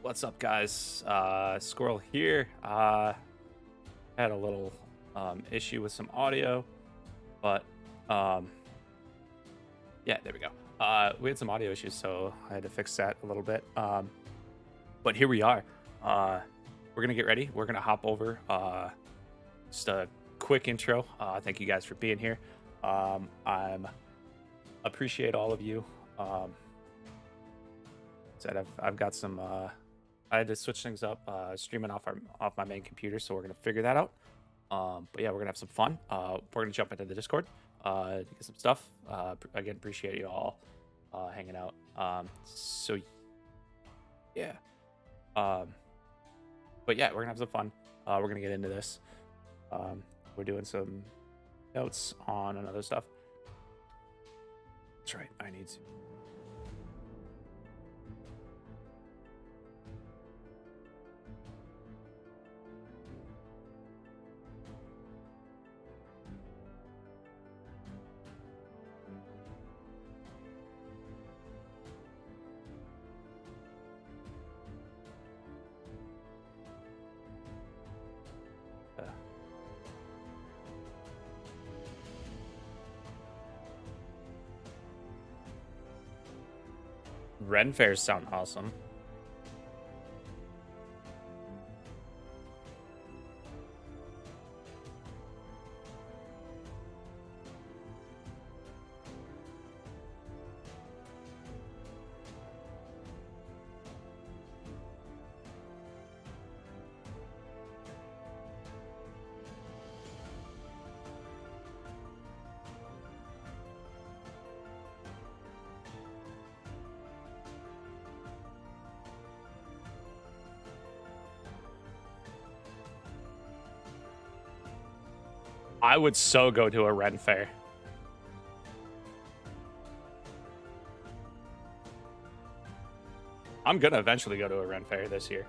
What's up, guys? Squirrel here. Had a little issue with some audio, but um, yeah, there we go. We had some audio issues, so I had to fix that a little bit. But here we are. We're gonna get ready. We're gonna hop over. Just a quick intro. Thank you guys for being here. I'm appreciate all of you. Said I've got some. I had to switch things up, streaming off my main computer, so we're gonna figure that out. But yeah, we're gonna have some fun. We're gonna jump into the Discord, get some stuff. Again, appreciate you all hanging out. So yeah, um, but yeah, we're gonna have some fun. We're gonna get into this. We're doing some notes on and other stuff. That's right. I need to. Ren fairs sound awesome. I would so go to a Ren fair. I'm gonna eventually go to a Ren fair this year.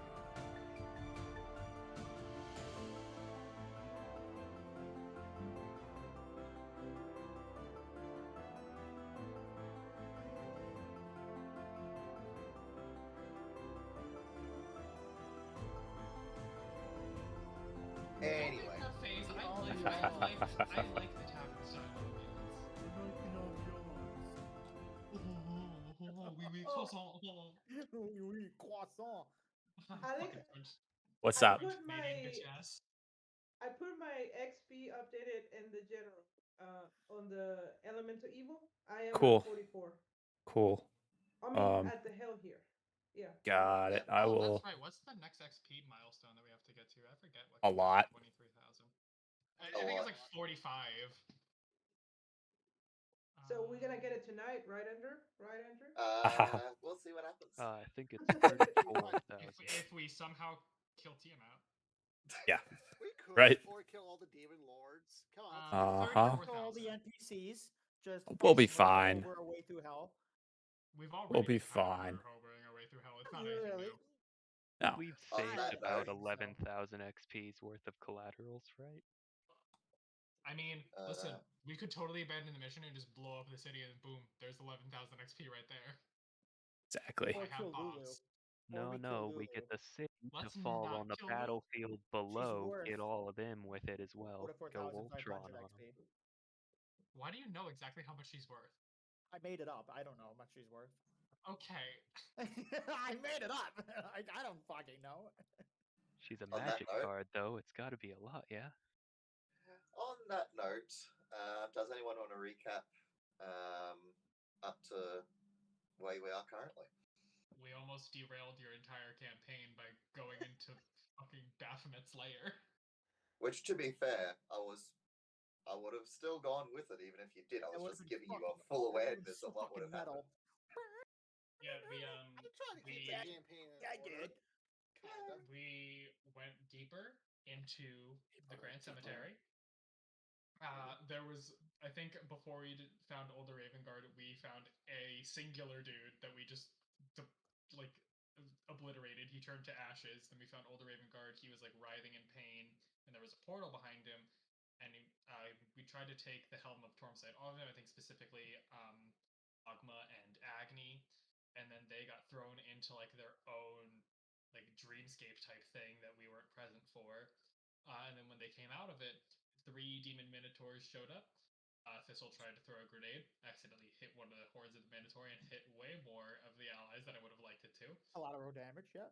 Anyway. I like the tavern style ambience. Oui, croissant. Oui, croissant. Alex, What's I up? put Canadian my bitch ass. I put my XP updated in the general on the elemental evil. I am Cool. at 44. Cool. I mean at the hell here. Yeah. Got it. I will. That's right. What's the next XP milestone that we have to get to? I forget what. A lot. 23,000. I think it's like 45. So we're gonna get it tonight, right, Andrew? Right, Andrew? We'll see what happens. I think it's 34,000. If we somehow kill Tiamat. Yeah. We could Right. or kill all the demon lords. Come on. Uh-huh. All the NPCs. Just We'll be hover fine. Over our way through hell. We've already We'll be kind of fine. hovering our way through hell. It's not anything new. No. We've On saved that about note, 11,000 XP's worth of collaterals, right? I mean, listen, we could totally abandon the mission and just blow up the city, and boom, there's 11,000 XP right there. Exactly. Or I have kill Lulu. bombs. No, we get the city Let's to fall not on the kill Lulu. battlefield below, worth get all of them with it as well. Go 44,500 Ultron on XP. them. Why do you know exactly how much she's worth? I made it up. I don't know how much she's worth. Okay. I made it up. I don't fucking know. She's a On that magic note- card, though. It's got to be a lot, yeah? on that note, does anyone want to recap up to where we are currently? We almost derailed your entire campaign by going into fucking Baphomet's lair. Which, to be fair, I would have still gone with it even if you did. I was just giving you a full awareness of what would have happened. Yeah, I'm trying to keep the campaign. I did. We went deeper into the Grand Cemetery. There was, I think, before we found Older Raven Guard, we found a singular dude that we just obliterated. He turned to ashes. Then we found Older Raven Guard. He was like writhing in pain, and there was a portal behind him. And we tried to take the Helm of Tormside off him. I think specifically Agma and Agni, and then they got thrown into like their own like dreamscape type thing that we weren't present for. And then when they came out of it, 3 demon minotaurs showed up. Thistle tried to throw a grenade, accidentally hit one of the hordes of the Minotaur and hit way more of the allies than I would have liked it to. Collateral damage, yeah.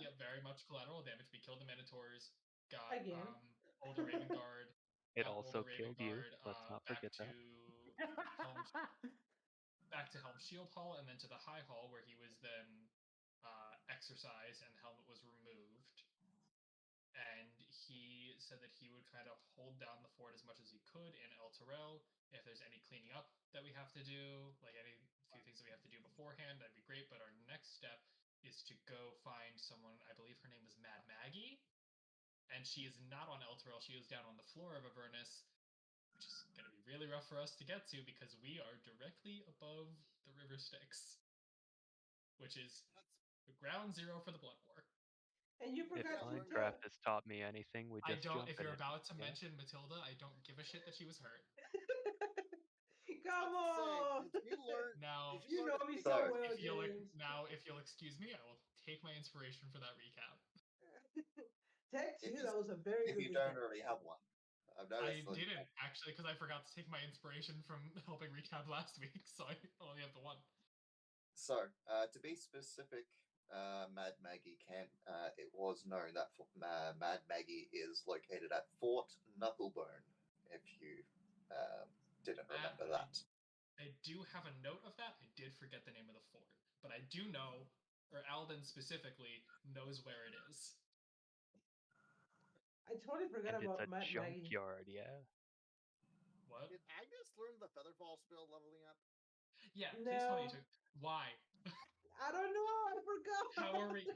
Yeah, very much collateral damage. We killed the Minotaurs, got Again. Older Raven Guard, It got also Older Raven killed you. Guard Let's not back forget to that. Helm back to Helm Shield Hall and then to the High Hall where he was then exercised and the helmet was removed. And he said that he would kind of hold down the fort as much as he could in El Terrell. If there's any cleaning up that we have to do, like any few things that we have to do beforehand, that'd be great. But our next step is to go find someone. I believe her name was Mad Maggie, and she is not on El Terrell. She is down on the floor of Avernus, which is going to be really rough for us to get to because we are directly above the River Styx, which is the ground zero for the Blood War. And you If forgot to tell. Minecraft has taught me anything, we I just don't. jump If in you're it. about to Yeah? mention Matilda, I don't give a shit that she was hurt. Come on. Did you learn? Now, Did You know me So, so well, if you'll James. if you'll excuse me, I will take my inspiration for that recap. Tech If 2, you- that was a very if good you don't recap. already have one, I've I noticed that. didn't actually because I forgot to take my inspiration from helping recap last week, so I only have the one. So, to be specific, Mad Maggie it was known that Mad Maggie is located at Fort Knucklebone, if you didn't remember that. I do have a note of that. I did forget the name of the fort, but I do know, or Alden specifically knows where it is. I totally forgot And it's about a Matt Maggie. junkyard, yeah. What? Did Agnes learn the Featherfall spell leveling up? Yeah, please tell me No. to. Why? I don't know. I forgot. How are we?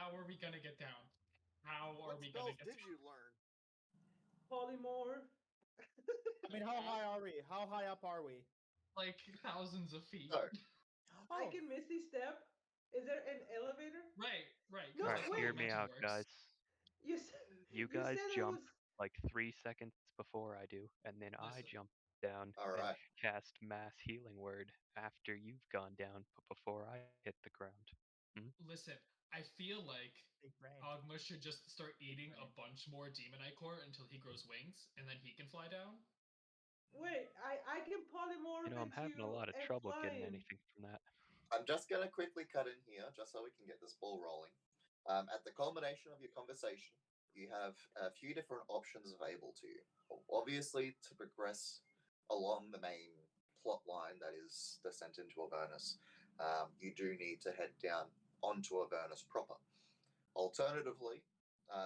How are we gonna get down? How are What we gonna spells get did down? you learn? Polymorph. I mean, how high are we? How high up are we? Like thousands of feet. So, I Oh, can Misty Step. Is there an elevator? Right. No, 'cause Alright, that's how hear wait. me momentum out, works. guys. You said You you guys said jump it was. like 3 seconds before I do, and then I Listen. jump down all and right. cast Mass Healing Word after you've gone down, but before I hit the ground. Listen, I feel like big brain. Ogma should just start eating a Right. bunch more Demonite Core until he grows wings, and then he can fly down. Wait, I can polymorph You know, I'm having a into lot of a trouble getting flying. anything from that. I'm just going to quickly cut in here, just so we can get this ball rolling. At the culmination of your conversation, you have a few different options available to you. Obviously, to progress along the main plot line that is descent into Avernus, you do need to head down onto Avernus proper. Alternatively,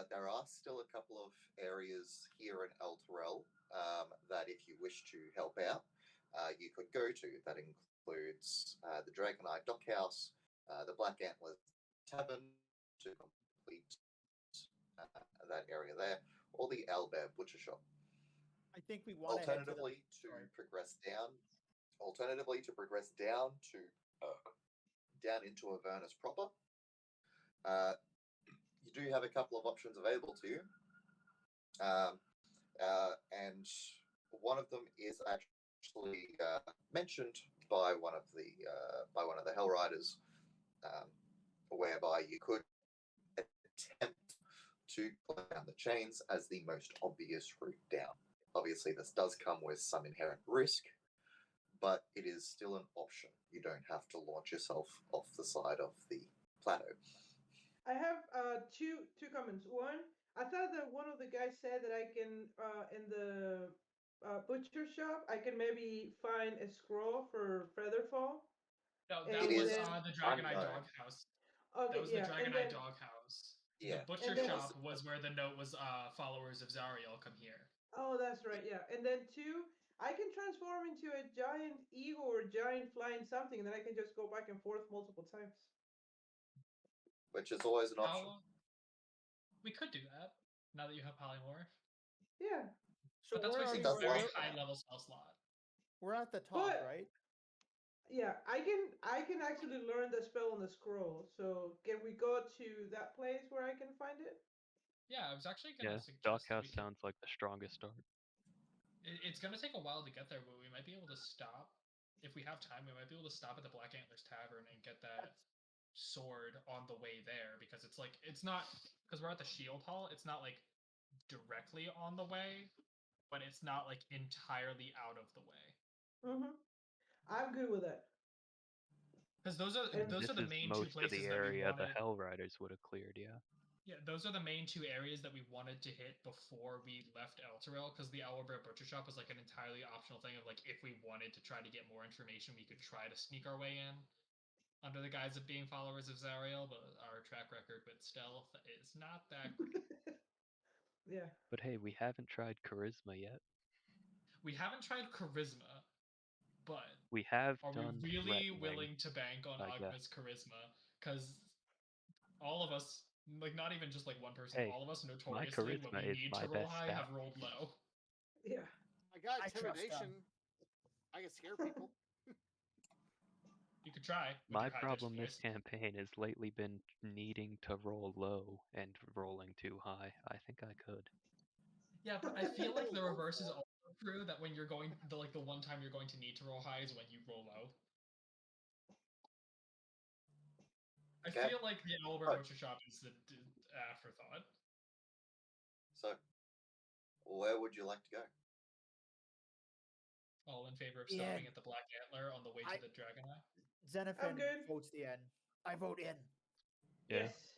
there are still a couple of areas here in El Terrell that, if you wish to help out, you could go to. That includes the Dragon Eye Dockhouse, the Black Antler Tavern to complete that area there, or the Owlbear Butcher Shop. I think we want to head to the. Alternatively, to Sorry. progress down. Alternatively, to progress down to down into Avernus proper. You do have a couple of options available to you, and one of them is actually mentioned by one of the Hell Riders, whereby you could attempt to pull down the chains as the most obvious route down. Obviously, this does come with some inherent risk, but it is still an option. You don't have to launch yourself off the side of the plateau. I have two comments. One, I thought that one of the guys said that I can in the butcher shop I can maybe find a scroll for Featherfall. No, And that was is the Dragon Eye unknown. Doghouse. Okay, That was the yeah, Dragon and Eye then Doghouse. Yeah, The butcher And then- shop was where the note was followers of Zariel come here. oh, that's right, yeah. And then two, I can transform into a giant eagle or giant flying something, and then I can just go back and forth multiple times. which is always an option. We could do that now that you have polymorph, Yeah, So but that's where are wasting you? a very last high time. level spell slot. We're at the top, But- right? yeah. I can actually learn the spell on the scroll. So can we go to that place where I can find it? Yeah, I was actually gonna Yeah, suggest that Dockhouse we can, sounds like the strongest start. it's gonna take a while to get there, but we might be able to stop if we have time. We might be able to stop at the Black Antlers Tavern and get that sword on the way there because it's like it's not because we're at the shield hall. It's not like directly on the way, but it's not like entirely out of the way. Mm-hmm. I'm good with that. Because those are And This the is main two most of places the that we area the wanted. Hell Riders would have cleared, yeah. Yeah, those are the main two areas that we wanted to hit before we left Elturel, because the Owlbear Butcher Shop was like an entirely optional thing of like if we wanted to try to get more information, we could try to sneak our way in under the guise of being followers of Zariel, but our track record with stealth is not that great. yeah. But hey, we haven't tried charisma yet. We haven't tried charisma, but We have are we done really threatening, willing to bank on I guess. Agma's charisma? Because all of us, like not even just like one person, Hey, all of us my notoriously, when charisma we is need my to roll best high, stat. have rolled low. Yeah. I got I trust intimidation. I can scare people. You could try with My your high pitched problem this voice. campaign has lately been needing to roll low and rolling too high. I think I could. Yeah, but I feel like the Roll low reverse is for it. also true. That when you're going, the one time you're going to need to roll high is when you roll low. I Okay. feel like the Owlbear Right. Butcher Shop is the afterthought. So, where would you like to go? All in favor of The stopping end. at the Black Antler on the way to the Dragon Eye. Xenophon good. votes the end. I vote in. Yeah. Yes.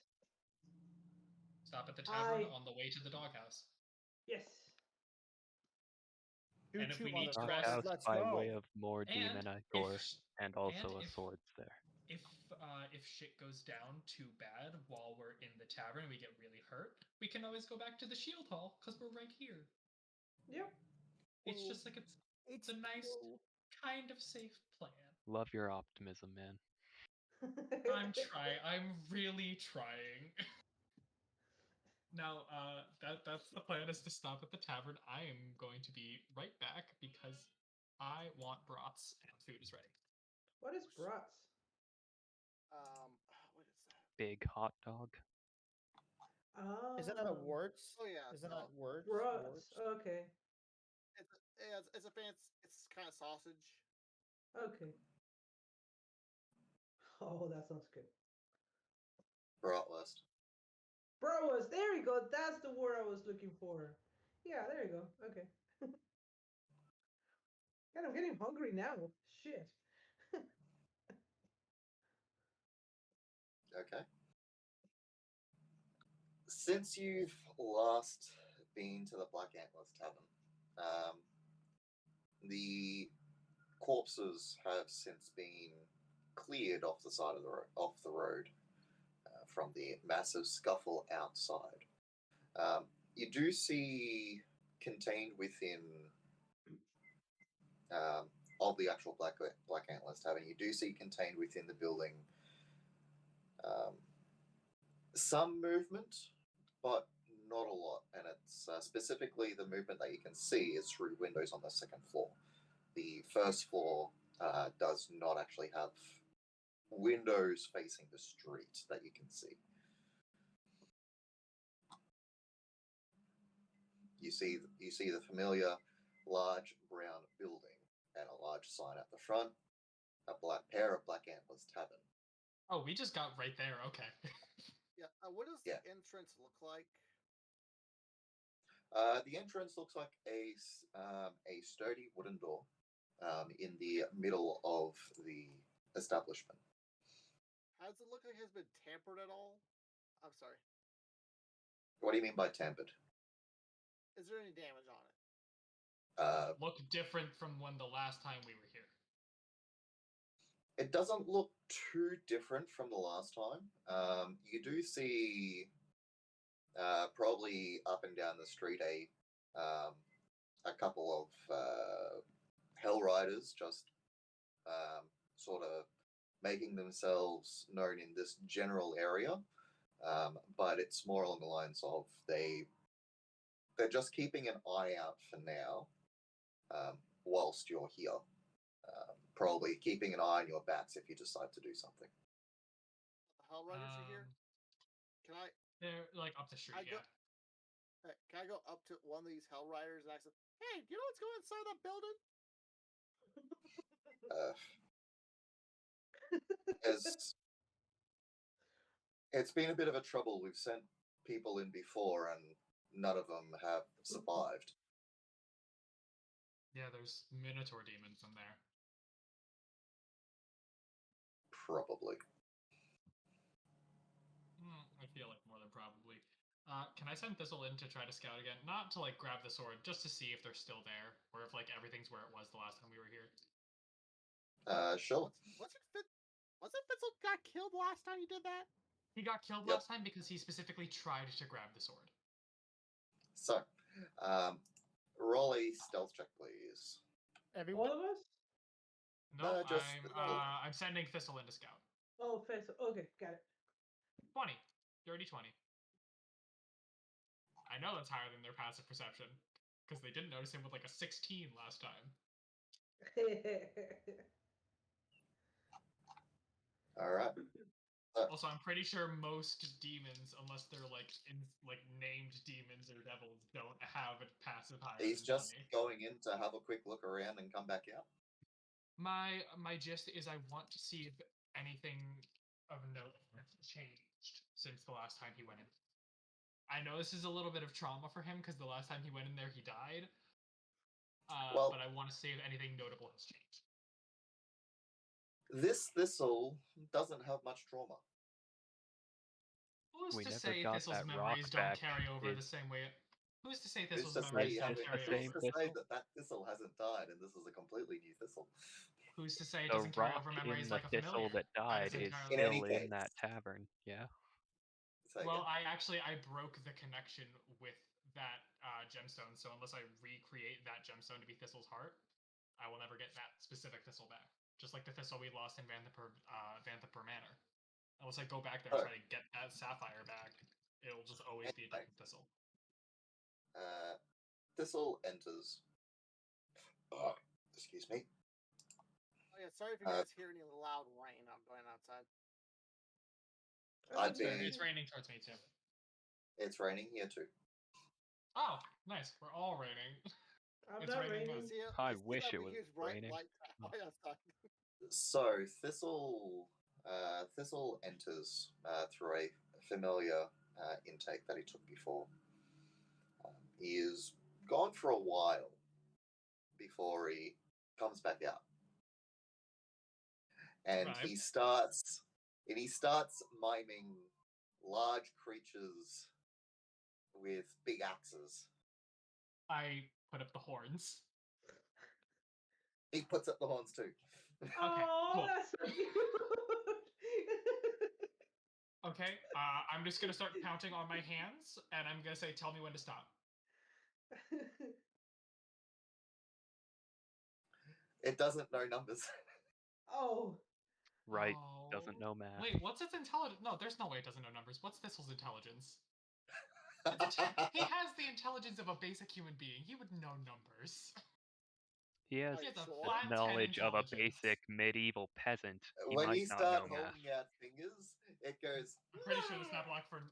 Stop at the tavern I- on the way to the doghouse. Yes. And if we need to motherfuckers, rest- Doghouse let's by go. way of more demon Igor if and also and a if- swords there. if shit goes down too bad while we're in the tavern and we get really hurt, we can always go back to the shield hall because we're right here. Yep. It's Well, just like it's a nice kind of safe plan. Love your optimism, man. I'm trying. I'm really trying. Now, that's the plan, is to stop at the tavern. I am going to be right back because I want brats and food is ready. What is brats? What is that? Big hot dog. Oh. Isn't that a warts? Oh yeah, Isn't no. that words? Brats. Okay. It's a fancy. It's kind of sausage. Okay. Oh, that sounds good. Bratwurst. Bratwurst. There you go. That's the word I was looking for. Yeah, there you go. Okay. God, I'm getting hungry now. Shit. Okay. Since you've last been to the Black Antlers Tavern, the corpses have since been cleared off the side of the road from the massive scuffle outside. You do see contained within of the actual Black Antlers Tavern, you do see contained within the building some movement, but not a lot. And it's specifically the movement that you can see is through windows on the second floor. The first floor does not actually have windows facing the street that you can see. You see the familiar large brown building and a large sign at the front, a pair of Black Antlers Tavern. Oh, we just got right there. Okay. Yeah. What does the entrance look like? The entrance looks like a sturdy wooden door in the middle of the establishment. Does it look like it has been tampered at all? I'm sorry. What do you mean by tampered? Is there any damage on it? Look different from when the last time we were here. It doesn't look too different from the last time. You do see probably up and down the street a couple of Hell Riders just sort of making themselves known in this general area, but it's more along the lines of they're just keeping an eye out for now, whilst you're here. Probably keeping an eye on your backs if you decide to do something. The Hell Riders are here. Can I? They're like up the street. Yeah. Can I go up to one of these Hell Riders and ask them, "Hey, do you know what's going inside that building?" It's been a bit of a trouble. We've sent people in before, and none of them have survived. Yeah, there's Minotaur demons in there. Probably. I feel like more than probably. Can I send Thistle in to try to scout again? Not to like grab the sword, just to see if they're still there, or if like everything's where it was the last time we were here. Sure. Wasn't Fitzel got killed last time you did that? He got killed Yep. last time because he specifically tried to grab the sword. So, roll a stealth check, please. Everyone? All of us? No, just I'm sending Thistle in to scout. Oh, face. Okay, got it. 20. Dirty 20. I know that's higher than their passive perception, because they didn't notice him with like a 16 last time. All right. Also, I'm pretty sure most demons, unless they're like named demons or devils, don't have a passive higher He's than just 20. going in to have a quick look around and come back out. My gist is I want to see if anything of note has changed since the last time he went in. I know this is a little bit of trauma for him because the last time he went in there he died. Well- But I want to see if anything notable has changed. This thistle doesn't have much trauma. Who's We to never say got Thistle's that memories rock don't back. carry over the Is- same way? Who's to say Who's Thistle's to memories say, don't Is it carry the over? same who's to say thistle? that thistle hasn't died and this is a completely new thistle? Who's to say it The doesn't carry rock over in memories the like a familiar? thistle that died is is entirely In any still in that case. tavern. Yeah. Say Well, again. I broke the connection with that gemstone, so unless I recreate that gemstone to be Thistle's heart, I will never get that specific Thistle back. Just like the Thistle we lost in Vanthapur Manor. Unless I go back there and try to get that sapphire back, it'll just always be a Anyway. different Thistle. Thistle enters. Excuse me. Oh yeah, sorry if you guys hear any loud rain. I'm going outside. I'd be- It's raining towards me too. It's raining here too. Oh, nice. We're all raining. I'm It's not raining raining. See, I see wish that it big, was huge bright raining. light right outside. So Thistle enters through a familiar intake that he took before. He is gone for a while before he comes back out, and Right. he starts miming large creatures with big axes. I put up the horns. He puts up the horns too. Oh, cool. that's so cute. Okay, I'm just gonna start counting on my hands, and I'm gonna say, "Tell me when to stop." It doesn't know numbers. Oh, Right. Oh. Doesn't know math. Wait, what's its intelligence? No, there's no way it doesn't know numbers. What's Thistle's intelligence? He has the intelligence of a basic human being. He would know numbers. He has He has a Sure. flat 10 knowledge of a intelligence. basic medieval peasant. He When might you not start know math. holding out fingers, it goes. I'm pretty sure the stat block for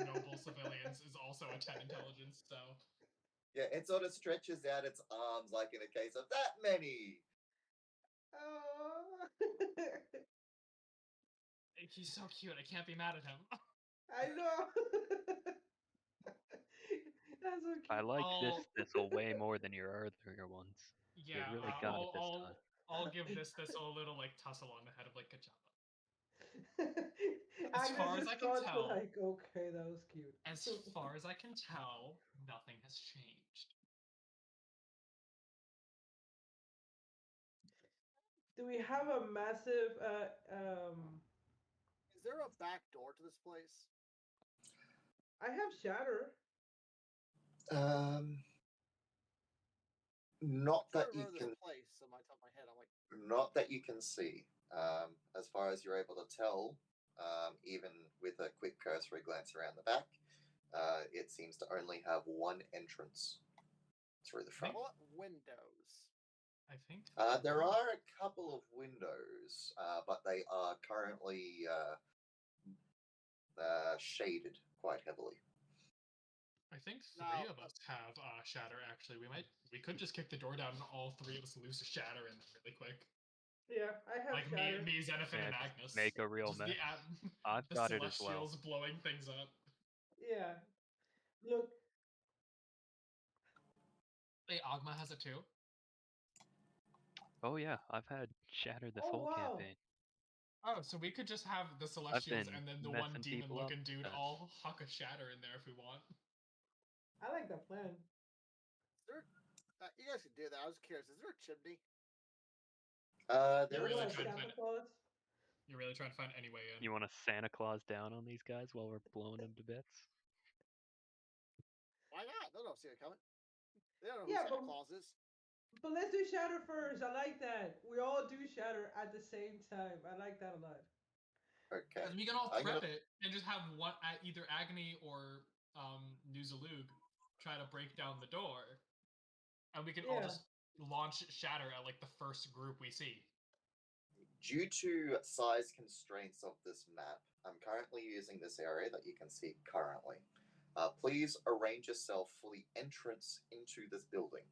noble civilians is also a 10 intelligence. So Yeah, it sort of stretches out its arms like in a case of that many. oh. he's so cute. I can't be mad at him. I know. That's so cute. I like this I'll- thistle way more than your earlier ones. Yeah, really got it this time. I'll give this Thistle a little like tussle on the head of like good job. Agnes far as is I can thought tell- like, okay, that was cute. As far as I can tell, nothing has changed. Do we have a massive Is there a back door to this place? I have shatter. Not I'm that trying to you remember can, this place on my top of my head. I'm like, not that you can see. As far as you're able to tell, even with a quick cursory glance around the back, it seems to only have one entrance through the front. what windows? I think. There are a couple of windows, but they are currently shaded quite heavily. I think Now, three of us have shatter. Actually, we could just kick the door down and all three of us loose a shatter in there really quick. Yeah, I have Like shatter. me, Xenophon, Yeah, and just Agnes. make a real Just mess. the I've the got it as well. Celestials blowing things up. Yeah. Look, Hey, Agma has it too. Oh yeah, I've had Shatter this oh whole wow, campaign. Oh, so we could just have the I've Celestials been and then the one messing demon people up. looking dude with that. all huck a shatter in there if we want. I like that plan. Is there, you guys can do that. I was curious. Is there a chimney? There You're is really a What, trying to chimney. find Santa Claus? You're really trying to find any way in. You want to Santa Claus down on these guys while we're blowing them to bits? Why not? They don't see it coming. They don't know Yeah, who Santa Claus is. but let's do shatter first. I like that. We all do shatter at the same time. I like that a lot. Okay. Because we can all I'm prep gonna- it and just have one either Agony or Nuzalug try to break down the door, and we can all Yeah. just launch shatter at like the first group we see. Due to size constraints of this map, I'm currently using this area that you can see currently. Please arrange yourself for the entrance into this building.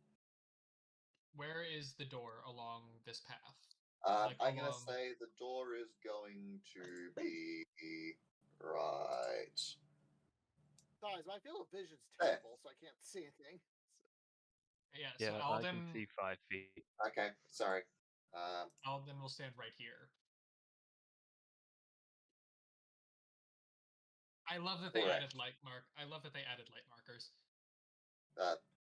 Where is the door along this path? Like I'm going to along- say the door is going to be right. Guys, my field of vision's There. terrible, so I can't see anything. Yeah, so Yeah, I can Alden see 5 feet. Okay, sorry. Alden will stand right here. I love that they Correct. added light markers.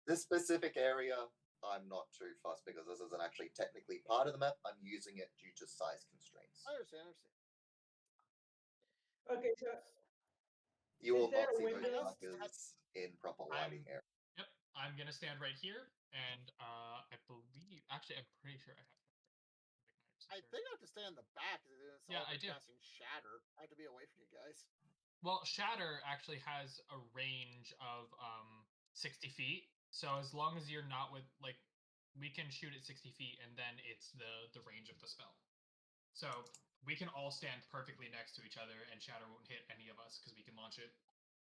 This specific area, I'm not too fussed because this isn't actually technically part of the map. I'm using it due to size constraints. I understand. Okay, so You Is will there not a see those window? markers in proper lighting area. Yep, I'm gonna stand right here, and I believe actually I'm pretty sure I have. I think I have to stay in the back because it's Yeah, all I do. casting shatter. I have to be away from you guys. Well, Shatter actually has a range of 60 feet. So as long as you're not with like, we can shoot at 60 feet, and then it's the range of the spell. So we can all stand perfectly next to each other, and Shatter won't hit any of us because we can launch it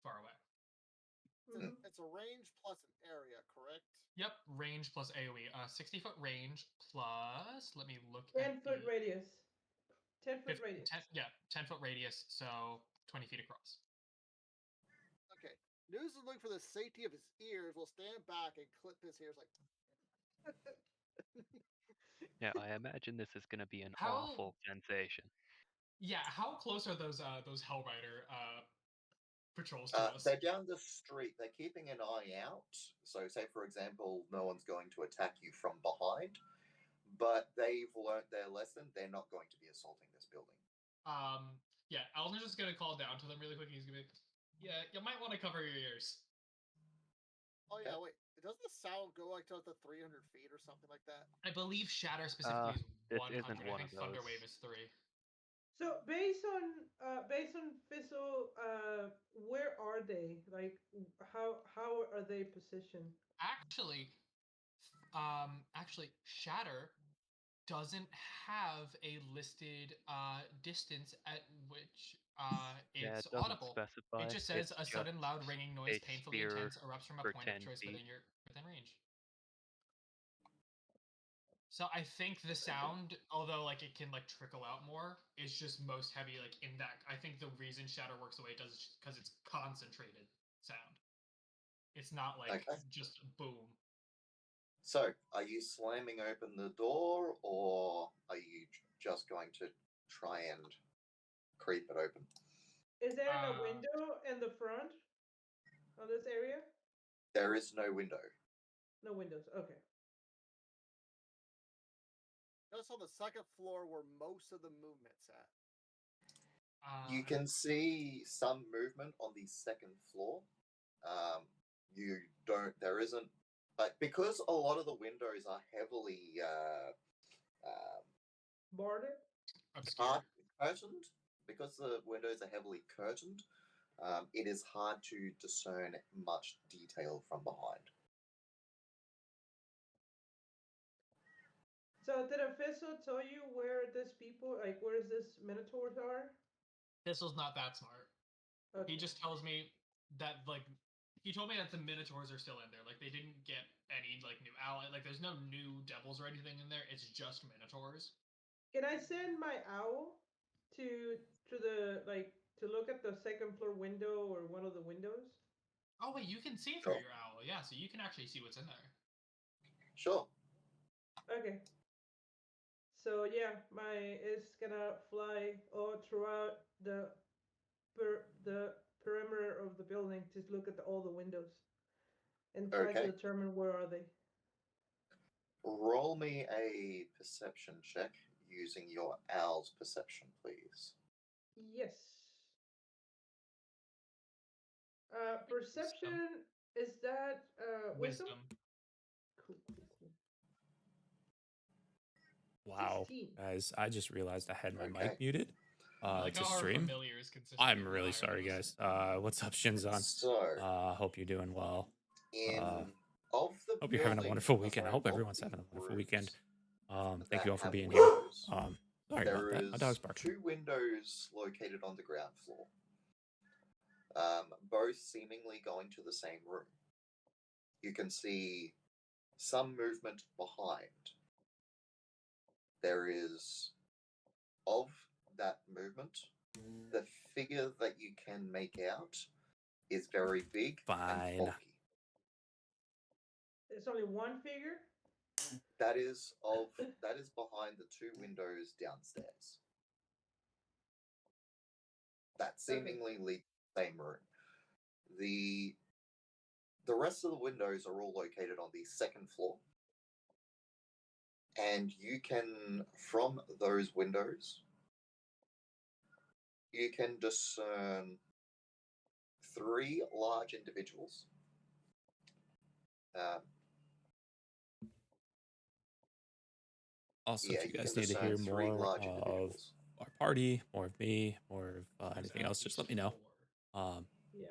far away. Mhm. It's a range plus an area, correct? Yep, range plus AOE. 60-foot range plus. Let me look 10-foot at radius. 10-foot radius. 10-foot radius, so 20 feet across. Okay. News is looking for the safety of his ears. Will stand back and clip his ears like. Yeah, I imagine this is going to be an How- awful sensation. Yeah, how close are those Hellrider patrols to us? They're down the street. They're keeping an eye out. So, say for example, no one's going to attack you from behind, but they've learnt their lesson. They're not going to be assaulting this building. Yeah, Alden's just gonna call down to them really quick. He's gonna be, yeah, you might want to cover your ears. Oh yeah, wait. Doesn't the sound go like to the 300 feet or something like that? I believe Shatter specifically is this 100. isn't I one think of those. Thunderwave is 3. So based on Fizzle, where are they? Like, how are they positioned? Actually, Shatter doesn't have a listed distance at which Yeah, it's it doesn't audible. specify. It just says It's a sudden just loud ringing noise, a painfully sphere intense, erupts from a for point 10 of choice feet. within range. So I think the sound, although like it can like trickle out more, is just most heavy like in that. I think the reason Shatter works the way it does is because it's concentrated sound. It's not like Okay. just boom. So, are you slamming open the door, or are you just going to try and creep it open? Is there a Uh, window in the front of this area? There is no window. No windows. Okay. Just on the second floor where most of the movement's at. You can see some movement on the second floor. You don't. There isn't, but because a lot of the windows are heavily Boarded. obscure. curtained, because the windows are heavily curtained, it is hard to discern much detail from behind. So did Fizzle tell you where this people, like where this Minotaurs are? Thistle's not that smart. Okay. He just tells me that like he told me that the Minotaurs are still in there. Like they didn't get any like new ally. Like there's no new devils or anything in there. It's just Minotaurs. Can I send my owl to the to look at the second floor window or one of the windows? Oh wait, you can see through Sure. your owl. Yeah, so you can actually see what's in there. Sure. Okay. So yeah, my is gonna fly all throughout the perimeter of the building to look at all the windows and try to Okay. determine where are they. Roll me a perception check using your owl's perception, please. Yes. Perception is that wisdom? Wisdom. Cool, cool, cool. Wow, 16. guys, I just realized I had my Okay. mic muted I like to how our stream. familiars consistently I'm roll really higher than sorry, us. guys. What's up, Shinzon? So, Hope you're doing well. in Uh, of the hope you're having a building wonderful weekend. I around hope of everyone's the having a wonderful rooms weekend. Thank that you all for have being here. windows, Sorry about there that. is My dog's barking. 2 windows located on the ground floor, both seemingly going to the same room. You can see some movement behind. There is, of that movement, the figure that you can make out is very big and Fine. bulky. There's only one figure? That is behind the 2 windows downstairs. That seemingly lead to the same room. The rest of the windows are all located on the second floor. And you can, from those windows, you can discern 3 large individuals. Also, Yeah, if you you guys can need to discern hear 3 more large of individuals. our party, more of me, more of There's anything at else, just let least me know. 4. Yeah.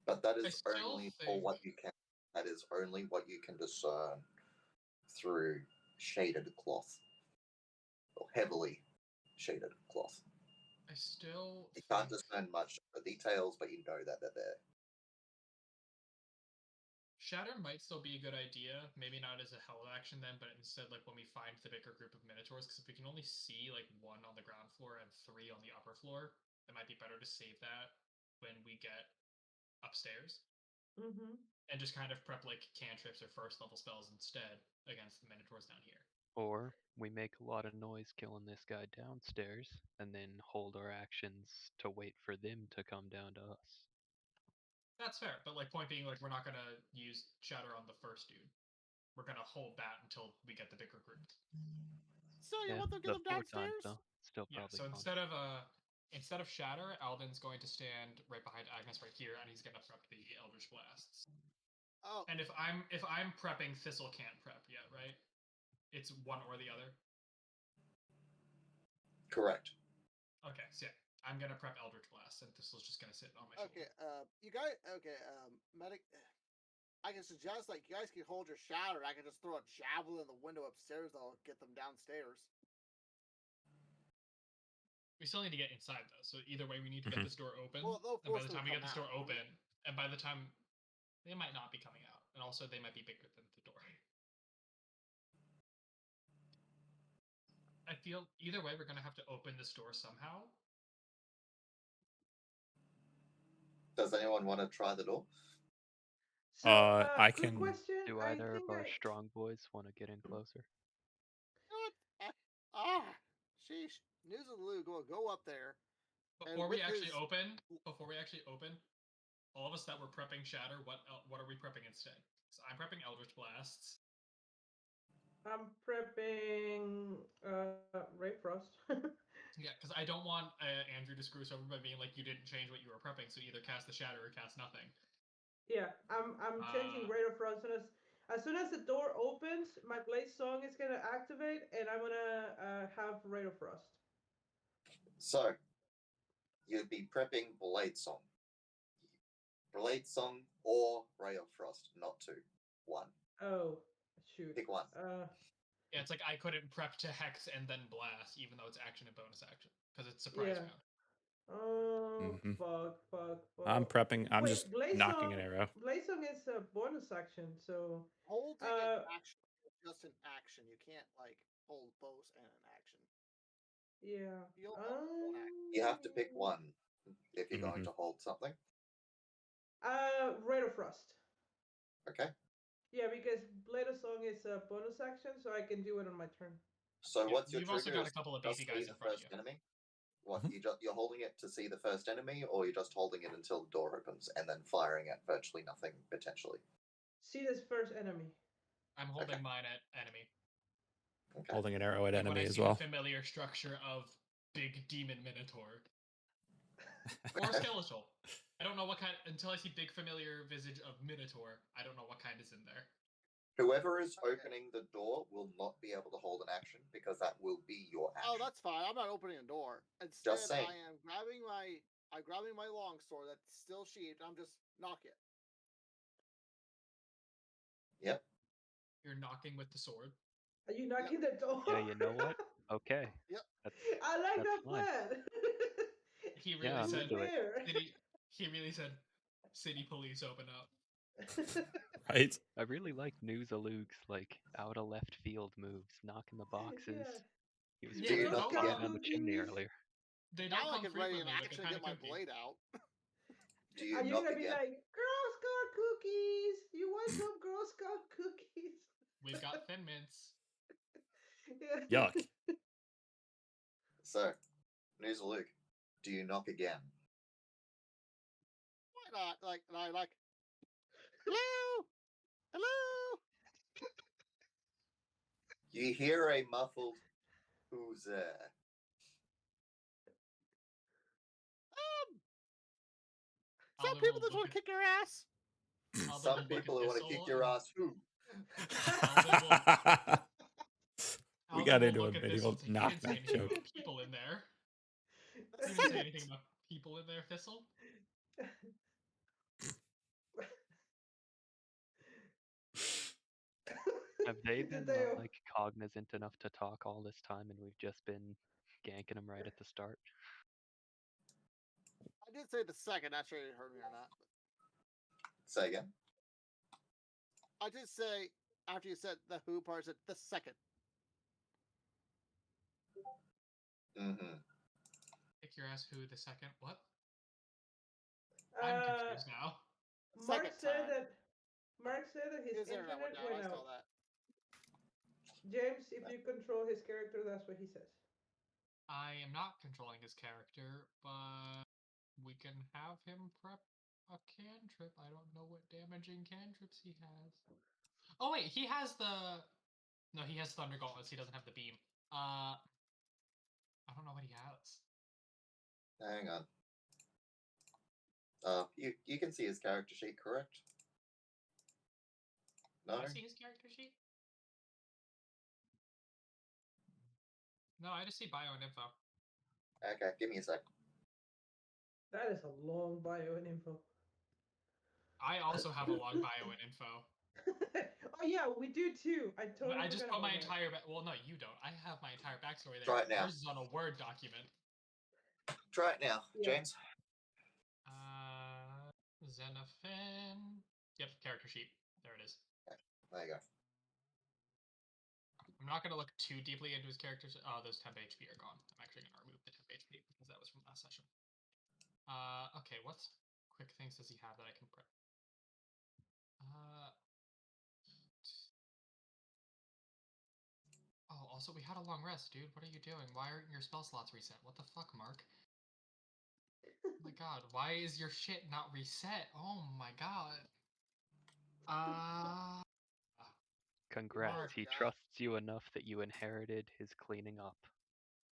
But that I is still only for think what you can. That is only what you can discern through shaded cloth, or heavily shaded cloth. I still You think can't discern much of the details, but you know that they're there. Shatter might still be a good idea. Maybe not as a held action then, but instead like when we find the bigger group of Minotaurs, because if we can only see like 1 on the ground floor and 3 on the upper floor, it might be better to save that when we get upstairs. Mm-hmm. And just kind of prep like cantrips or first level spells instead against the Minotaurs down here. Or we make a lot of noise killing this guy downstairs and then hold our actions to wait for them to come down to us. That's fair, but like point being, like we're not gonna use Shatter on the first dude. We're gonna hold that until we get the bigger group. So you Yeah, want to get them before time downstairs? though. Still Yeah. probably So fun. instead of Shatter, Alden's going to stand right behind Agnes right here, and he's gonna prep the Eldritch Blasts. Oh, And if I'm prepping, Thistle can't prep yet, right? It's one or the other. Correct. Okay, so yeah, I'm gonna prep Eldritch Blast, and Thistle's just gonna sit on my okay. shoulder. You guys. Okay. Medic. I can suggest like you guys can hold your shatter. I can just throw a javelin in the window upstairs. That'll get them downstairs. We still need to get inside though, so either way, we need to get this door open. Well, they'll And by force the them time to we get come this door out. open, and by the time they might not be coming out, and also they might be bigger than the door. I feel either way, we're gonna have to open this door somehow. Does anyone want to try the door? So, I quick can- question. Do I either of think our strong boys want to get in closer? Sheesh. News of the Lou, go up there. Before we actually his... open, all of us that were prepping Shatter, what are we prepping instead? So I'm prepping Eldritch Blasts. I'm prepping Ray Frost. Yeah, because I don't want Andrew to screw us over by being like, you didn't change what you were prepping, so either cast the Shatter or cast nothing. Yeah, I'm changing Ray of Frost. As soon as the door opens, my Blade Song is gonna activate, and I'm gonna have Ray of Frost. So, you'd be prepping Blade Song. Blade Song or Ray of Frost, not 2. 1. Oh, shoot. Pick one. Yeah, it's like I couldn't prep to Hex and then Blast, even though it's action and bonus action, because it's surprise Yeah. round. Oh, Mhm. fuck. I'm prepping. I'm Wait, just knocking an arrow. Blaze Song is a bonus action, so Holding an uh, action is just an action. You can't like hold both and an action. yeah. You'll hold one action. You have to pick one if you're going Mhm. to hold something. Ray of Frost. Okay. Yeah, because Blade of Song is a bonus action, so I can do it on my turn. So Yeah, what's your you've also trigger? got a Is couple of just beefy see guys the in front of first you. enemy? What Mhm. you're holding it to see the first enemy, or you're just holding it until the door opens and then firing at virtually nothing potentially? See this first enemy. I'm holding mine at enemy. Okay. Holding an arrow at Like when enemy I as see well. the familiar structure of big demon Minotaur. Or Okay. skeletal. I don't know what kind until I see big familiar visage of Minotaur. I don't know what kind is in there. Whoever is Okay. opening the door will not be able to hold an action because that will be your action. Oh, that's fine. I'm not opening a door. Instead, Just saying. I'm grabbing my longsword that's still sheathed. I'm just knock it. Yep. You're knocking with the sword. Are you knocking the door? Yeah, you know what? Okay. Yep. That's I like that's that fine. plan. He really Yeah, I'm said into it. fair. he really said city police open up. Right? I really like Newsalug's like out of left field moves, knocking the boxes. Yeah. He was Yeah, Do you really they good knock don't falling again? down the chimney Cookies. earlier. they Now don't I come can ready and frequently, but they're actually kind get of my kooky. blade out. Do Are you you knock gonna be again? like Girl Scout cookies? You want some Girl Scout cookies? We've got Thin Mints. Yeah. Yuck. So, news of Luke. Do you knock again? Why not? Like, hello, hello. You hear a muffled "Who's there?" Some people just want to kick your ass. Alvin Some will look people at who want to Thistle kick your and ass. Who? We Alvin got will into a look at Thistle medieval and say, "You knock didn't say knock anything joke. about people in there. The You didn't say second. anything about people in there, Thistle." Have they Did been they? like cognizant enough to talk all this time, and we've just been ganking them right at the start? I did say the second. Not sure you heard me or not. Say again. I did say after you said the who part, I said the second. Mm-hmm. Kick your ass who the second? What? I'm confused now. Mark Second said time. that. Mark said that his His internet went down. went I saw out. that. James, if you control his character, that's what he says. I am not controlling his character, but we can have him prep a cantrip. I don't know what damaging cantrips he has. Oh wait, he has the. No, he has Thunder Gauntlets. He doesn't have the beam. I don't know what he has. Hang on. You can see his character sheet, correct? No. Do I see his character sheet? No, I just see bio and info. Okay, give me a sec. That is a long bio and info. I also have a long bio and info. Oh yeah, we do too. I totally. I just forgot put my about that. entire. Well, no, you don't. I have my entire backstory there. Try it now. Yours is on a Word document. Try it now, Yeah. James. Xenophon. Yep, character sheet. There it is. There you go. I'm not going to look too deeply into his characters. Oh, those temp HP are gone. I'm actually going to remove the temp HP because that was from last session. Okay, what quick things does he have that I can prep? Oh, also, we had a long rest, dude. What are you doing? Why aren't your spell slots reset? What the fuck, Mark? Oh my god, why is your shit not reset? Oh my god. Congrats, Mark. he God. trusts you enough that you inherited his cleaning up.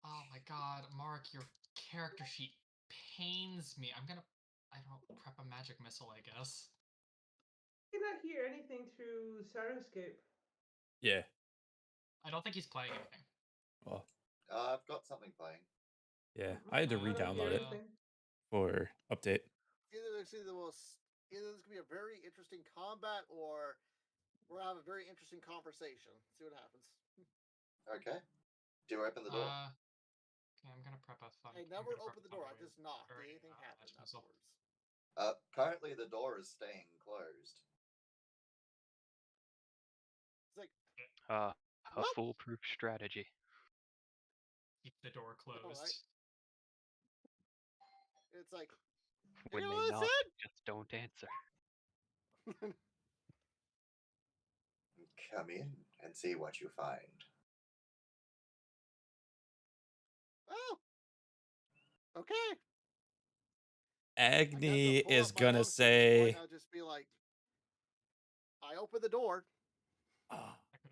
Oh my god, Mark, your character sheet pains me. I don't prep a magic missile, I guess. I cannot hear anything through Sirenscape. Yeah. I don't think he's playing anything. Well, I've got something playing. yeah. I had to I don't hear re-download it anything. for update. Either this could be a very interesting combat, or we'll have a very interesting conversation. See what happens. Okay. Do you open the door? Okay, I'm gonna prep a thumb. I never opened the door. I just knocked. Did anything happen afterwards? Currently the door is staying closed. It's like, A What? foolproof strategy. Keep the door closed. right? It's like, When you they know knock, what just don't answer. Come in and see what you find. Oh, okay. Agni I got to pull is up my gonna notes at this point. say. I'll just be like, I opened the door.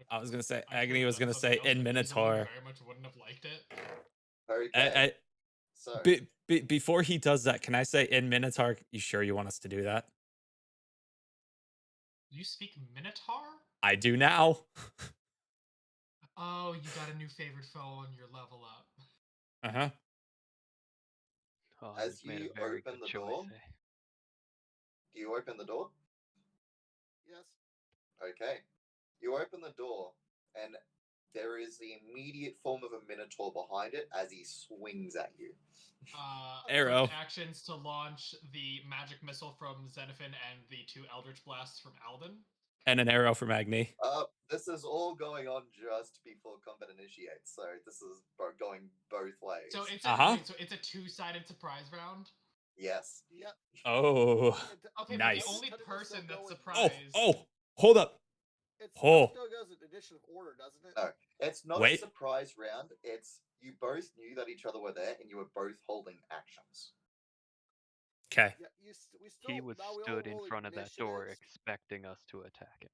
I was gonna say I could've Agni was done gonna something say else, in but Hazel Minotaur. very much wouldn't have liked it. Okay. So Before he does that, can I say in Minotaur? You sure you want us to do that? You speak Minotaur? I do now. Oh, you got a new favorite foe on your level up. Uh-huh. Oh, as you've made you a very open good the choice. door, do you open the door? Yes. Okay. You open the door, and there is the immediate form of a Minotaur behind it as he swings at you. Arrow. Quick actions to launch the magic missile from Xenophon and the 2 Eldritch Blasts from Alden. And an arrow from Agni. This is all going on just before combat initiates, so this is going both ways. So it's Uh-huh. so it's a 2-sided surprise round. Yes. Yep. Oh, Okay, nice. but the only Technically person still that's going- surprised. Hold up. It Oh. still goes in addition of order, doesn't it? No, it's not Wait. a surprise round. It's you both knew that each other were there, and you were both holding actions. Okay. Yeah, we still. He was now we all stood in roll front of that door initiatives. expecting us to attack it.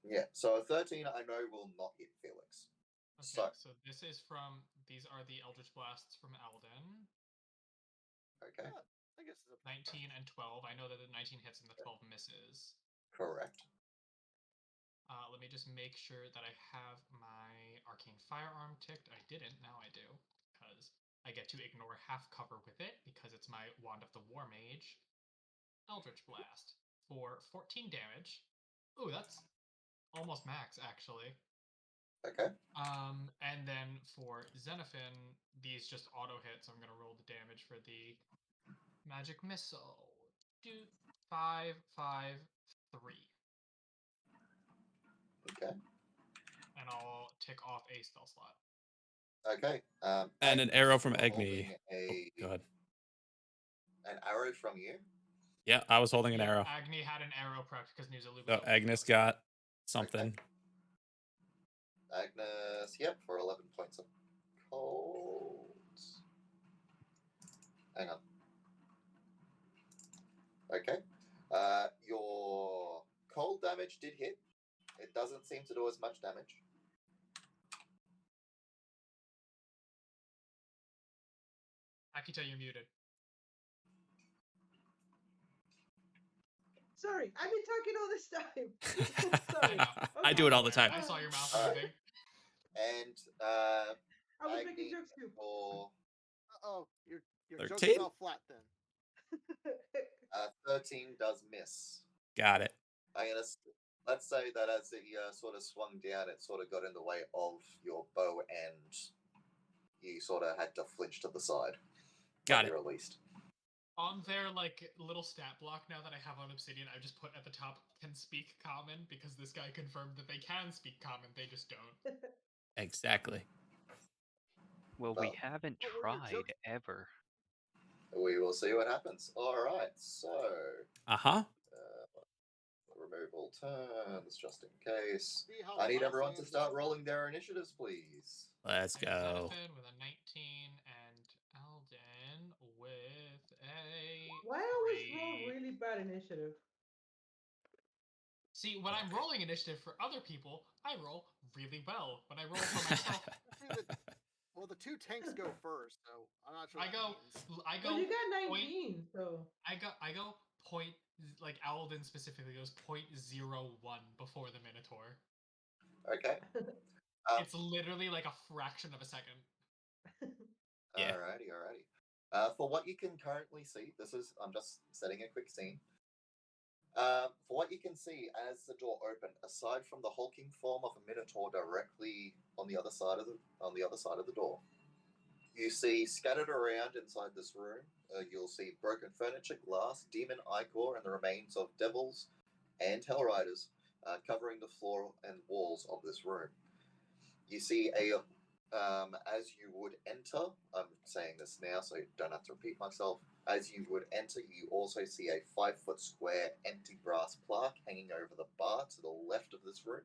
Yeah, so a 13 I know will not hit Felix. Okay, so this is from. These are the Eldritch Blasts from Alden. Okay. Yeah, I guess it's a 19 and 12. I know that the 19 hits and the 12 misses. Correct. Let me just make sure that I have my Arcane Firearm ticked. I didn't, now I do. Because I get to ignore half cover with it, because it's my Wand of the War Mage. Eldritch Blast for 14 damage. Ooh, that's almost max, actually. Okay. And then for Xenophon, these just auto hit, so I'm gonna roll the damage for the magic missile. Do 5, 5, 3. Okay. And I'll tick off a spell slot. Okay. And an Agnes, arrow from you're Agni. holding Oh, God. An arrow from you? Yeah, I was holding an Yeah, arrow. Agni had an arrow prepped because Nuzaluba. So Agnes got something. Okay. Agnes, yep, for 11 points of cold. Hang on. Okay. Your cold damage did hit. It doesn't seem to do as much damage. Akita, you're muted. Sorry, I've been talking all this time. Sorry. I do it all the time. I saw your mouth Alright. moving. And I was Agni making jokes too. for oh, your joke 13? fell flat then. 13 does miss. Got it. Let's say that as it sort of swung down, it sort of got in the way of your bow, and you sort of had to flinch to the side. Got it. Released. On their little stat block now that I have on Obsidian, I just put at the top can speak common because this guy confirmed that they can speak common, they just don't. Exactly. Well, we haven't what were your tried jokes? ever. We will see what happens. All right, so Uh-huh. removal turns just in case. See how I need the everyone last to hand start goes? rolling their initiatives, please. Let's And go. Xenophon with a 19 and Alden with a Why I always 3. roll really bad initiative? See, when I'm rolling initiative for other people, I roll really well. When I roll for myself, Well, the 2 tanks go first, so I'm not sure. I go. Well, you got point- 19, so I go point, like Alden specifically goes 0.01 before the Minotaur. Okay. It's literally like a fraction of a second. Yeah. Alrighty. For what you can currently see, I'm just setting a quick scene. For what you can see as the door opened, aside from the hulking form of a Minotaur directly on the other side of the door, You see scattered around inside this room, you'll see broken furniture, glass, demon ichor, and the remains of devils and hellriders covering the floor and walls of this room. You see as you would enter, I'm saying this now so you don't have to repeat myself, as you would enter, you also see a 5-foot square empty brass plaque hanging over the bar to the left of this room.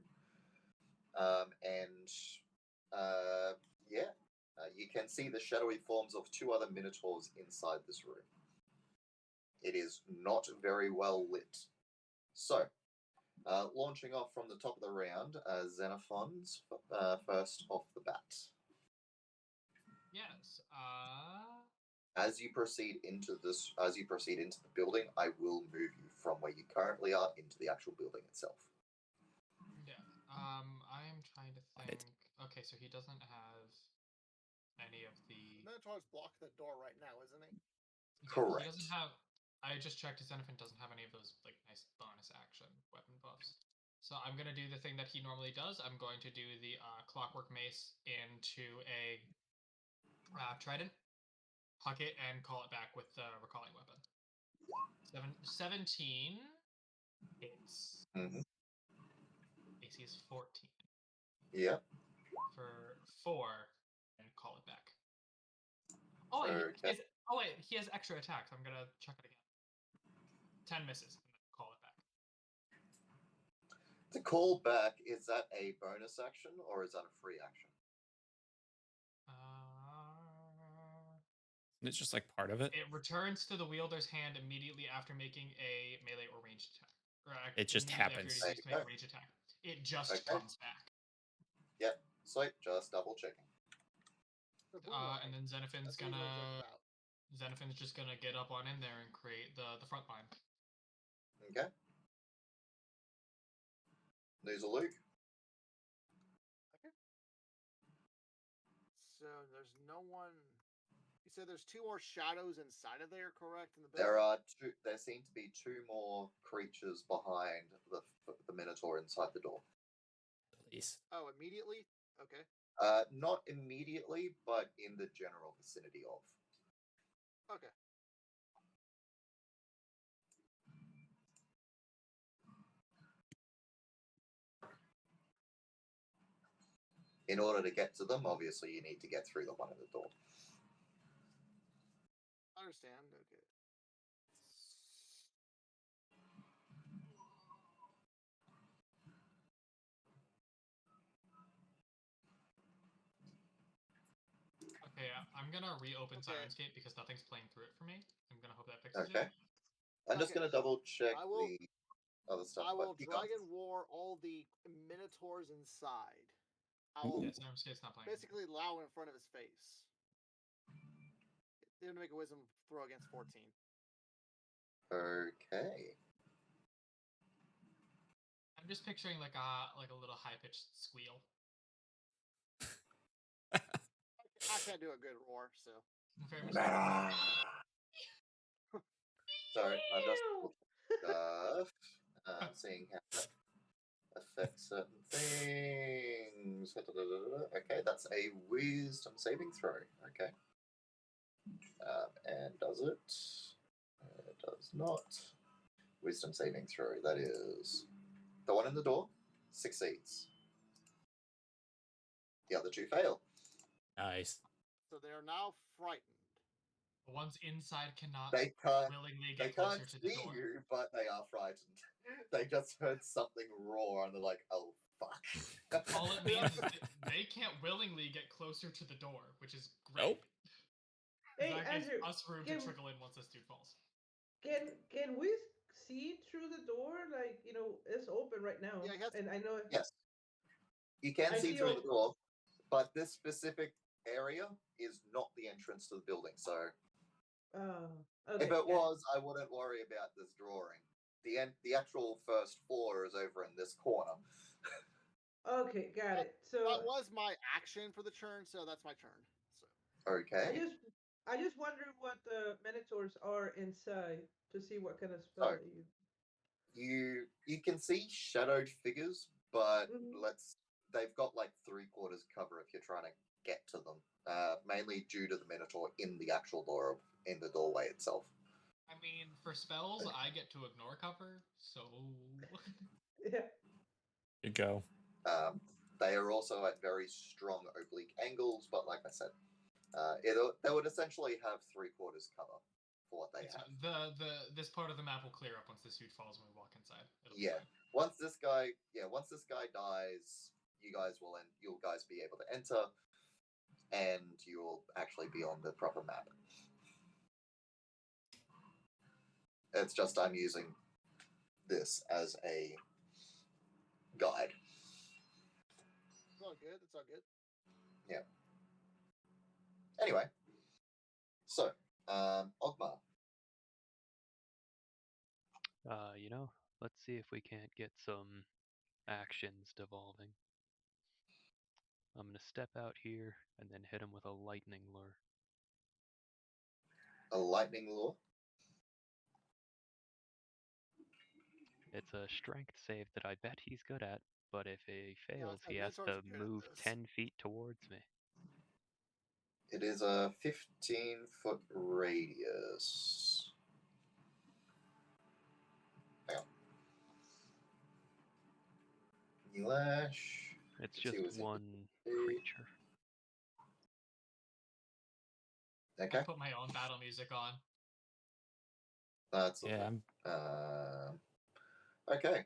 You can see the shadowy forms of 2 other minotaurs inside this room. It is not very well lit. So, launching off from the top of the round, Xenophon's first off the bat. Yes. As you proceed into the building, I will move you from where you currently are into the actual building itself. Yeah. I am trying to think. Okay, so he doesn't have any of the. Minotaur's blocking the door right now, isn't he? Yeah, Correct. He doesn't have. I just checked. His Xenophon doesn't have any of those like nice bonus action weapon buffs. So I'm gonna do the thing that he normally does. I'm going to do the clockwork mace into a trident, huck it, and call it back with the recalling weapon. 17 hits. Mm-hmm. AC is 14. Yeah. For 4, and call it back. Oh, Okay. He has extra attacks. I'm gonna check it again. 10 misses, and then call it back. The call back, is that a bonus action or is that a free action? It's just like part of it. It returns to the wielder's hand immediately after making a melee or ranged attack. It just happens. After to make a ranged attack. It just comes back. Yep. Sweet. Just double checking. And then Xenophon's just gonna get up on in there and create the front line. Okay. There's a Luke. Okay. So there's no one. You said there's 2 more shadows inside of there, correct? In the building? There are 2. There seem to be 2 more creatures behind the Minotaur inside the door. Please. Oh, immediately? Okay. Not immediately, but in the general vicinity of. Okay. In order to get to them, obviously, you need to get through the one in the door. I understand. Okay. Okay, I'm gonna reopen Sirenscape because nothing's playing through it for me. I'm gonna hope that fixes Okay. it. I'm just going to double check the other stuff. I will Dragon War all the Minotaurs inside. I will Yeah, Sirenscape's not playing. basically allow in front of his face. They're going to make a wisdom throw against 14. Okay. I'm just picturing like a little high pitched squeal. I can't do a good roar, so. Sorry, I'm just seeing how that affects certain things. Okay, that's a wisdom saving throw. Okay. And does it? It does not. Wisdom saving throw. That is the one in the door succeeds. The other 2 fail. Nice. So they are now frightened. The ones inside cannot willingly They get closer can't to the see door. you, but they are frightened. They just heard something roar and they're like, "Oh fuck!" All it means is they can't willingly get closer to the door, which is great. Nope. Hey, That gives Andrew, us room to trickle in once this dude falls. Can we see through the door? Like, it's open right now. Yeah, and I know. Yes, you can see through the door, but this specific area is not the entrance to the building. So, okay, if it was, I wouldn't worry about this drawing. The actual first floor is over in this corner. Okay, got it. So that was my action for the turn, so that's my turn. So. Okay. I just wonder what the Minotaurs are inside to see what kind of spell they use. You can see shadowed figures, but Mhm. they've got like 3/4 cover if you're trying to get to them, mainly due to the Minotaur in the actual door, in the doorway itself. I mean, for spells, I get to ignore cover, so. Yeah. You go. They are also at very strong oblique angles, but like I said, they would essentially have 3/4 cover for what they It's have. fine. This part of the map will clear up once this dude falls when we walk inside. It'll be Yeah. fine. Once this guy dies, you'll guys be able to enter, and you'll actually be on the proper map. It's just I'm using this as a guide. It's all good. It's all good. Yeah. Anyway, so Ogmar. Let's see if we can't get some actions devolving. I'm gonna step out here and then hit him with a lightning lure. A lightning lure. It's a strength save that I bet he's good at, but if he fails, Yeah, he has Minotaur's to good at move this. 10 feet towards me. It is a 15-foot radius. Hang on. Lash. It's Let's see just what's in one the- creature. Okay. I put my own battle music on. That's Yeah, okay.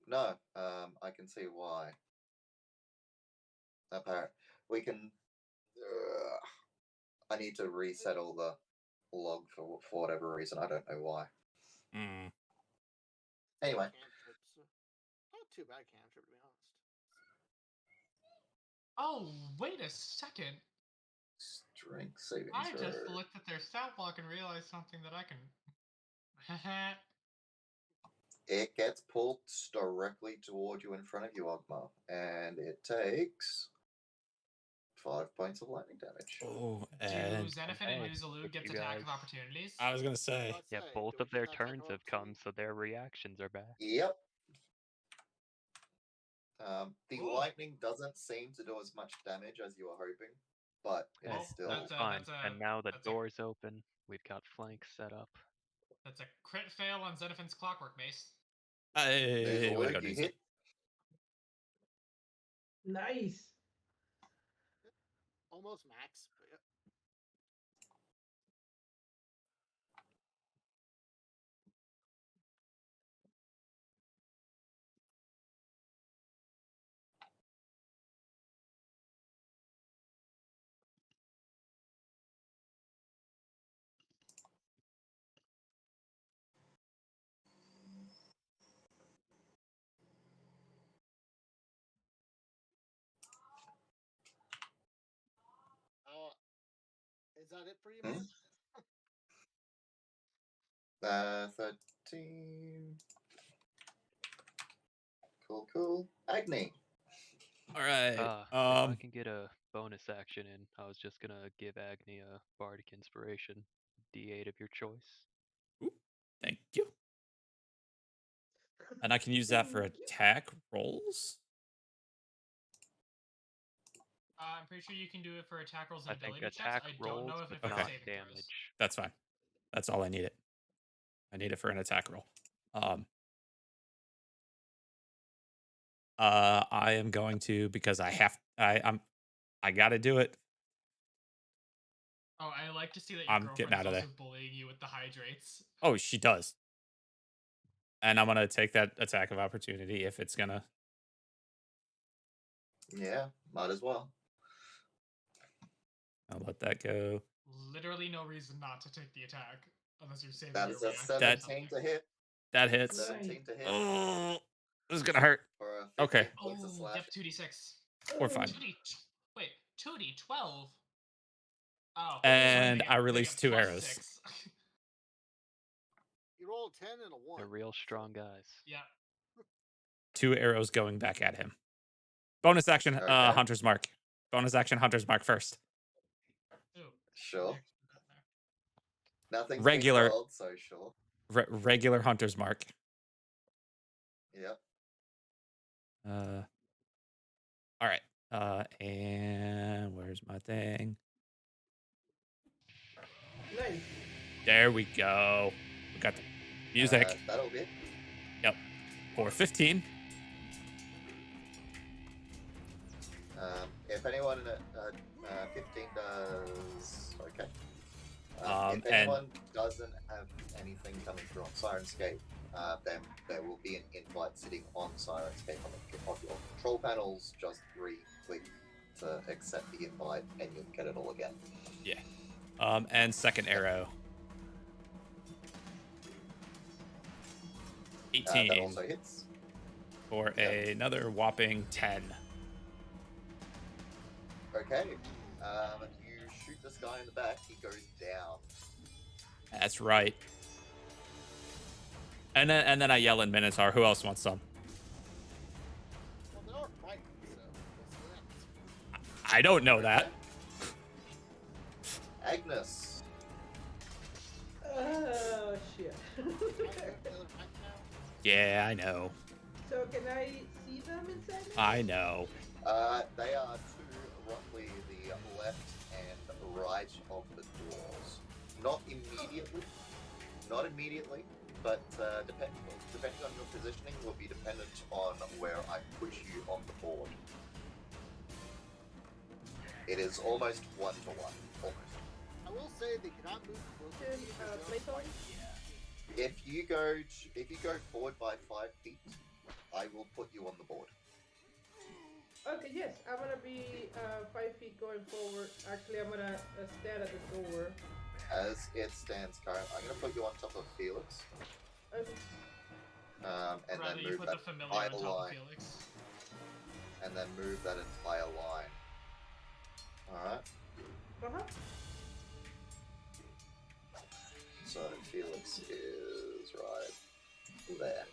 No, I can see why. Apparently, we can. I need to reset all the log for whatever reason. I don't know why. Mm. Anyway, Cantrips. Not too bad cantrip, to be honest. Oh, wait a second. strength saving I throw. just looked at their stat block and realized something that I can. It gets pulled directly toward you in front of you, Ogmar, and it takes 5 points of lightning damage. Oh, Do and Xenophon hey, and Nuzalud if get you attack of guys- opportunities? I was gonna say. Let's Yeah, say, both do of we their get that turns attack have come, so their reactions are back. Yep. The Cool. lightning doesn't seem to do as much damage as you were hoping, but it's Hey, still. that's fine. And now the door's open. We've got flanks set up. That's a crit fail on Xenophon's clockwork mace. Hey, way to go, you Newsom. hit. Nice. almost max. But yep. Is that it for you, man? 13. Cool. Agni. All right. If I can get a bonus action in, I was just gonna give Agni a bardic inspiration, D8 of your choice. Ooh, thank you. And I can use that for Thank you. attack rolls. I'm pretty sure you can do it for attack rolls and I think ability attack checks. I don't rolls, know if but it for Okay. not saving throws. damage. That's fine. That's all I need it. I need it for an attack roll. I am going to, because I got to do it. Oh, I like to see that your I'm getting girlfriend's out of also there. bullying you with the hydrates. Oh, she does. And I'm gonna take that attack of opportunity if it's gonna. Yeah, might as well. I'll let that go. Literally no reason not to take the attack unless you're saving That your is a reaction or 17 to something. hit. That hits. 17 to hit. Oh, this is gonna hurt. For a 15 Okay. points of Oh, slash. yep, 2d6. We're fine. 2d12. Oh, And so I released 2 arrows. 6. You roll a 10 and a 1. They're real strong guys. Yeah. 2 arrows going back at him. Bonus action, Okay. Hunter's Mark. Bonus action, Hunter's Mark first. Ooh, Sure. Nothing's Regular. been rolled, so sure. Regular Hunter's Mark. Yep. All right. And where's Where's my thing? Nice. There we go. We got the music. That'll hit. Yep. For 15. If anyone 15 does okay. If And- anyone doesn't have anything coming through on Sirenscape, then there will be an invite sitting on Sirenscape on your control panels. Just click to accept the invite, and you'll get it all again. Yeah. And second arrow. That 18 also hits. for Yep. another whopping 10. Okay. You shoot this guy in the back. He goes down. That's right. And then I yell in Minotaur, who else wants some? Well, they are fighting, so what's that? I don't know that. Agnes. Oh shit. I have the other fight now. Yeah, I know. So can I see them inside now? I know. They are to roughly the left and right of the doors. Not immediately, but depending on your positioning will be dependent on where I put you on the board. It is almost 1-to-1. Almost. I will say they cannot move closer to me because Play they'll on? fight. If you go forward by 5 feet, I will put you on the board. Okay, yes, I'm gonna be 5 feet going forward. Actually, I'm gonna stand at the door. As it stands current, I'm going to put you on top of Felix. Okay. And Rather then you move put that the familiar on entire top of line. Felix. And then move that entire line. Alright. Uh-huh. So Felix is right there.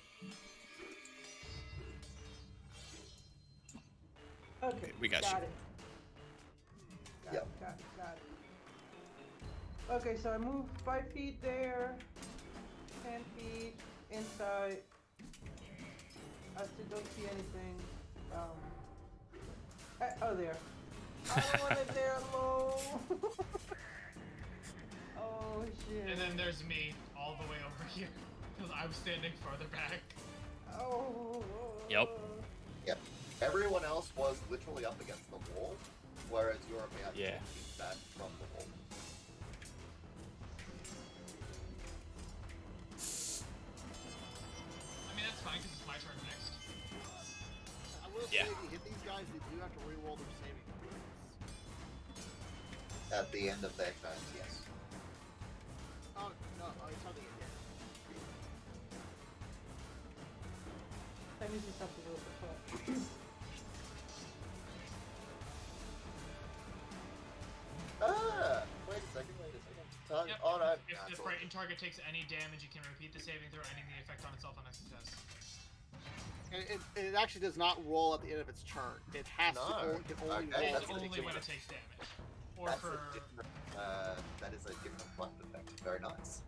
Okay, We got you. it. Yep. Got it. Okay, so I move 5 feet there, 10 feet inside. I still don't see anything. Oh, there. I don't want it there alone. Oh shit. And then there's me, all the way over here, because I'm standing farther back. Oh. Yep. Yep. Everyone else was literally up against the wall, whereas you're about 10 Yeah. feet back from the wall. I mean, that's fine, because it's my turn next. I will say Yeah. if you hit these guys, they do have to reroll their saving throws. At the end of their turns, yes. Oh no, it's something again. Let me see something real quick. Wait a second. Target. Yep. Oh no. If the Natural. frightened target takes any damage, you can repeat the saving throw, ending the effect on itself on a success. And it actually does not roll at the end of its turn. It has No. to only, can only Okay, roll It's that's at the only end when of it takes damage. Or That's for... a different, that is a different fluff effect. Very nice.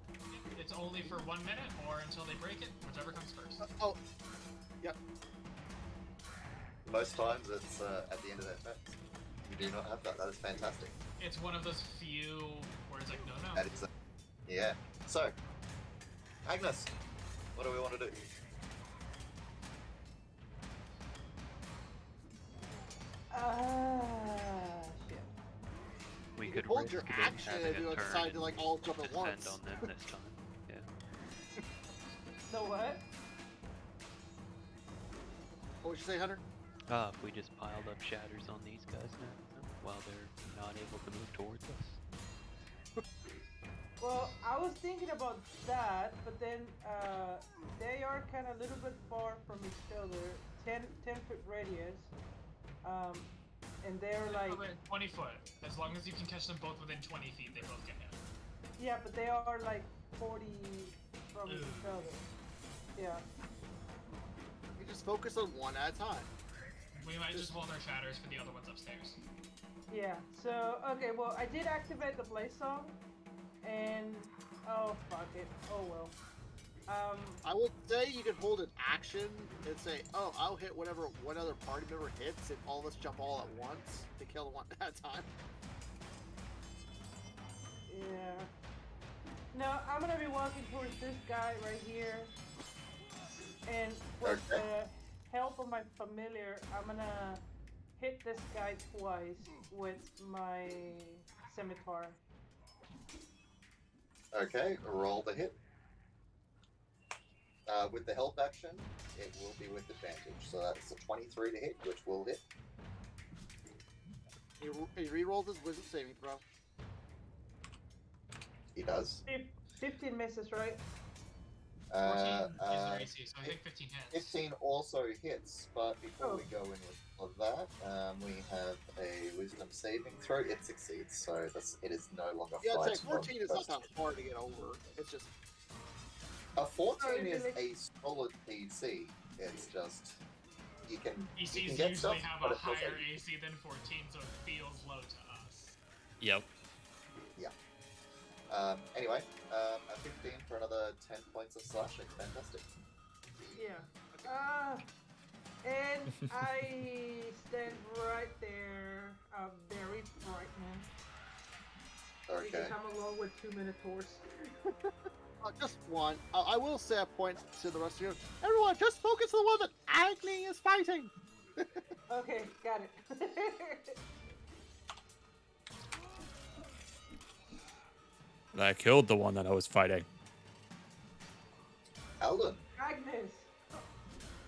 It's only for 1 minute, or until they break it, whichever comes first. Oh, yep. Most times it's at the end of their turns. You do not have that. That is fantastic. It's one of those few where it's like, no. That is yeah. So, Agnes, what do we want to do? Shit. We You could hold risk your them action having and a you turn decide to and like all jump at descend once. on them this time. Yeah. So what? What would you say, Hunter? If we just piled up shatters on these guys now, while they're not able to move towards us. Well, I was thinking about that, but then they are kind of a little bit far from each other, 10 foot radius, and they're like, 20 foot. As long as you can catch them both within 20 feet, they both get hit. yeah, but they are like 40 from each Ooh. other. Yeah. You just focus on one at a time. We might just hold our shatters for the other ones upstairs. Yeah. So okay, well, I did activate the play song, and oh fuck it, oh well. I would say you could hold an action and say, "Oh, I'll hit whatever one other party member hits, and all of us jump all at once to kill the one at a time." Yeah. No, I'm gonna be walking towards this guy right here, and with Okay. the help of my familiar, I'm gonna hit this guy twice with my scimitar. Okay, roll the hit. With the help action, it will be with advantage. So that's a 23 to hit, which will hit. He re-rolled his wisdom saving throw. He does. 15 misses, right? 14 is their AC, so I think 15 hits. 15 also hits, but before Oh. we go in with that, we have a wisdom saving throw. It succeeds, so it is no longer Yeah, I'd fright. say 14 is not that hard to get over. It's just A 14 Oh, is really? a solid PC. It's just you can PCs you can get usually stuff, have but a it feels higher like- AC than 14, so it feels low to us. Yep. Anyway, a 15 for another 10 points of slashing. Fantastic. Yeah. And I stand right there, very frightened. Okay. Because I'm alone with 2 Minotaurs. just one. I will say a point to the rest of you. Everyone, just focus on the one that Agni is fighting. Okay, got it. I killed the one that I was fighting. Alden. Agnes!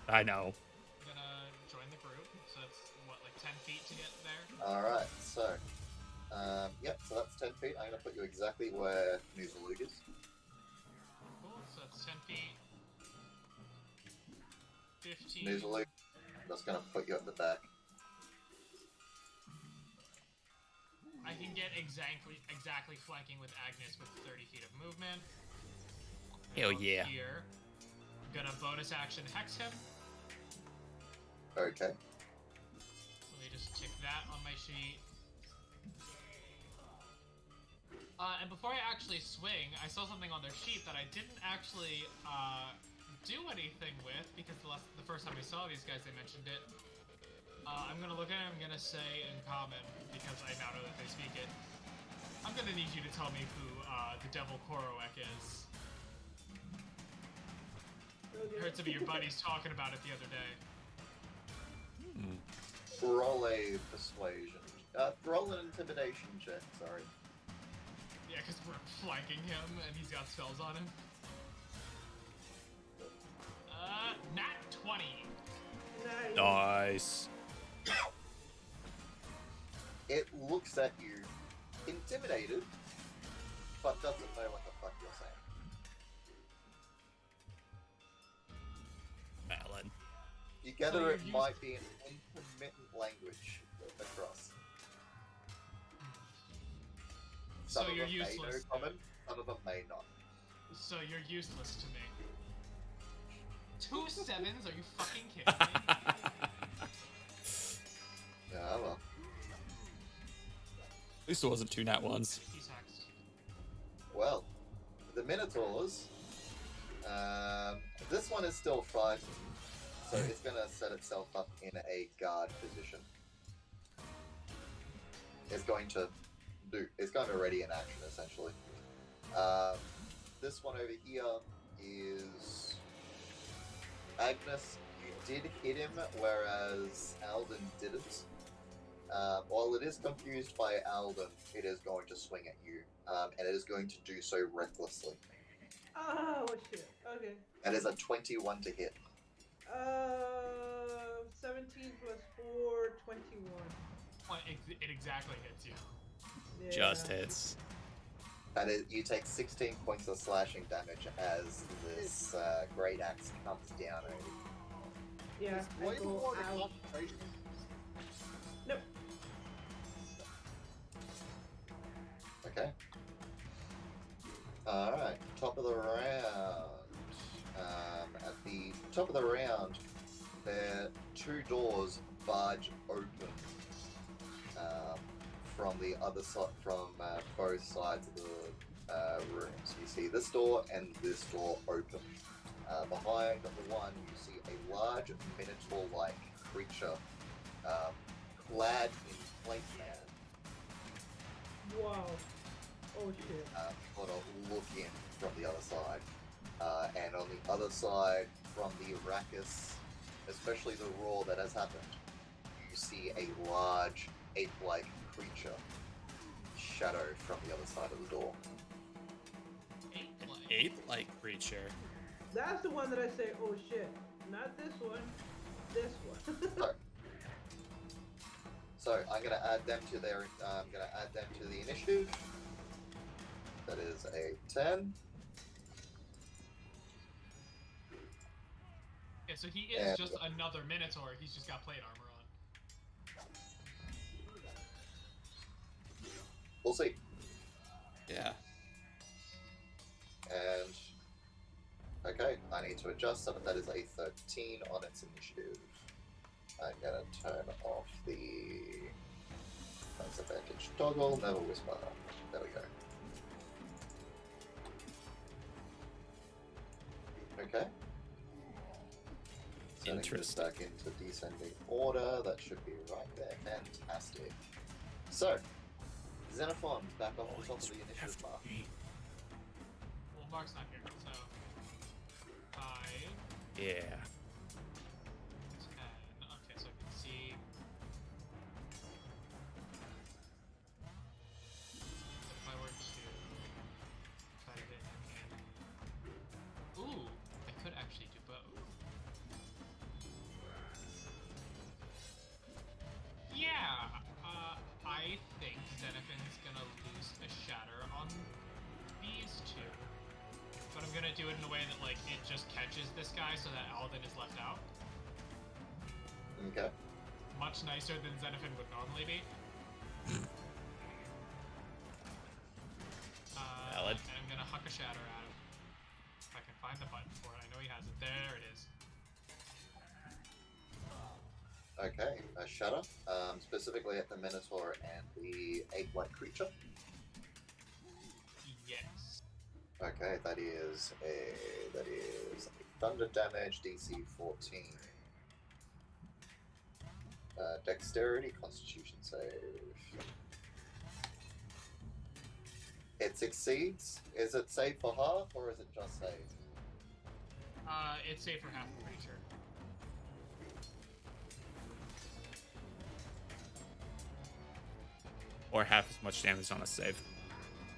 I know. I'm gonna join the group, so that's, what, like 10 feet to get there? Alright, so. Yep, so that's 10 feet. I'm going to put you exactly where Nuzalug is. Cool, so that's 10 feet. 15. Nuzalug, I'm just going to put you at the back. I can get exactly flanking with Agnes with 30 feet of movement. Hell Go yeah. Here. I'm gonna bonus action hex him. Okay. Let me just tick that on my sheet. And before I actually swing, I saw something on their sheet that I didn't actually do anything with, because the first time we saw these guys, they mentioned it. I'm gonna look at it, I'm gonna say in common, because I now know that they speak it. I'm gonna need you to tell me who the Devil Korowek is. I heard some of your buddies talking about it the other day. Roll a persuasion. Roll an intimidation check, sorry. Yeah, because we're flanking him and he's got spells on him. Nat 20. Nice. Nice. It looks at you, intimidated, but doesn't know what the fuck you're saying. Alan. You gather So it you're might be an intermittent language across. So Some you're of them may useless. know common, some of them may not. So you're useless to me. 2 sevens? Are you fucking kidding me? Yeah, well. At least it wasn't 2 nat ones. He's hexed. Well, the Minotaurs, this one is still frightened, so it's going to set itself up in a guard position. It's going to ready an action, essentially. This one over here is Agnes. You did hit him, whereas Alden didn't. While it is confused by Alden, it is going to swing at you, and it is going to do so recklessly. Oh, shit. Okay. That is a 21 to hit. 17 plus 4, 21. Well, it exactly hits you. Yeah. Just hits. And you take 16 points of slashing damage as this great axe comes down over you. Yeah, Is I Blade go Ward a out. concentration? Nope. Okay. Alright, top of the round. At the top of the round, there are 2 doors barge open from the other side, from both sides of rooms. You see this door and this door open. Behind the one, you see a large Minotaur-like creature clad in plate mail. Wow. Oh shit. Got a look in from the other side. And on the other side, from the Arrakis, especially the roar that has happened, you see a large ape-like creature shadow from the other side of the door. Ape-like creature. That's the one that I say, oh shit. Not this one. This one. So I'm gonna add them to their. I'm gonna add them to the initiative. That is a 10. Yeah, so he is just another Minotaur. He's just got plate armor on. We'll see. Yeah. And okay, I need to adjust so that is a 13 on its initiative. I'm gonna turn off the disadvantage toggle. Never whisper. There we go. Okay. Setting this Interesting. back into descending order. That should be right there. Fantastic. So, Xenophon back off the top of the initiative bar. Well, Mark's not here, so 5, Yeah. 10. Okay, so I can see. If I were to type it in. Ooh, I could actually do both. Yeah, I think Xenophin's gonna lose a shatter on these two. But I'm gonna do it in a way that, like, it just catches this guy so that Alvin is left out. Okay. Much nicer than Xenophon would normally be. Valid. And I'm gonna huck a shatter at him. If I can find the button for it. I know he has it. There it is. Okay, a shatter, specifically at the Minotaur and the ape-like creature. Yes. Okay, that is a thunder damage, DC 14. Dexterity, Constitution save. It succeeds. Is it save for half or is it just save? It's safe for half, I'm pretty sure. Or half as much damage on a save.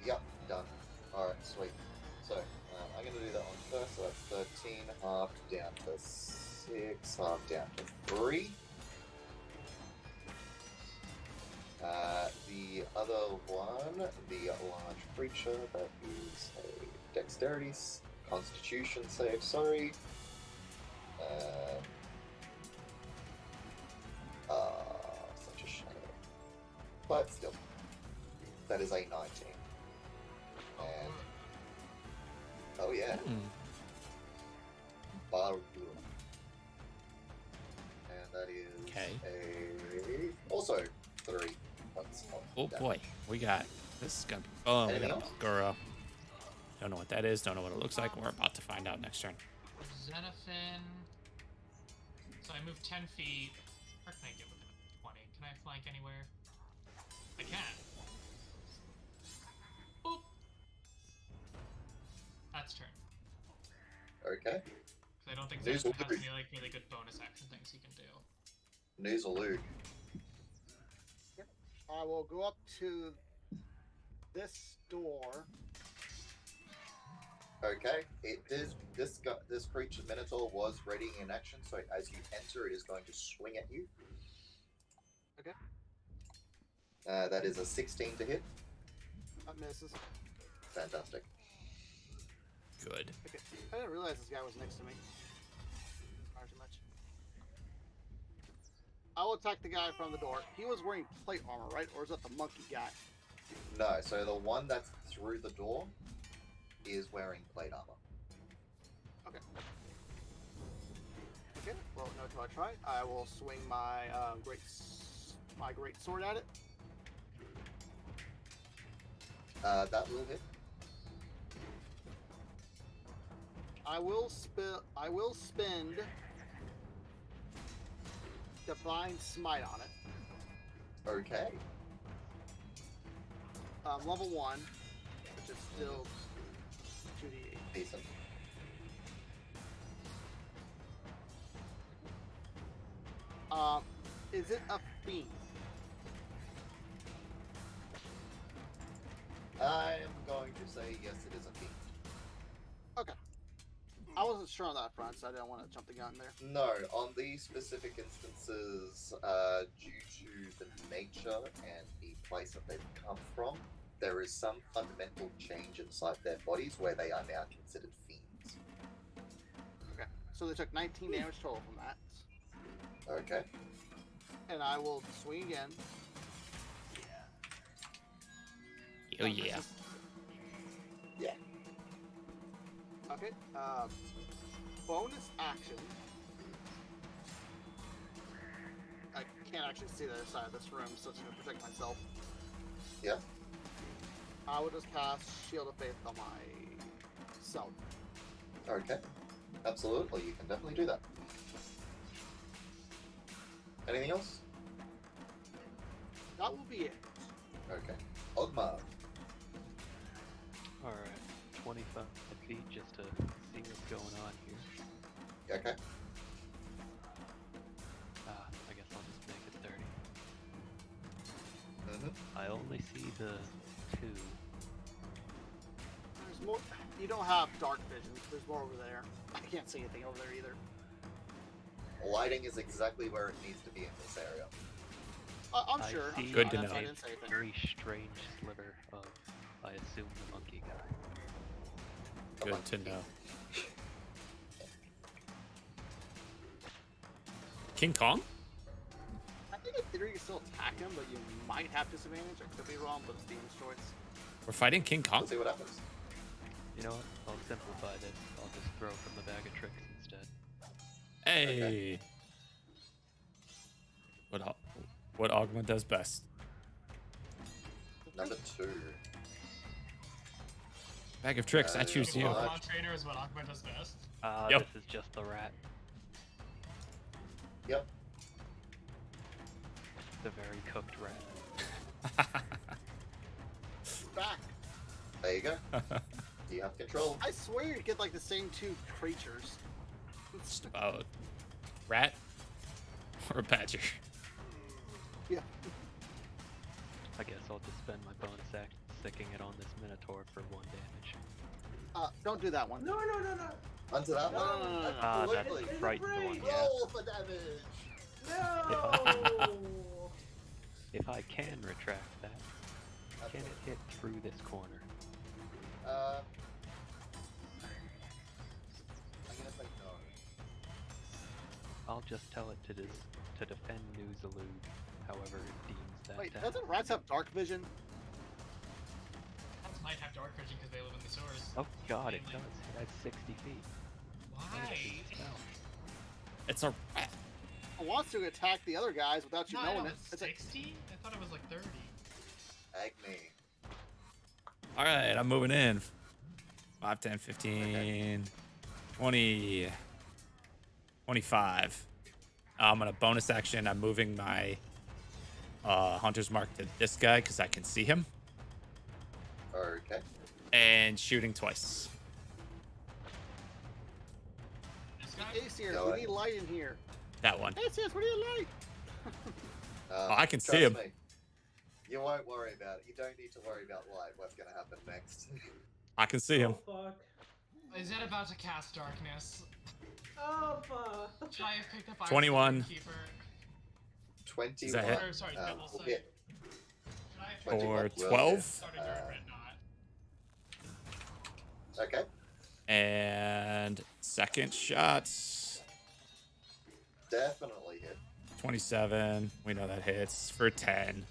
Yep, done. Alright, sweet. So, I'm going to do that one first. So that's 13, half down to 6, half down to 3. The other one, the large creature, that is a dexterity, constitution save, sorry. Such a shame. But still, that is a 19. And, oh yeah, Baru. And that is also 3 points of Oh damage. boy, we got this is gonna be. Oh, we Anything got a else? Guro. Don't know what that is. Don't know what it looks like. We're about to find out next turn. Xenophon. So I move 10 feet. Where can I get within 20? Can I flank anywhere? I can. Boop. That's turn. Okay. 'Cause I don't think News Xenophon has will any like really good bonus action things he can do. Noozaloo. I will go up to this door. Okay, it is this creature Minotaur was ready in action, so as you enter, it is going to swing at you. Okay. That is a 16 to hit. That misses. Fantastic. Good. Okay. I didn't realize this guy was next to me. Didn't matter too much. I will attack the guy from the door. He was wearing plate armor, right? Or is that the monkey guy? No, so the one that's through the door is wearing plate armor. Okay. Okay. Well, no, till I try. I will swing my great sword at it. That will hit. I will spend Divine Smite on it. Okay. Level 1, which is still 2d8. Decent. Is it a fiend? I'm going to say yes, it is a fiend. Okay. I wasn't sure on that front, so I didn't want to jump the gun there. No, on these specific instances, due to the nature and the place that they've come from, there is some fundamental change inside their bodies where they are now considered fiends. Okay. So they took 19 damage total from that. Okay. And I will swing again. Oh yeah. Yeah. Okay. Bonus action. I can't actually see the other side of this room, so it's going to protect myself. Yeah. I will just cast Shield of Faith on myself. Okay. Absolutely, you can definitely do that. Anything else? That will be it. Okay. Ogmar. Alright, 25 feet just to see what's going on here. Okay. I guess I'll just make it 30. Mm-hmm. I only see the 2. There's more. You don't have dark vision. There's more over there. I can't see anything over there either. Lighting is exactly where it needs to be in this area. I'm I sure. see Good to That's know. why I didn't say a anything. very strange sliver of, I assume, the monkey guy. Good to know. King Kong? I think in theory you can still attack him, but you might have disadvantage. I could be wrong, but it's Demon's choice. We're fighting King Kong? Let's see what happens. You know what? I'll simplify this. I'll just throw from the bag of tricks instead. Hey. What Ogma does best. Number 2. Bag of tricks, I choose you. Pokemon. Pokemon trainer is what Akuma does best. Yep. This is just the rat. Yep. The very cooked rat. Back. There you go. You have control. I swear you get like the same 2 creatures. Just about rat or badger. Yeah. I guess I'll just spend my bonus act sticking it on this Minotaur for 1 damage. Don't do that one. No. Onto that one. No. That's Absolutely. It's frightened afraid. one, yeah. Roll for damage. No. If I can retract that, can it hit through this corner? I'm gonna say no. I'll just tell it to defend New Zalude, however it deems that Wait, to doesn't rats have dark vision? Rats might have dark vision because they live in the sewers. Oh god, it does. It has 60 feet. Why? Spell. It's a rat. It wants to attack the other guys without you No, I knowing know, it. it's It's like, 60? I thought it was like 30. Agni. All right, I'm moving in. 5, 10, 15, 20, 25. I'm gonna bonus action. I'm moving my hunter's mark to this guy because I can see him, Okay. and shooting twice. This guy? Aesir, Go we ahead. need light in here. That one. Aesir, we need light. I can see trust him. me, you won't worry about it. You don't need to worry about light. What's gonna happen next? I can see him. Oh fuck. Is it about to cast darkness? Oh fuck. Should I have picked up Iron 21. Keeper? 21. that hit? Or, sorry, double will sight. hit. Should I have 21 Or will 12. hit. started your red knot? Okay. And second shot. Definitely hit. 27. We know that hits for 10.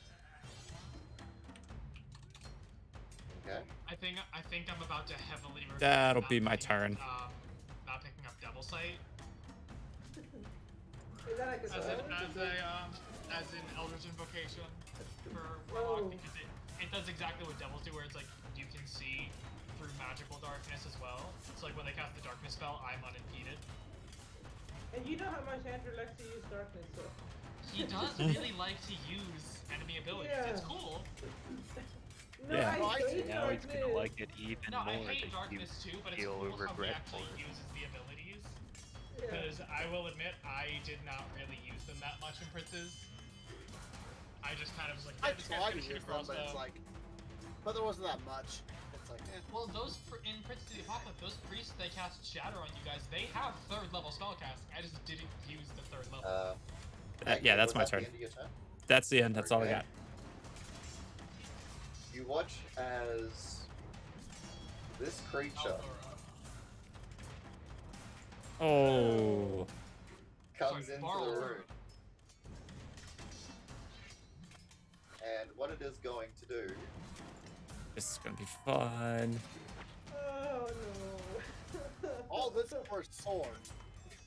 Okay. I think I'm about to heavily regret That'll not be my picking- turn. Not picking up double sight Is that like a as spell? as in Eldritch Invocation for Whoa. Warlock because it does exactly what devils do, where it's like you can see through magical darkness as well. So like when they cast the darkness spell, I'm unimpeded. And you know how much Andrew likes to use darkness, so. He does really like to use enemy abilities. Yeah. It's cool. No, Yeah. I hate Now he's darkness. gonna like it even No, more. I hate that you darkness too, but it's feel cool how he regret actually for it. uses the abilities. Yeah. Because I will admit, I did not really use them that much in Princes. I just kind of was like, I yeah, this guy's tried to gonna shoot use a them, but it's crossbow. like, but there wasn't that much. It's like, Well, in Princes of the Apocalypse, those priests they cast Shatter on you guys, they have 3rd level spellcasting. I just didn't use the 3rd level. Yeah, that's was my that the turn. end of your turn? That's the end. That's all I Okay. got. You watch as this creature Oh. comes Sorry, into borrow the her. room. And what it is going to do, This is gonna be fun. Oh no. all this for a sword.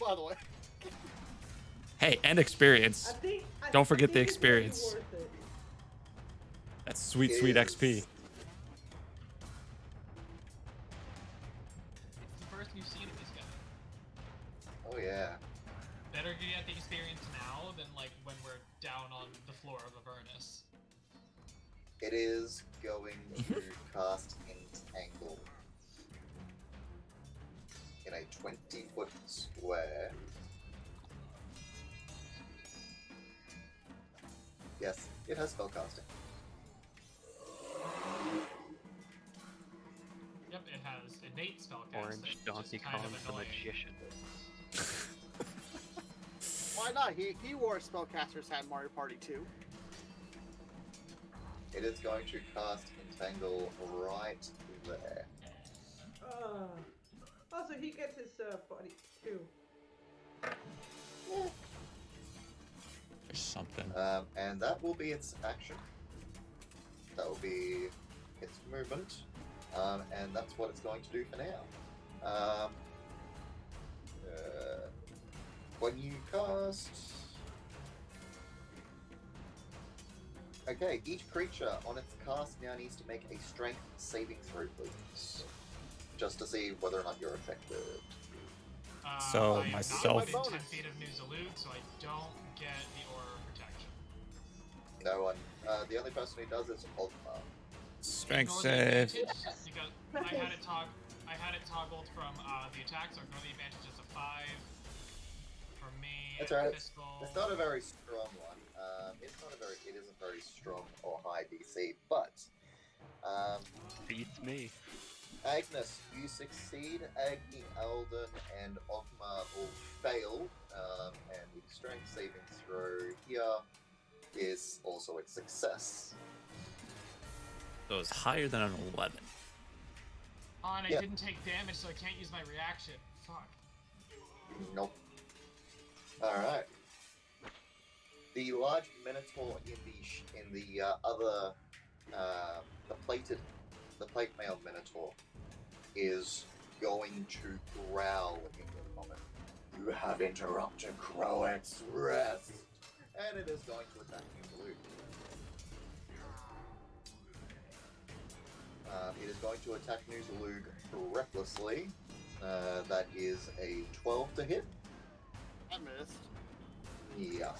By the way, Hey, and experience. Don't forget the think it's gonna be experience. worth it. That's sweet, It sweet is- XP. It's the first we've seen of this guy. oh yeah, Better get the experience now than like when we're down on the floor of Avernus. it is going to cast Entangle in a 20-foot square. Yes, it has spellcasting. Yep, it has innate spellcasting. Orange which is Donkey kind Kong of the annoying. Magician. why not? He wore a spellcaster's hat in Mario Party 2. It is going to cast Entangle right there. Also, he gets his body too. There's something. And that will be its action. That will be its movement. And that's what it's going to do for now. When you cast... Okay, each creature on its cast now needs to make a strength saving throw, please. Just to see whether or not you're affected. So, I am myself- not within 10 feet of New Zalud, so I don't get the aura of protection. No one. The only person who does is Ultima. Strength Ignore the save. advantage, because I had it toggled from the attack, so ignore the advantage is a 5. For me, That's alright. pistol. It's not a very strong one. It isn't very strong or high DC, but Beats me. Agnes, you succeed. Agni, Alden, and Ogma all fail, and the strength saving throw here is also a success. So it's higher than an 11. Oh, and I Yeah. didn't take damage, so I can't use my reaction. Fuck. Nope. All right. The large Minotaur in the other the plate mailed Minotaur is going to growl in the moment. You have interrupted Croat's rest, and it is going to attack you, Blue. It is going to attack New Zalug recklessly. That is a 12 to hit. I missed. Yeah.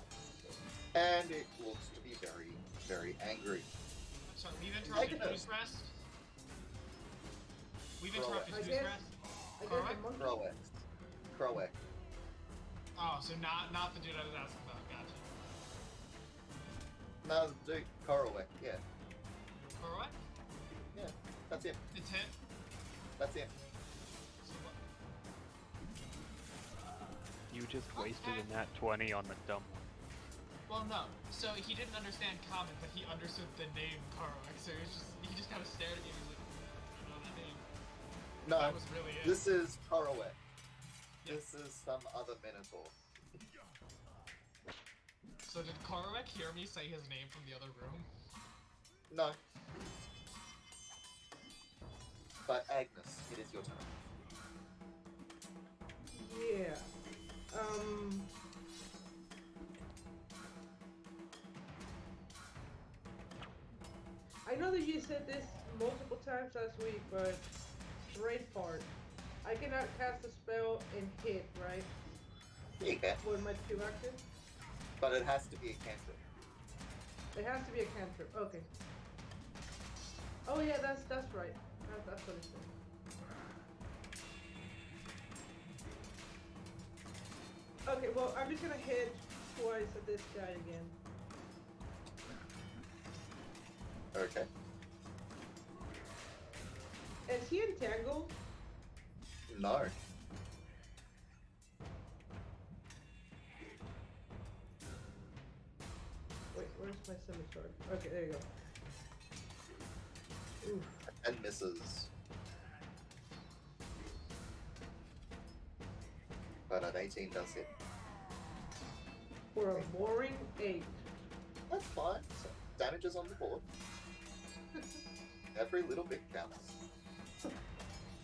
And it looks to be very, very angry. I'm sorry, we've interrupted Agnes. whose rest? We've Croat. interrupted I whose guess- rest? I Correct? guess the monkey. Croat. Oh, so not the dude I was asking about. Gotcha. No, dude, Korowek, yeah. Correct? Yeah, that's him. It's hit. That's him. So what? You just wasted a nat 20 on the dumb one. Well, no. So he didn't understand common, but he understood the name Korok. So he just kind of stared at me and was like, I don't know that name. No, That was really it. this is Korowek. Yeah. This is some other Minotaur. So did Korok hear me say his name from the other room? No. But Agnes, it is your turn. Yeah. I know that you said this multiple times last week, but restrained part. I cannot cast a spell and hit, right? Yeah, you can, With my 2 actions? but it has to be a cantrip. It has to be a cantrip. Okay. Oh yeah, that's right. That's what it says. Okay, well I'm just gonna hit twice at this guy again. Okay. Is he entangled? No. Wait, where's my scimitar? Okay, there you go. Ooh. And misses. But an 18 does hit. For a boring 8. That's fine. So, damage is on the board. Every little bit counts.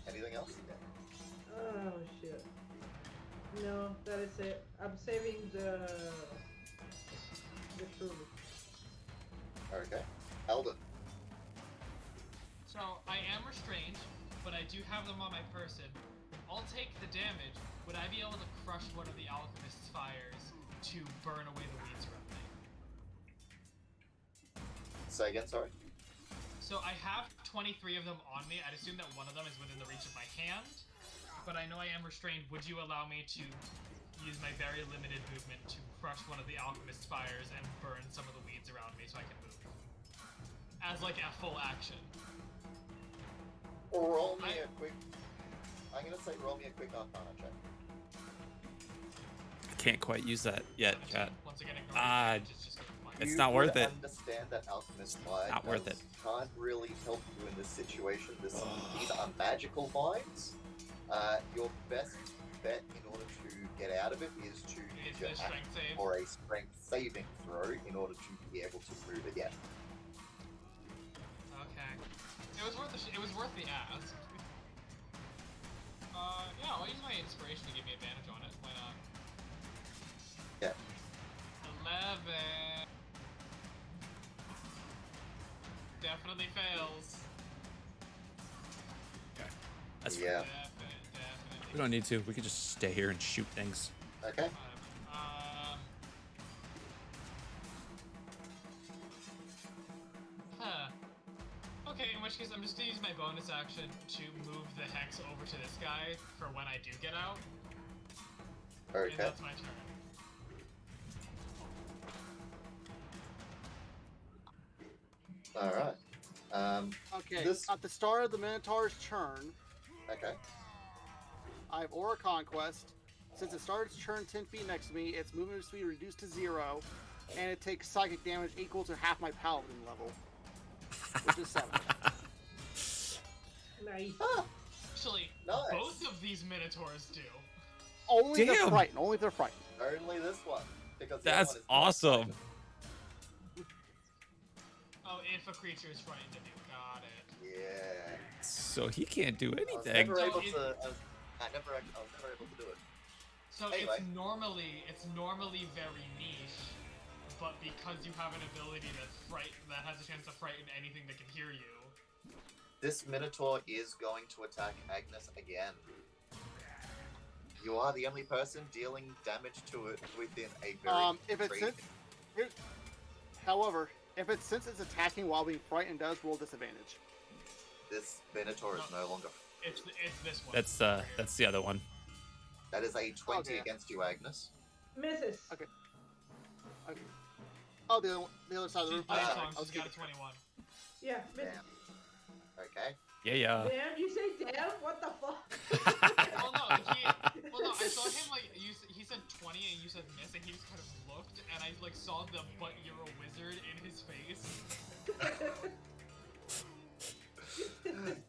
Anything else? Oh shit. No, that is it. I'm saving the trooper. Okay. Eldon. So I am restrained, but I do have them on my person. I'll take the damage. Would I be able to crush one of the alchemist's fires to burn away the weeds around me? Say again, sorry. So I have 23 of them on me. I'd assume that one of them is within the reach of my hand, but I know I am restrained. Would you allow me to use my very limited movement to crush one of the alchemist's fires and burn some of the weeds around me so I can move? As like a full action. Roll me a quick... I'm gonna say roll me a quick Arcana check. Can't quite use that yet, chat. Once again, ignore just It's You not worth would it. Understand that Alchemist Mind Not worth it. can't really help you in this situation. These are magical vines. Your best bet in order to get out of it is to use your the action strength save. or a strength saving throw in order to be able to move again. Okay. It was worth the ask. Yeah, I'll use my inspiration to give me advantage on it. Why not? Yeah. 11. Definitely fails. That's fine. Yeah. Definitely. We don't need to. We could just stay here and shoot things. Okay. Okay, in which case I'm just gonna use my bonus action to move the hex over to this guy for when I do get out. And Okay. that's my turn. All right. Okay, This- at the start of the Minotaur's turn, Okay. I have Aura Conquest. Since it starts turn 10 feet next to me, its movement speed reduced to 0, and it takes psychic damage equal to half my paladin level, which is 7. Nice. Actually, Nice. both of these Minotaurs do. Only if they're Damn. frightened. Only if they're frightened. Only this one, because the other That's one is not awesome. frightened. Oh, if a creature is frightened of you. Got it. Yeah. So he can't do I was anything. never So able it- to. I was never able to do it. So Anyway. it's normally very niche, but because you have an ability that has a chance to frighten anything that can hear you. This Minotaur is going to attack Agnes again. You are the only person dealing damage to it within a very If it's great- However, if it since it's attacking while being frightened, does roll disadvantage. This Minotaur is no longer. It's this one. That's the other one. That is a 20 Okay. against you, Agnes. Misses. Okay. Oh, the other side of the She's room. playing Sorry, songs. I was She's got a keeping- 21. Yeah, misses. Damn. Okay. Yeah. Damn, you say damn? What the fuck? Well, no, I saw him like he said 20 and you said miss, and he just kind of looked, and I like saw the "but you're a wizard" in his face.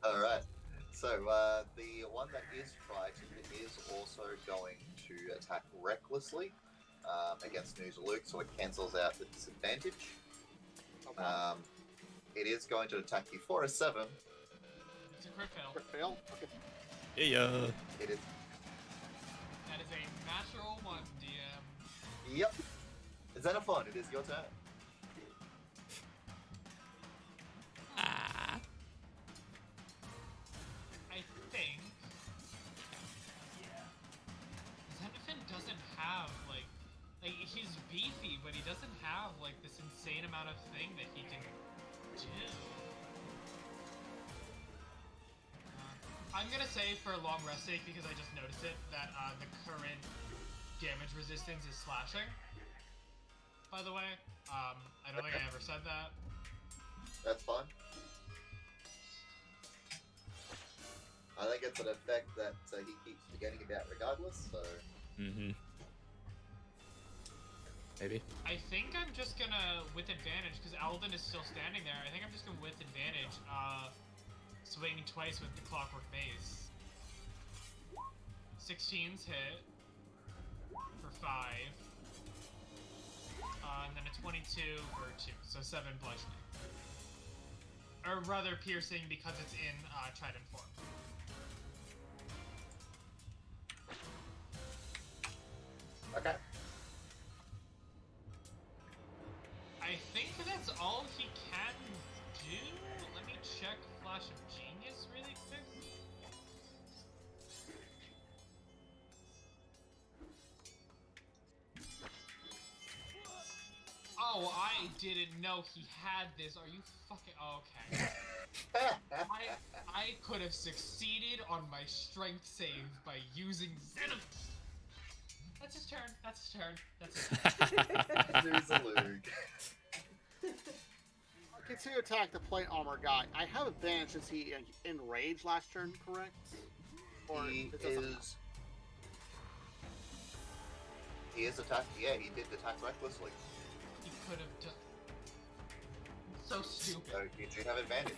All right. So the one that is frightened is also going to attack recklessly against News Luke, so it cancels out the disadvantage. Okay. It is going to attack you for a 7. It's a crit fail. Crit fail. Okay. Yeah. It is. That is a natural 1, DM. Yep. Xenophon, it is your turn. I think beefy, but he doesn't have like this insane amount of thing that he can do. I'm gonna say for long rest sake, because I just noticed it, that the current damage resistance is slashing. By the way, I don't think I ever said that. That's fine. I think it's an effect that he keeps forgetting about regardless, so... Mm-hmm. Maybe. I think I'm just gonna, with advantage, because Alden is still standing there, I think I'm just gonna, with advantage, swing twice with the Clockwork Mace. 16's hit for 5. And then a 22 for 2, so 7 bludgeoning. Or rather piercing because it's in Trident form. Okay. I think that's all he can do. Let me check Flash of Genius really quick. Oh, I didn't know he had this. Are you fucking... Okay. I could have succeeded on my strength save by using Xenophon. That's his turn. That's his turn. That's his turn. There's a Lug. Continue to attack the plate armor guy. I have advantage since he enraged last turn, correct? Or He it doesn't is... He is attacked. Yeah, he did attack recklessly. He could have done... So stupid. So you do have advantage.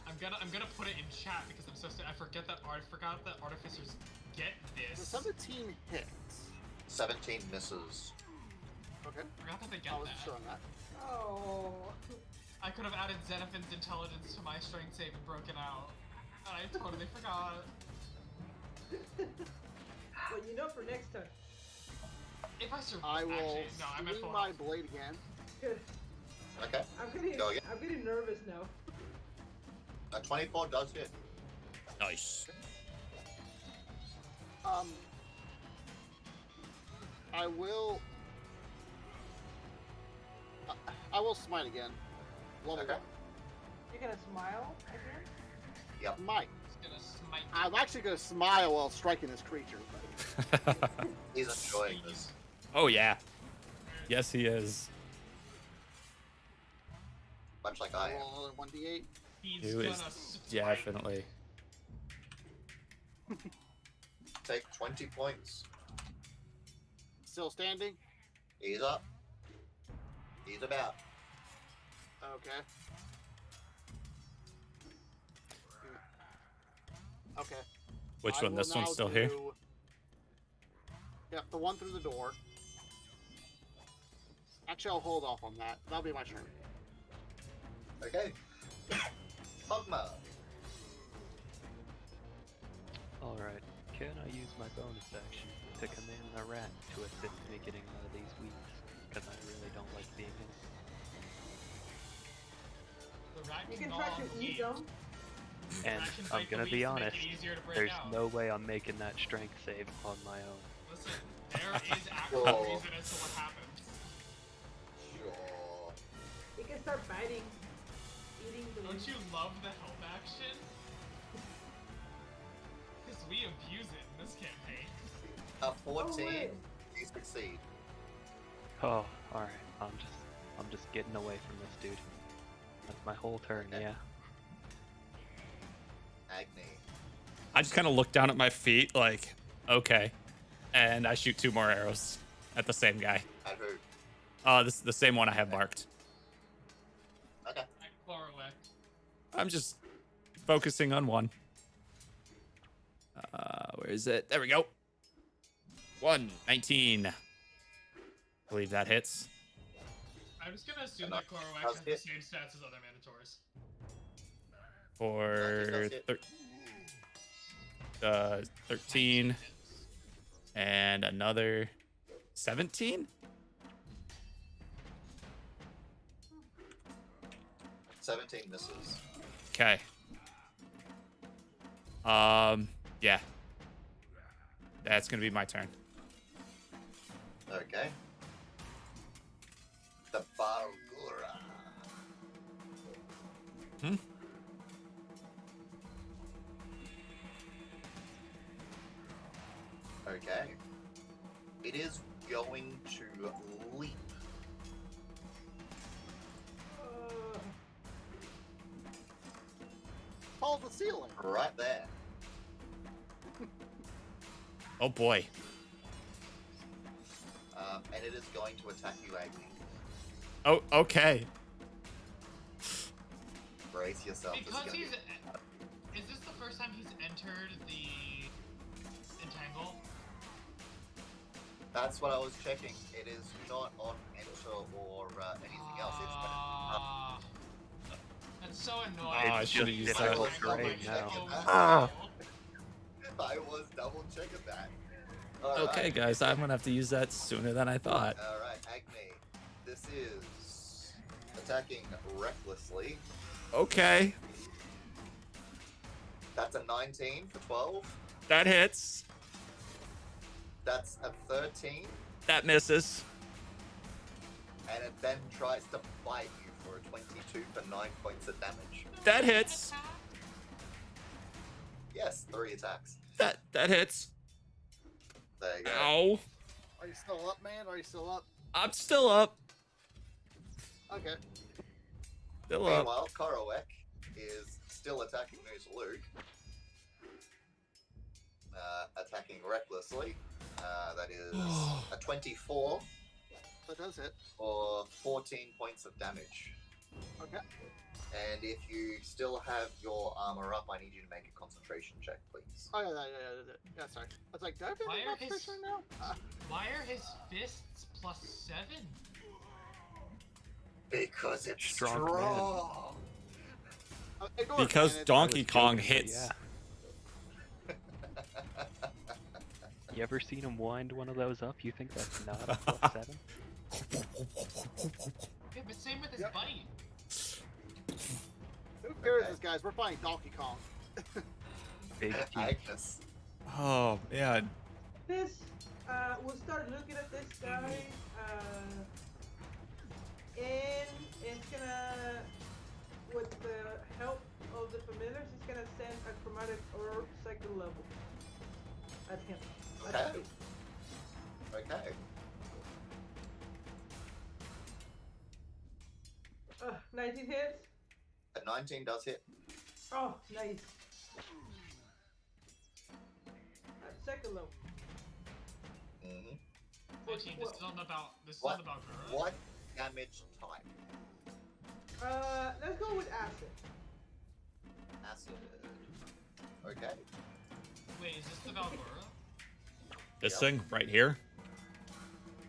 I'm gonna put it in chat because I'm so stupid. I forgot that artificers get The this. 17 hits. 17 misses. Okay. I forgot that they get I wasn't that. sure on that. Oh. I could have added Xenophon's intelligence to my strength save and broken out. And I totally forgot. Well, you know for next time. If I survive, I will actually, no, I'm at swing full my health. blade again. Good. Okay. Go again. I'm getting nervous now. A 24 does hit. Nice. I will smite again. Level Okay. 1. You're gonna smile again? Yep. Smite. It's gonna smite. I'm actually going to smile while striking this creature. He's enjoying this. Oh yeah. Yes, he is. Much like I am. Roll another 1d8. He's He gonna is smite. definitely. Take 20 points. Still standing. He's up. He's about. Okay. Okay. Which I one? will This one's now still here? do- Yep, the one through the door. Actually, I'll hold off on that. That'll be my turn. Okay. Pugma. Alright, can I use my bonus action to command the rat to assist me getting out of these weeks? Because I really don't like being in it. The rat You can can try gnaw to the eat weeds. them. And Rat can I'm break the gonna weeds be to make honest, it easier to break there's out. no way I'm making that strength save on my own. Listen, there is actual Whoa. reason as to what happens. Sure. You can start biting, eating the Don't you love the help action? Because we abuse it in this campaign. A Oh, 14. wait. You succeed. Oh, alright, I'm just getting away from this dude. That's my whole turn, Okay. yeah. Agni. I just kind of look down at my feet, like, okay, and I shoot 2 more arrows at the same guy. At who? This is the same one I have marked. Okay. I claw away. I'm just focusing on one. Where is it? There we go. 19. I believe that hits. I'm just gonna assume Enough. that Korowak How's has the it? same stats as other Minotaurs. For That's 13 and another 17. 17 misses. Okay. Yeah. That's gonna be my turn. going to leap. Hold the ceiling. Right there. Oh boy. And it is going to attack you, Agni. Oh, okay. Brace yourself. this is Because gonna he's. be- Is this the first time he's entered the entangle? That's what I was checking. It is not on enter or anything else. It's gonna. Ah, that's so annoying. I It's should have just used difficult that. terrain now. Ah. I was double checking that. Okay, guys, I'm gonna have to use that sooner than I thought. All right, Agni. This is attacking recklessly. Okay, That's a 19 for 12. that hits. That's a 13, That misses. and it then tries to bite you for a 22 for 9 points of damage. That hits. Yes, 3 attacks. That hits. There you go. Ow. Are you still up, man? Are you still up? I'm still up. Okay. Still up. Meanwhile, Korowek is still attacking Moose Luke. Attacking recklessly. That is a 24 That does hit. for 14 points of damage. Okay. And if you still have your armor up, I need you to make a concentration check, please. Oh, yeah, sorry. I was like, did I have Why anything are else his- right now? Why are his fists +7? Because it's Strong man. strong. Ignore it, Because man. It's- Donkey Kong joking, but hits. yeah. You ever seen him wind one of those up? You think that's not a +7? Yeah, but same with his Yep. bite. Who cares, Okay. this guys? We're fighting Donkey Kong. Big teeth. Agnes. Oh man. This, we'll start looking at this guy, and it's gonna, with the help of the familiars, it's gonna send a chromatic orb second level at him. Okay. Okay. 19 hits. A 19 does hit. Oh, nice. Second level. Mm-hmm. 14. This is on This is What? on about Gura. What damage type? Let's go with acid. Acid. Okay. Wait, is this the Valgora? This Yep. thing right here.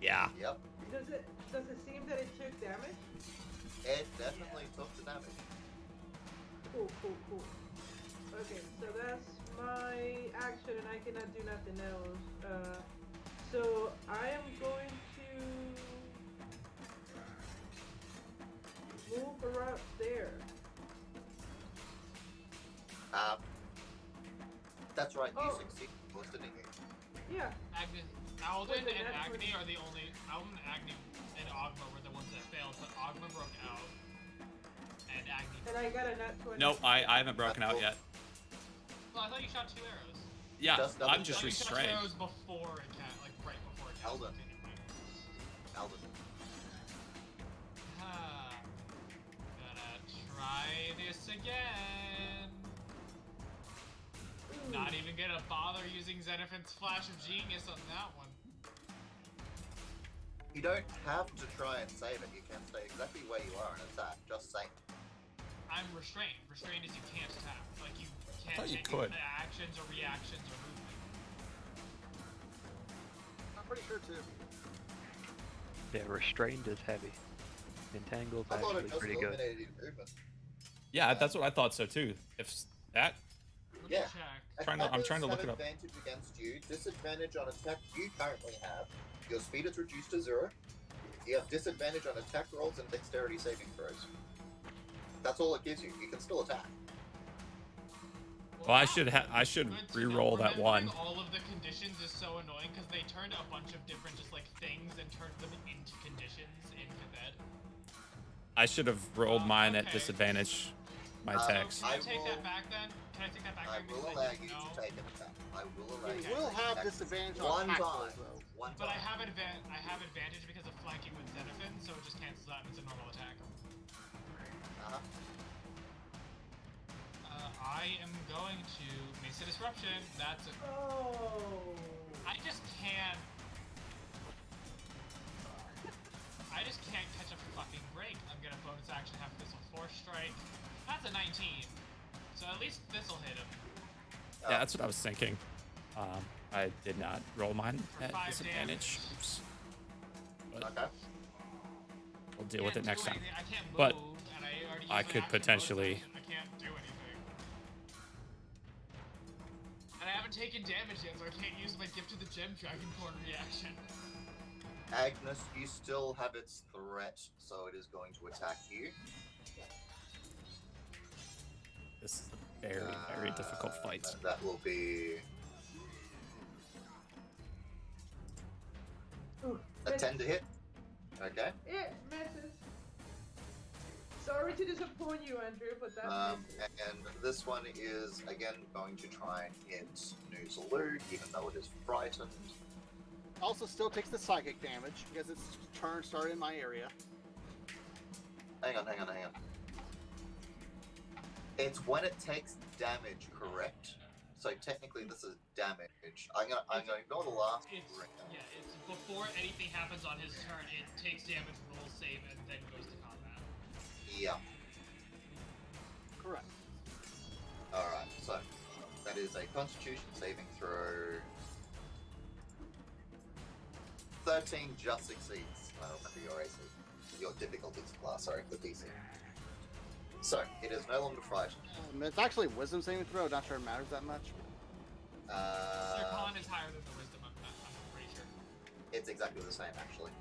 Yeah. Yep. Does it seem that it took damage? It definitely took the damage. Cool. Okay, so that's my action, and I cannot do nothing else. So I am going to move around there. That's right. You Oh. succeeded, didn't you? Yeah. Alden Wait, but and that's Agni what- are the only. Alden, Agni, and Ogma were the ones that failed, but Ogma broke out. And Agni. And I got a nat 20. No, I haven't broken out yet. Well, I thought you shot 2 arrows. Yeah, Just double I'm just I thought you shot 2 restrained. arrows before it cast, like right before it cast. Alden. Alden. Gonna try this again. Ooh. Not even gonna bother using Xenophant's Flash of Genius on that one. You don't have to try and save it. You can stay exactly where you are and attack. Just saying. I'm restrained. Restrained is you can't attack. Like you can't thought you take could. actions or reactions or movement. I'm pretty sure, too. Yeah, restrained is heavy. Entangled's I thought it actually just pretty good. eliminated movement. Yeah, that's what I thought so too. If that, Let me Yeah. check. I'm trying to look it up. Advantage against you. Disadvantage on attack you currently have. Your speed is reduced to 0. You have disadvantage on attack rolls and dexterity saving throws. That's all it gives you. You can still attack. well, I should Good to know. re-roll that one. Remembering all of the conditions is so annoying because they turned a bunch of different just like things and turned them into conditions in Fifth Ed. I should have rolled mine at Okay. disadvantage. My Um, attacks. Can I I take will- that back then? Can I take that back I then? will Because allow didn't you know. to take an attack. I will allow You you will to take have an attack disadvantage on one attack time. rolls, though. One But I time. have advantage because of flanking with Xenophon, so it just cancels out and it's a normal attack. Uh-huh. I am going to Mesa Disruption. That's it. Oh. I just can't catch a fucking break. I'm gonna bonus action have Thistle Force Strike. That's a 19. So at least this'll hit him. Yeah, that's what I was thinking. I did not roll mine For at 5 disadvantage. damage. Oops. But Okay. we'll deal with it Can't next do time. anything. I can't move, But and I already used I my could action bonus potentially- action. I can't do anything. And I haven't taken damage yet, so I can't use my Gift of the Gem Dragonborn reaction. Agnes, you still have its threat, so it is going to attack you. This is a very, very difficult fight. That will be Ooh, a 10 to hit. Okay. It misses. Sorry to disappoint you, Andrew, but that misses. And this one is again going to try and hit Noozaloo, even though it is frightened. Also, still takes the psychic damage because its turn started in my area. Hang on. It's when it takes damage, correct? So technically, this is damage. I'm gonna ignore the last It's round. yeah. It's before anything happens on his turn. It takes damage, rolls save, and then goes to combat. Yeah. Correct. All right. So that is a Constitution saving throw. 13 just succeeds. I don't remember your AC. Your difficulty class, sorry, the DC. So, it is no longer frightened. It's actually wisdom saving throw. Not sure it matters that much. Their con is higher than the wisdom. I'm pretty sure. It's exactly the same, actually.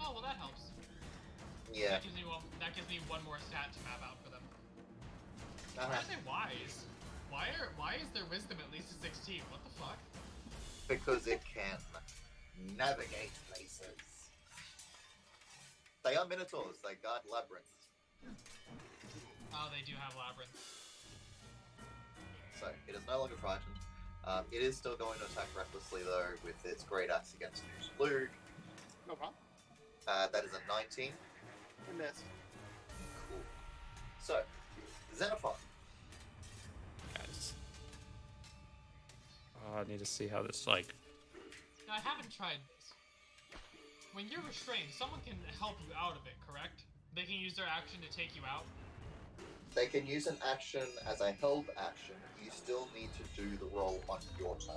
Oh well, that helps. Yeah. That gives me one more stat to map out for them. Why Uh-huh. are they wise? Why is their wisdom at least a 16? What the fuck? Because it can navigate places. They are Minotaurs. They guard labyrinths. Oh, they do have labyrinth. So, it is no longer frightened. It is still going to attack recklessly, though, with its great axe against Noozaloo. No problem. That is a 19. I missed. Cool. So, Xenophon. Guys. Oh, I need to see how this, like... Now, I haven't tried this. When you're restrained, someone can help you out of it, correct? They can use their action to take you out. They can use an action as a held action. You still need to do the roll on your turn.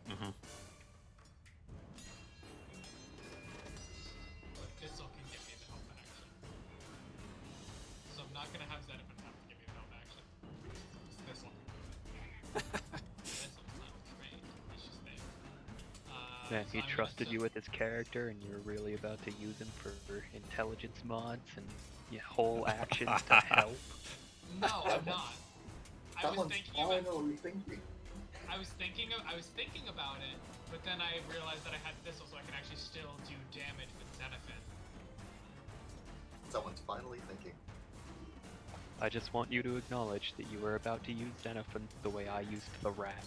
Mm-hmm. But Thistle can give me the help action. So I'm not gonna have Xenophon have to give me the help action. It's Thistle. Thistle's not trained. He's just there. Man, So he I'm gonna trusted set- you with his character, and you were really about to use him for intelligence mods and your whole actions to help. No, I'm not. I was Someone's thinking about. finally thinking. I was thinking about it, but then I realized that I had Thistle, so I can actually still do damage with Xenophon. Someone's finally thinking. I just want you to acknowledge that you were about to use Xenophon the way I used the rat.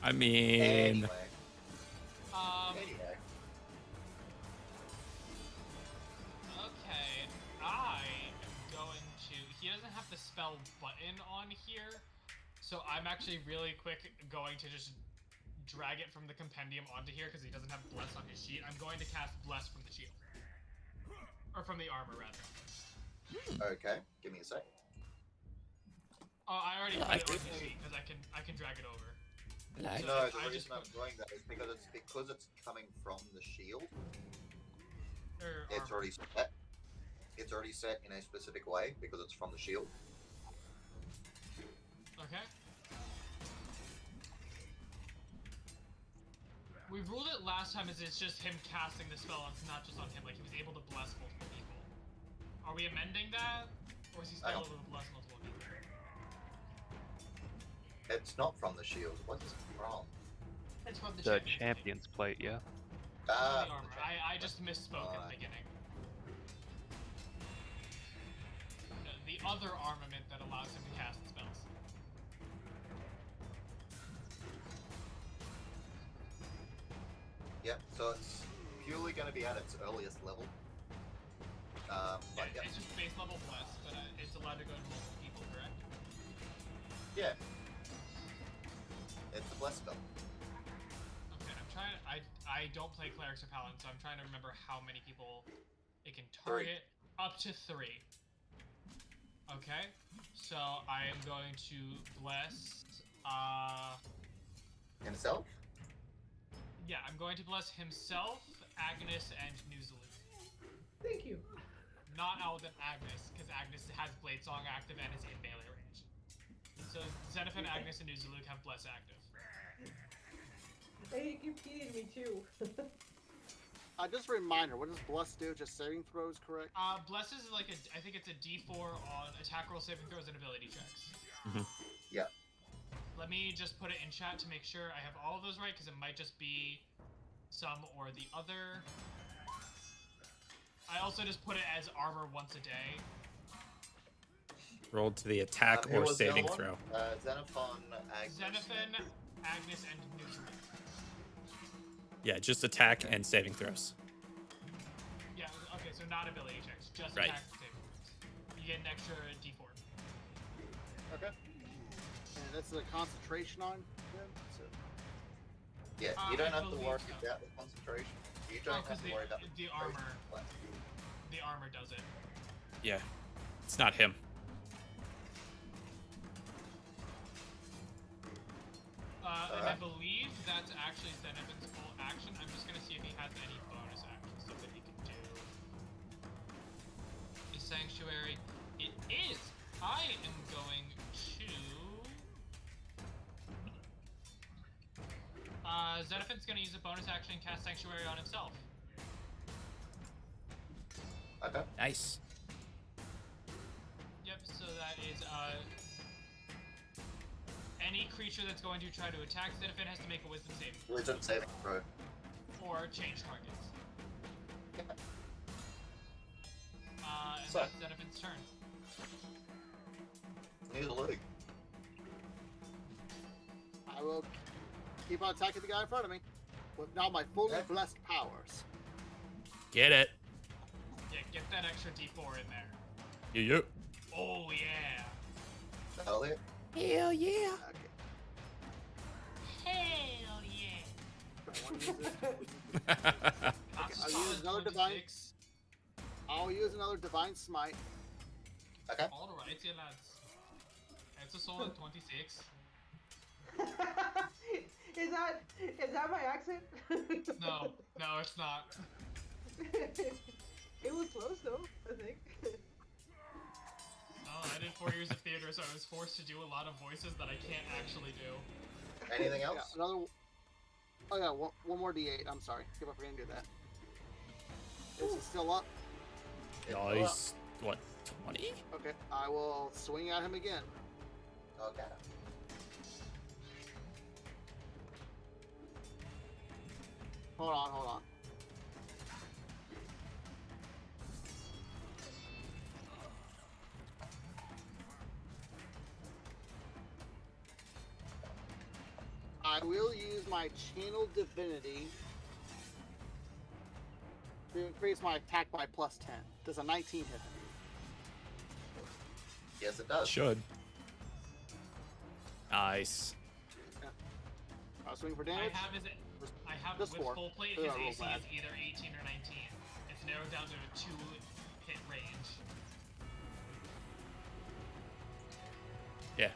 I mean... Anyway. Okay, I am going to. He doesn't have the spell button on here, so I'm actually really quick going to just drag it from the compendium onto here because he doesn't have Bless on his sheet. I'm going to cast Bless from the shield. Or from the armor, rather. Okay, give me a sec. Oh, I already Yeah, put I it on think- his sheet because I can drag it over. Like, No, I the just reason I'm put- doing that is because it's coming from the shield. Or It's armor. already set. It's already set in a specific way because it's from the shield. Okay. We ruled it last time as it's just him casting the spell, it's not just on him, like he was able to bless multiple people. Are we amending that? Or is he still I don't- able to bless multiple people? It's not from the shield. What is it from? It's from the The champion's champion's plate, yeah. plate. From Ah, the armor. I just misspoke at the beginning. The other armament that allows him to cast spells. Yep. So it's purely going to be at its earliest level. But Yeah, it's just base level plus, but it's allowed to go to multiple people, correct? yeah, it's a bless spell. Okay, I'm trying. I don't play clerics or paladins, so I'm trying to remember how many people it can target. Up to 3. Okay, so I am going to bless. Himself? Yeah, I'm going to bless himself, Agnes, and Nuzulu. Thank you. Not Alden Agnes, because Agnes has Blade Song active and is in melee range. So Xenophon, Agnes, and Nuzulu have bless active. Hey, you keep feeding me too. Just a reminder, what does Bless do? Just saving throws, correct? Bless is like I think it's a D4 on attack roll, saving throws, and ability checks. Yeah. Let me just put it in chat to make sure I have all of those right, because it might just be some or the other. I also just put it as armor once a day. Rolled to the attack Who or was the saving other throw. one? Xenophon, Agnes. Xenophon, Agnes, and Nuzulu. Yeah, just attack and saving throws. Yeah, okay, so not ability checks, just Right. attack and saving throws. You get an extra D4. Okay. And that's the concentration on him. So. Yeah, you don't I have to believe worry so. about the concentration. You don't have because to worry about the armor. The armor does it. Yeah, it's not him. And I believe that's actually Xenophon's full action. I'm just gonna see if he has any bonus action stuff that he can do. The Sanctuary. It is. I am going to. Xenophon's gonna use a bonus action and cast Sanctuary on himself. Okay. Nice. Yep. So that is any creature that's going to try to attack Xenophon has to make a Wisdom saving throw. Wisdom saving throw. Or change targets. Yeah. And So. that's Xenophon's turn. Neither Luke. I will keep on attacking the guy in front of me with now my fully Okay. blessed powers. Get it. Yeah, get that extra D4 in there. Yeah. Oh yeah. That'll hit. Hell yeah. Okay. Hell yeah. I want to use this. I'll use another divine. 26. I'll use another divine smite. Okay. Alright, yeah, lads. It's a solid 26. Is that my accent? No, it's not. It was close though, I think. Oh, I did 4 years of theater, so I was forced to do a lot of voices that I can't actually do. Anything Yeah, else? another. Oh yeah, one more D8. I'm sorry. Keep up, we're gonna do that. Is it still up? Nice. What? 20? Okay, I will swing at him again. Okay. Hold on. I will use my channel divinity to increase my attack by +10. Does a 19 hit him? Yes, it does. Should. Nice. I'll swing for I damage. have Just with 4. full plate, They're his not real AC bad. is either 18 or 19. It's narrowed down to a 2-hit range. Yeah.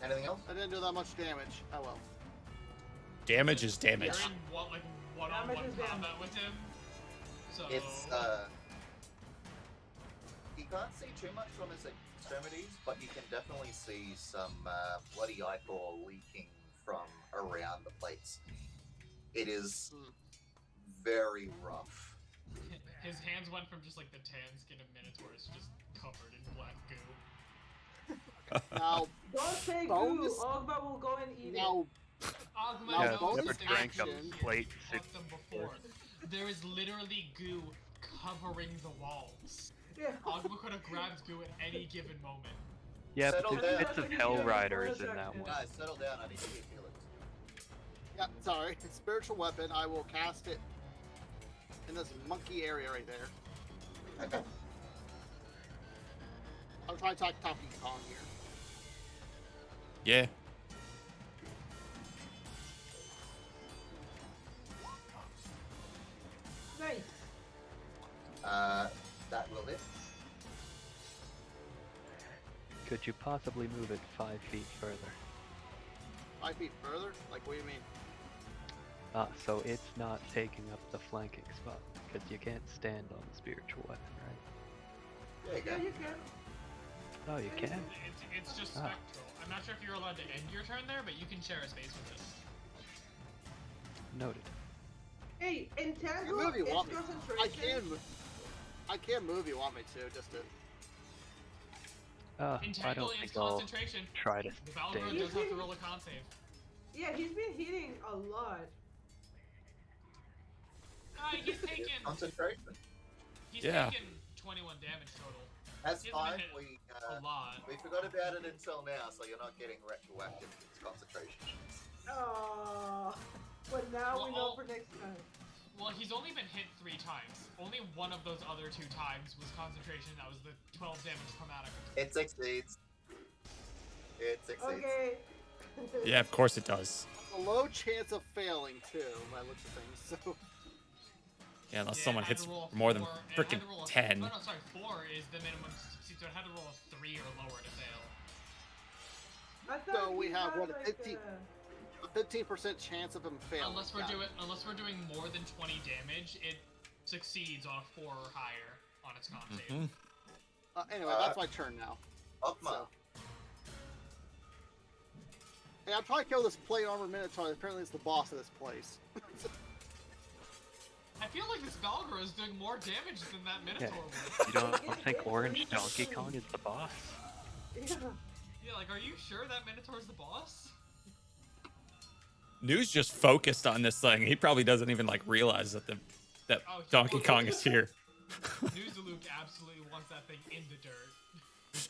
Anything else? I didn't do that much damage. Oh well. Damage is damage. You're in one-on-one Damage is combat damage. with him. So It's you can't see too much from his extremities, but you can definitely see some bloody ichor leaking from around the plates. It is very rough. his hands went from just like the tan skin of Minotaurs to just covered in black goo. Now, Don't say Bonus- goo. Ogba will go and eat now, Ogma Now, knows bonus this drank a action. plate Fucked them before. There is literally goo covering the walls. it. Yeah. Ogma could have grabbed goo at any given moment. Yeah, but Settle there's down. bits of Hell Riders in that one. Guys, settle down. I need to get feelings. Yeah, sorry. Spiritual weapon. I will cast it in this monkey area right there. Okay. I'm trying to talk Donkey Kong here. Yeah. Nice. That will hit. Could you possibly move it 5 feet further? 5 feet further? Like, what do you mean? So it's not taking up the flanking spot, because you can't stand on the spiritual weapon, right? There you Yeah, go. you can. Oh, you can? It's just Ah. spectral. I'm not sure if you're allowed to end your turn there, but you can share a space with this. Noted. Hey, You entangle move if you is want me. concentration. I can move if you want me to, just to... I Entangle don't is think I'll concentration. try to The Valor stay. does have to roll a con save. Yeah, he's been hitting a lot. He's taken. Concentration. He's Yeah. taken 21 damage total. That's He hasn't fine. been hit We a lot. we forgot about it until now, so you're not getting retroactive concentration. Oh, but now we know Well, for next time. Well, he's only been hit 3 times. Only one of those other 2 times was concentration. That was the 12 damage chromatic. It succeeds. It succeeds. Okay. Yeah, of course it does. A low chance of failing, too, when I look at things, so... Yeah, unless Yeah, someone it had hits to roll a more than 4, and it freaking had to roll a- 10. Oh no, sorry, 4 is the minimum to succeed, so it had to roll a 3 or lower to fail. I thought So we he have, had, what, a like, 15? A 15% chance of him failing. Unless we're Got it. doing more than 20 damage, it succeeds on a 4 or higher on its con save. Mhm. Anyway, that's my turn now. Okma. So. Hey, I'm trying to kill this plate armor Minotaur. Apparently, it's the boss of this place. I feel like this Valgor is doing more damage than that Yeah. Minotaur would. You don't think Orange Donkey Kong is the boss? Yeah. Yeah, like, are you sure that Minotaur's the boss? New's just focused on this thing. He probably doesn't even like realize that Oh, Donkey Kong is here. Newzaluk absolutely wants that thing in the dirt.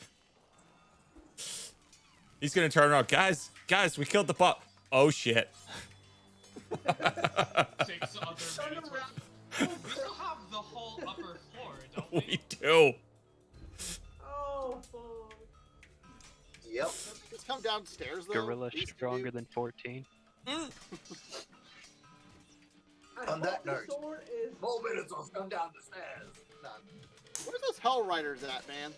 He's gonna turn around, guys, we killed the bot. Oh shit. 6 other Turn Minotaurs. around. We still have the whole upper floor, don't We we? do. Oh, fuck. Yep. Just come downstairs, though. Gorilla These two stronger do. than 14? I On that hope the note, sword is. More Minotaurs come down the stairs. None. Where's those Hell Riders at, man?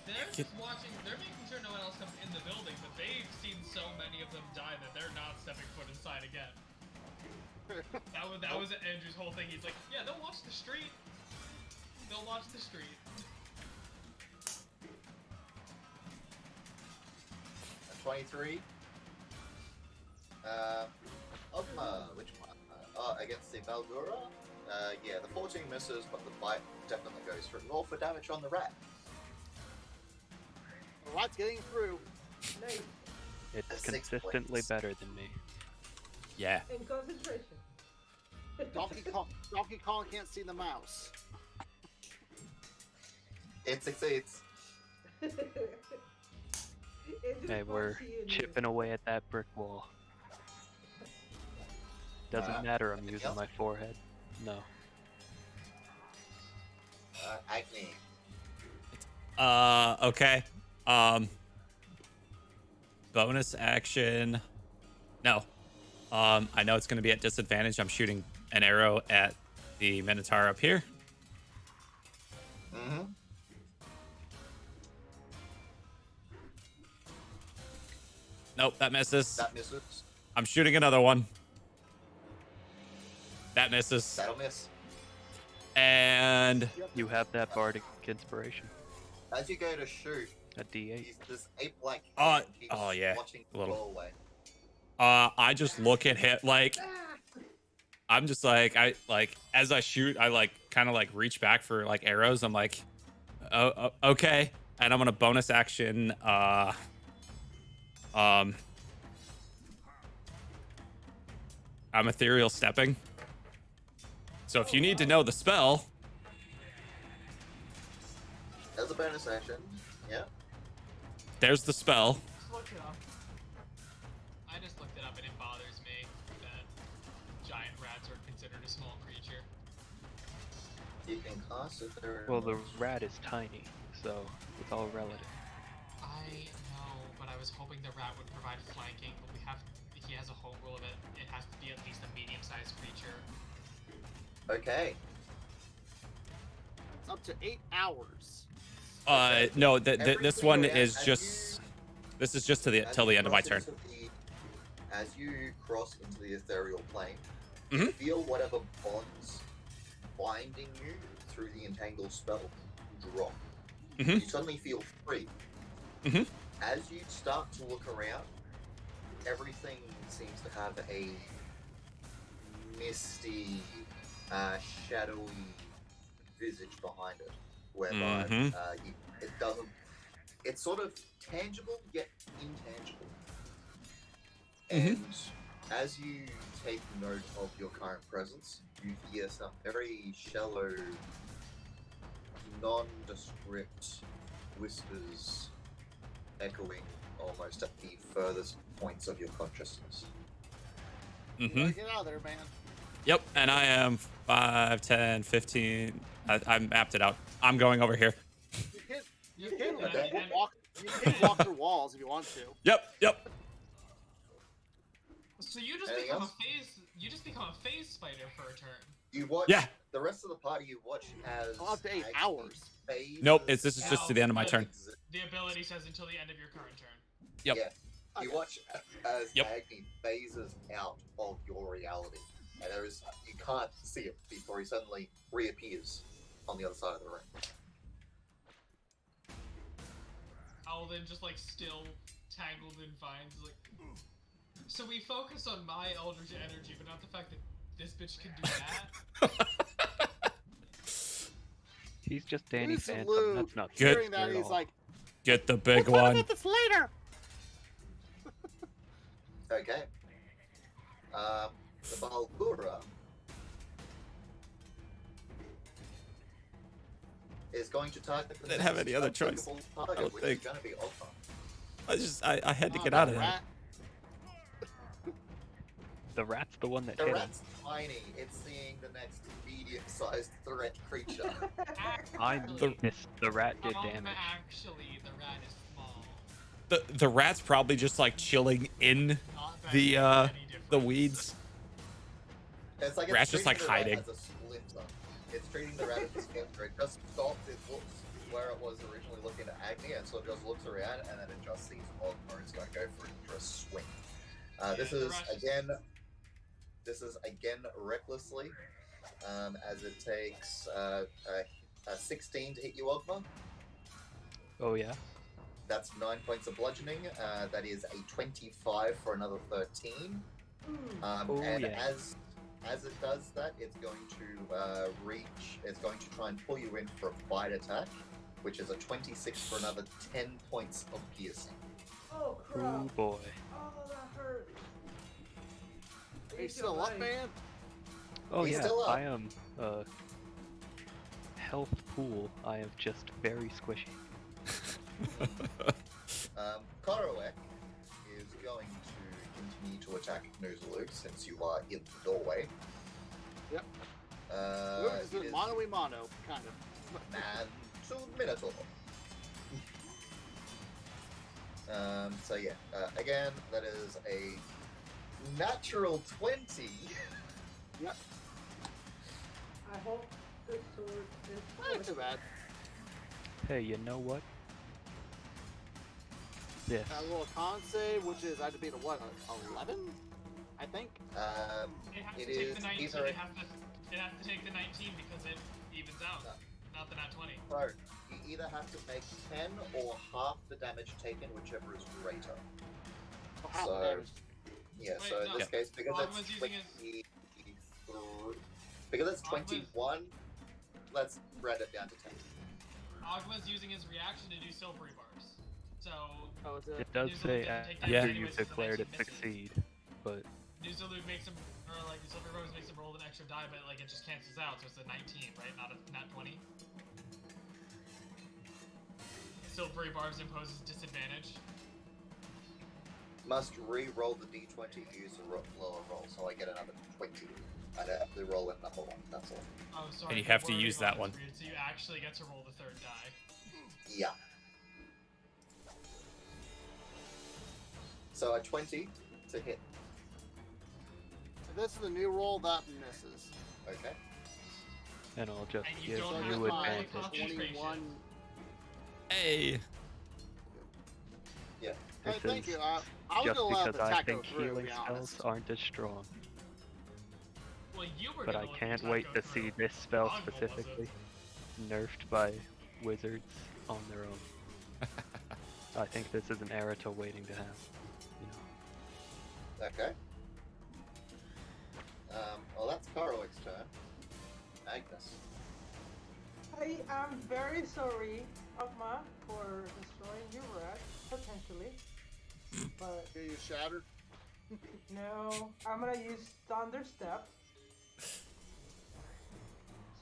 They're just watching, they're making sure no one else comes in the building, but they've seen so many of them die that they're not stepping foot inside again. That was Andrew's whole thing. He's like, yeah, they'll watch the street. They'll watch the street. 23. Okma, which one? Against the Valgura. Yeah, the 14 misses, but the bite definitely goes through. Roll for damage on the rat. The rat's getting through. Nice. It's 6 consistently points. better than me. Yeah. And concentration. Donkey Kong can't see the mouse. It succeeds. It's just Hey, fun we're seeing you. chipping away at that brick wall. Doesn't matter, I'm anything using else? my forehead. No. Agni. Okay. Bonus action. No. I know it's gonna be at disadvantage. I'm shooting an arrow at the Minotaur up here. Mm-hmm. Nope, that misses. That misses. I'm shooting another one. That misses. That'll miss. And You have that bardic inspiration. As you go to shoot, A D8. this ape-like Oh, hand keeps oh, yeah. watching A little. the doorway. I just look at him like Ah! I'm just like as I shoot, I like kind of like reach back for like arrows. I'm like, oh, okay, and I'm gonna bonus action. I'm ethereal stepping. So if you need to know the spell, As a bonus action, yeah. there's the spell. Just look it up. I just looked it up and it bothers me. small creature. You can cast it there. Well, the rat is tiny, so it's all relative. I know, but I was hoping the rat would provide flanking, but he has a home rule of it. It has to be at least a medium-sized creature. Okay. It's up to 8 hours. No, this one Everything is as just. you- This is just till the end of my turn. As you cross into the ethereal plane, Mhm. you feel whatever bonds binding you through the entangled spell drop. Mhm. You suddenly feel free. Mhm. As you start to look around, everything seems to have a misty, shadowy visage behind it, whereby Mhm. it doesn't. It's sort of tangible yet intangible. And as you take note of your current presence, you hear some very shallow, nondescript whispers echoing almost at the furthest points of your consciousness. You gotta get out of there, man. Yep, and I am 5, 10, 15. I mapped it out. I'm going over here. You can Okay. walk through walls if you want to. Yep. So you just Anything become else? you just become a phase spider for a turn. You watch. Yeah. The rest of the party, you watch as Up to 8 Agni hours. phases Nope, this is just to the end of my No, turn. The ability says until the end of your current turn. Yep. Yeah. You watch as Yep. Agni phases out of your reality, and you can't see it before he suddenly reappears on the other side of the room. Alden just like still tangled in vines, like. So we focus on my eldritch energy, but not the fact that this bitch can do that. He's just Danny Lose Phantom. Luke. That's not Good. Hearing that, at he's all. like, Get the big "We'll talk one. about this later." Okay. The Balgura is going to target the Didn't have next any other applicable choice. target, I don't which think. is going to be Alpha. I had to Oh, get the out of there. rat. The rat's the one that The hit him. rat's tiny. It's seeing the next medium-sized threat creature. Actually, The rat did damage. Actually, the rat is small. The rat's probably just like chilling in Not that the it makes any the difference. weeds. It's like Rat's just, treating like, the rat hiding. as a splinter. It's treating the rat as a splinter. It just stops. It looks where it was originally looking at Agni, and so it just looks around, and then it just sees Ogma, and it's going to go for a swing. This the is rat again recklessly, as it takes a 16 to hit you, Ogma. Oh yeah. That's 9 points of bludgeoning. That is a 25 for another 13. Oh, And yeah. as it does that, it's going to reach. It's going to try and pull you in for a bite attack, which is a 26 for another 10 points of piercing. Oh crap! Oh boy. Oh, that hurt. Are you still up, man? Oh He's yeah. still up. I am health pool. I am just very squishy. Korowek is going to continue to attack Noozaluk since you are in the doorway. Yep. It It's is mano a mano, kind of. man to Minotaur. So yeah, again, that is a natural 20. Yep. I hope this sword is Not too bad. Hey, you know what? This. A little con save, which is I had to beat a what? 11, I think. It has It to take is the 19. either It has to take the 19 because it evens out. Not the nat 20. so you either have to make 10 or half the damage taken, whichever is greater. Oh, half So- damage. Yeah, Wait, so in no. this case, because Ogma's it's using 23, because it's Ogma's- 21, let's round it down to 10. Ogma's using his reaction to do silvery bars. So Oh, it's a, It does Noozaluk say doesn't take after damage Yeah. you anyways, so the declared it 19 misses. succeed, but Noozaluk makes him, or like silvery bars makes him roll an extra die, but like it just cancels out, so it's a 19, right? Not a nat 20. Silvery bars imposes disadvantage. Must re-roll the d20, use the lower roll, so I get another 20. I'd have to roll at number 1, that's all. Oh, sorry. And you the have to wording use on that it's one. weird, so you actually get to roll the third die. Yeah. So a 20 to hit. If this is the new roll, that misses. Okay. And I'll just And you give don't So I have get you to my roll a advantage. concentration. 21. Hey. Yeah. Hey, This thank is you. I was just gonna let because the I attack go think through, to healing be spells honest. aren't as strong. Well, you were But gonna I let can't the wait attack to go see through. this spell Ogma wasn't. specifically nerfed by wizards on their own. I think this is an Errata waiting to happen. You know. Okay. Well, that's Karlowick's turn. Agnes. I am very sorry, Ogma, for destroying your rat, potentially. But Here you shatter. no, I'm gonna use Thunder Step.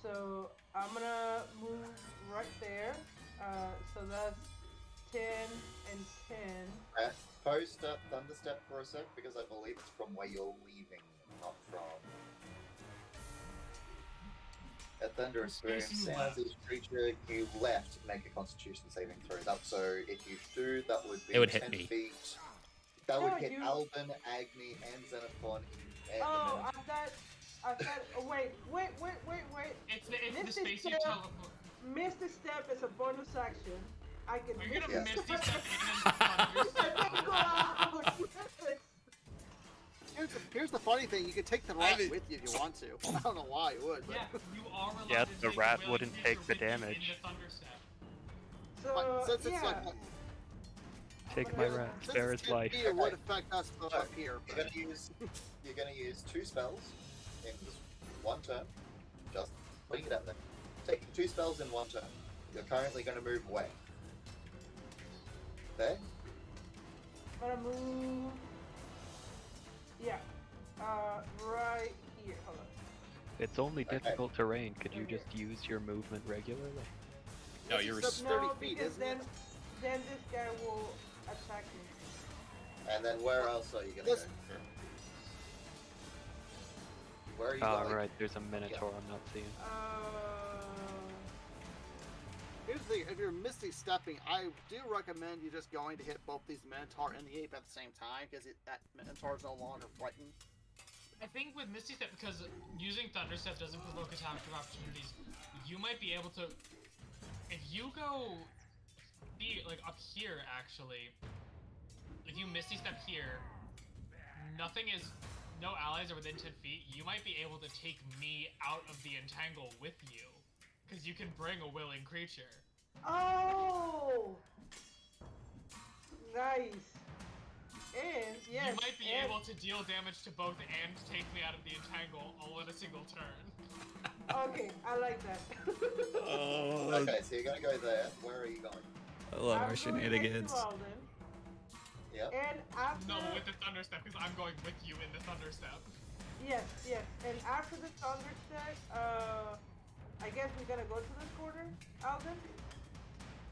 So I'm gonna move right there. So that's 10 and 10. Post up Thunderstep for a sec, because I believe it's from where you're leaving, not from. A thunderous boom Space you sounds left. each creature you left make a Constitution saving throw. That so if you do, that would be It would hit 10 me. feet. That would No, hit you- Alban, Agni, and Xenophon. And Oh, the I thought. Oh, wait. It's the Misty space you Step. teleport. Misty Step is a bonus action. I can. Are you gonna Yeah. Misty Step in and I can go out. Here's the funny thing: you could take the rat with you if you want to. I don't know why you would, but Yeah, you are allowed Yeah, to the take rat willing wouldn't creature take the with you damage. In the Thunderstep. So since it's yeah. like Take my rat, since spare it's his 10 life. feet, it would affect us up here. you're gonna use 2 spells in just 1 turn. Just putting it out there. Taking 2 spells in 1 turn. You're currently gonna move away. Okay? I'm gonna move. Yeah. Right here. Hold on. It's only Okay. difficult terrain. Could you just use your movement regularly? No, you're That's No, 30 feet, because isn't it? then this guy will attack me. And then where else are you gonna go? This- Where are you Ah, going? right. There's a Minotaur I'm not seeing. Here's the thing: if you're Misty Stepping, I do recommend you just going to hit both these Minotaur and the Ape at the same time, because that Minotaur is no longer frightened. I think with Misty Step, because using Thunderstep doesn't provoke attack of opportunities, you might be able to. If you go, like up here actually, if you Misty Step here, no allies are within 10 feet. You might be able to take me out of the entangle with you, because you can bring a willing creature. Oh, nice. And yes, You might be and, able to deal damage to both and take me out of the entangle all in a single turn. Okay, I like that. Oh, Okay, so you're gonna go there. Where are you going? I love I'm our going shenanigans. next to Alden, Yep. and after No, with the Thunderstep, because I'm going with you in the Thunderstep. yes, and after the thunder check, I guess we're gonna go to this corner, Alden.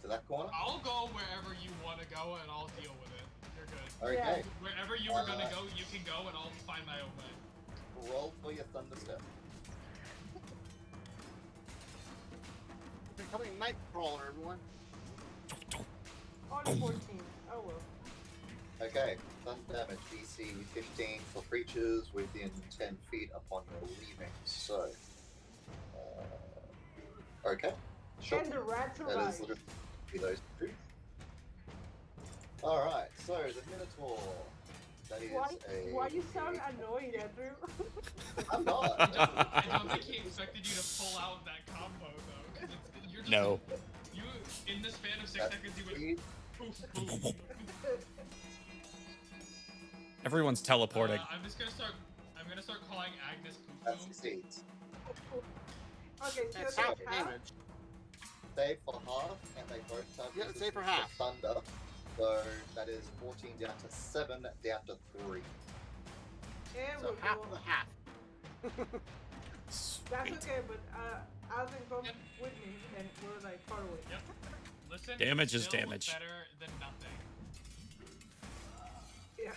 To that corner? I'll go wherever you want to go, and I'll deal with it. You're good. Okay. Wherever you were gonna go, you can go, and I'll find my own way. Roll for your Thunderstep. Becoming Nightcrawler, everyone. Only 14. Oh well. Okay, thunder damage DC 15 for creatures within 10 feet upon your leaving. So, okay, sure. And the rat That is survives. literally those 2. All right, so the Minotaur. That is Why you sound annoyed, Andrew? I'm not. I don't think he expected you to pull out that combo though, because you're just No. You in the span of 6 That's seconds, you speed. went poof boom. Everyone's teleporting. I'm gonna start calling Agnes poof That boom. succeeds. Okay, so It's that's half half. damage. Save for half, and they both have Yeah, save for resistance half. to thunder. So that is 14 down to 7, down to 3. And So we'll half go. of the half. That's okay, but Alden comes Yep. with me, and we're like far away. Yep. Listen. Damage is still damage. Better than nothing. Yeah.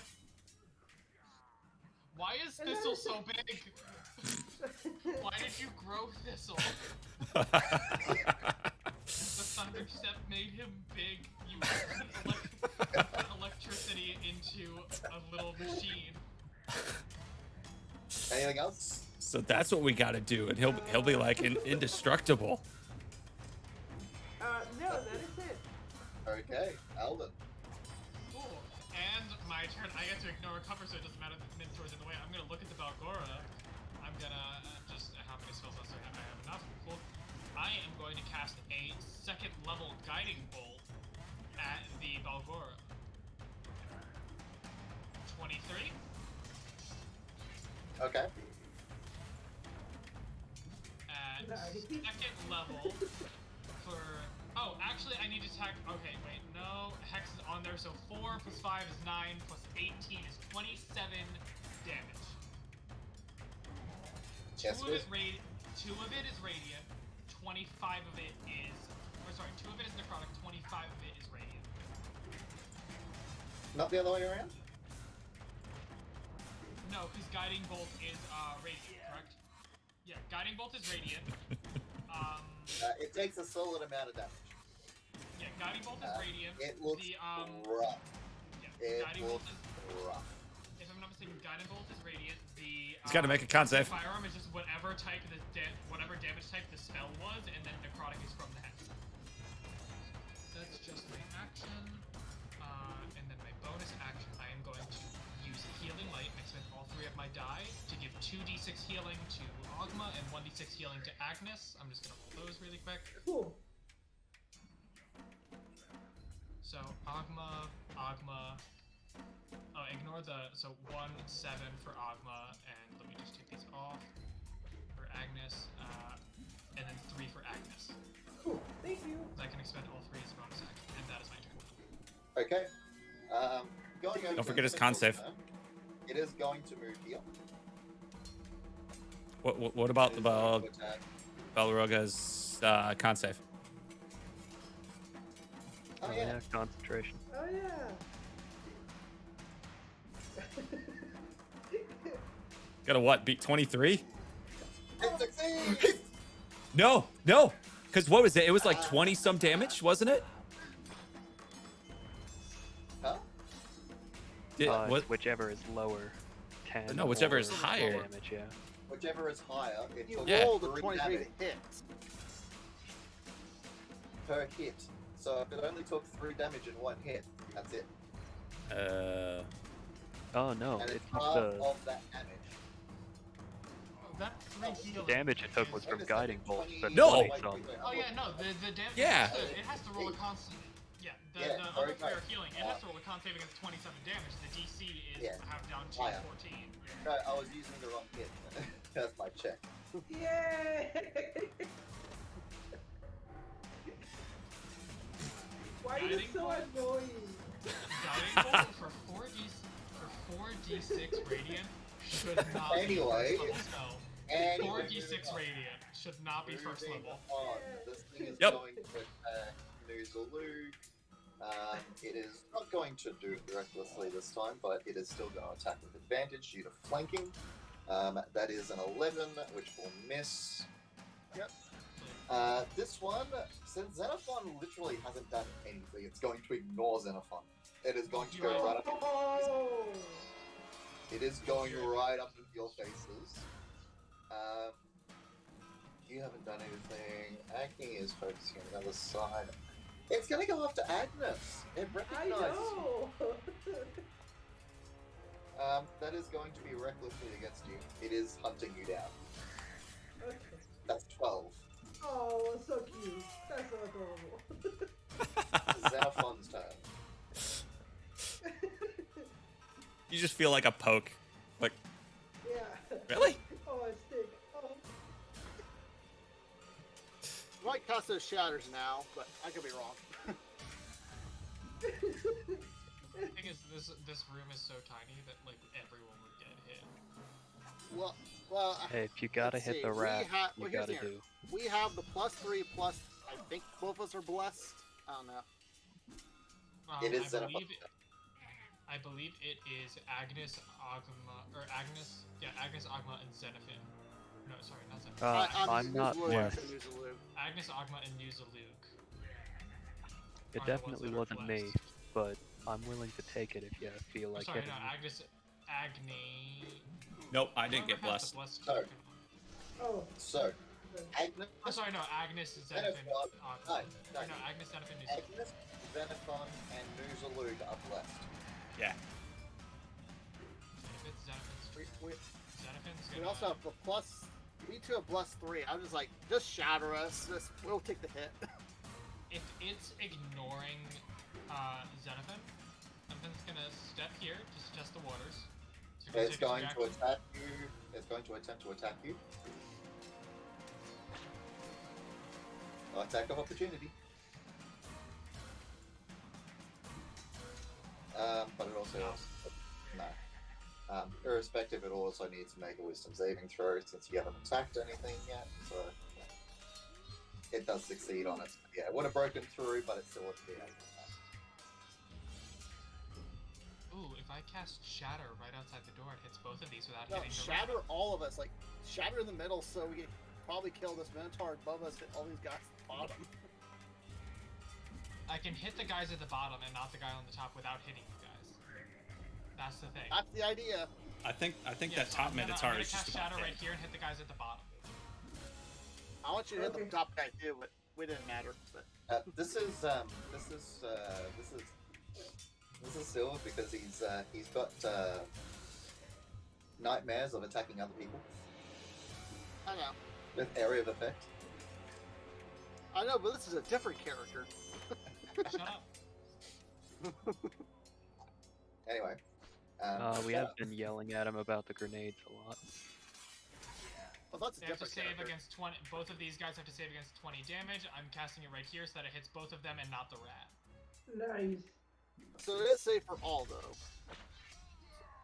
Why is Thistle so big? Why did you grow Thistle? The Thunder Step made him big. You put electricity into a little machine. Anything else? So that's what we gotta do, and he'll be like indestructible. No, that is it. Okay, Alden. Cool. And my turn, I get to ignore cover, so it doesn't matter if the Minotaur's in the way. I'm gonna look at the Balgora. I'm gonna just how many spells left? I have enough. Cool. I am going to cast a second level guiding bolt at the Balgora. 23. Okay. At Nice. second level for. Oh, actually, I need to attack. Okay, wait, no. Hex is on there, so 4 plus 5 is 9, plus 18 is 27 damage. Yes, Two of it is radiant, 25 of it is. Or sorry, 2 of it is necrotic, 25 of it is radiant. Not the other way around? No, because Guiding Bolt is radiant, correct? Yeah, Guiding Bolt is radiant. It takes a solid amount of damage. Yeah, Guiding Bolt is radiant. It looks the rough. yeah, It Guiding Bolt looks is. rough. If I'm not mistaken, Guiding Bolt is radiant. The He's got to make a con save. firearm is just whatever type the whatever damage type the spell was, and then necrotic is from the hex. That's just my action. And then my bonus action, I am going to use Healing Light. I spend all 3 of my die to give 2d6 healing to Ogma and 1d6 healing to Agnes. I'm just gonna roll those really quick. Cool. So Ogma. Oh, ignore the. So 1, 7 for Ogma, and let me just take these off for Agnes, and then 3 for Agnes. Cool. Thank you. I can expend all 3 as a bonus action, and that is my turn. Okay. Going over Don't to forget his the con Minotaur's save. turn. It is going to move here. What about It the is going to attack. Balroga's con save? Oh yeah. Concentration. Oh yeah. Got a what? Beat 23? It succeeds! No. Because what was it? It was like 20 some damage, wasn't it? Huh? What? Whichever is lower, 10. No, whichever or is higher. Damage, yeah. Whichever is higher, it You took Yeah. rolled a 3 23 damage hit. per hit. So if it only took 3 damage in 1 hit, that's it. Oh no, And it's it's half the of that damage. That 3 healing. damage it took was from Wait a guiding second, bolt. 20 But No! wait, it's on. wait, Oh yeah, no, the damage. Yeah. It has to roll a constant. Yeah, the Yeah, very unfair nice. healing. It has to roll a con save against 27 damage. The DC is Yeah. half down to Higher. 14. No, I was using the wrong hit. That's my check. Yay! Why are you Guiding so bolt? annoying? Guiding Bolt for 4d6 radiant should not Anyway. be first level spell. And 4d6 radiant should not be first level. On. This thing is Yep. going to attack Noozaloo. It is not going to do it recklessly this time, but it is still going to attack with advantage due to flanking. That is an 11, which will miss. Yep. This one, since Xenophon literally hasn't done anything, it's going to ignore Xenophon. It is going to go right up. Oh! It is going right up into your faces. You haven't done anything. Acne is focusing on the other side. It's gonna go after Agnes. It I recognizes you. know! That is going to be recklessly against you. It is hunting you down. Okay. That's 12. Oh, so cute. That's so adorable. Xenophon's turn. You just feel like a poke. Like, Yeah. really? Oh, a stick. Oh. I might cast those shatters now, but I could be wrong. The thing is, this room is so tiny that like everyone would get hit. Well. Hey, if you gotta let's hit see, the rat, well, you here's gotta the do. We have the +3 plus. I think both of us are blessed. I don't know. It is I Xenophon. I believe it is Agnes, Agma, Agnes, Agma, and Xenophon. No, sorry, not Xenophon. I'm not Yeah. Agnes, Agma, and Nuzaluk. It are the ones definitely that are wasn't me, blessed. but I'm willing to take it if you feel like Sorry, hitting no, me. Agnes, Agni. Nope, I didn't Whoever get has the blessed. blessed So- Oh, So, okay. Agnes, Oh, sorry, no, Agnes, Xenophon, Xenophon- no, no, Agnes, Xenophon, Nuzaluk. Agnes, Xenophon, and Nuzalug are blessed. Yeah. If it's Xenophon's We, turn, Xenophon's we gonna... also have the plus. We two have plus 3. I'm just like, just shatter us. We'll take the hit. If it's ignoring Xenophon, Xenophon's gonna step here to test the waters. So It's take its going to reaction. attack you. It's going to attempt to attack you. Attack of opportunity. But it also no. Irrespective, it also needs to make a wisdom saving throw since you haven't attacked anything yet. So it does succeed on it. Yeah, it would have broken through, but it's still a D8 attack. Ooh, if I cast Shatter right outside the door, it hits both of these without No, hitting the shatter rat. all of us. Like, shatter in the middle so we can probably kill this Minotaur above us, hit all these guys at the bottom. I can hit the guys at the bottom and not the guy on the top without hitting you guys. That's the thing. That's the idea. I think Yeah, that so top I'm gonna Minotaur is cast just about Shatter right dead. here and hit the guys at the bottom. I want you to hit Okay. the top guy too, but we didn't matter. But This is Silver because he's got nightmares of attacking other people I know. with area of effect. I know, but this is a different character. Shut up. Anyway, We have been yelling at him about the grenades a lot. Well, that's a They have to different save character. against 20. Both of these guys have to save against 20 damage. I'm casting it right here so that it hits both of them and not the rat. Nice. So it is safe for all, though.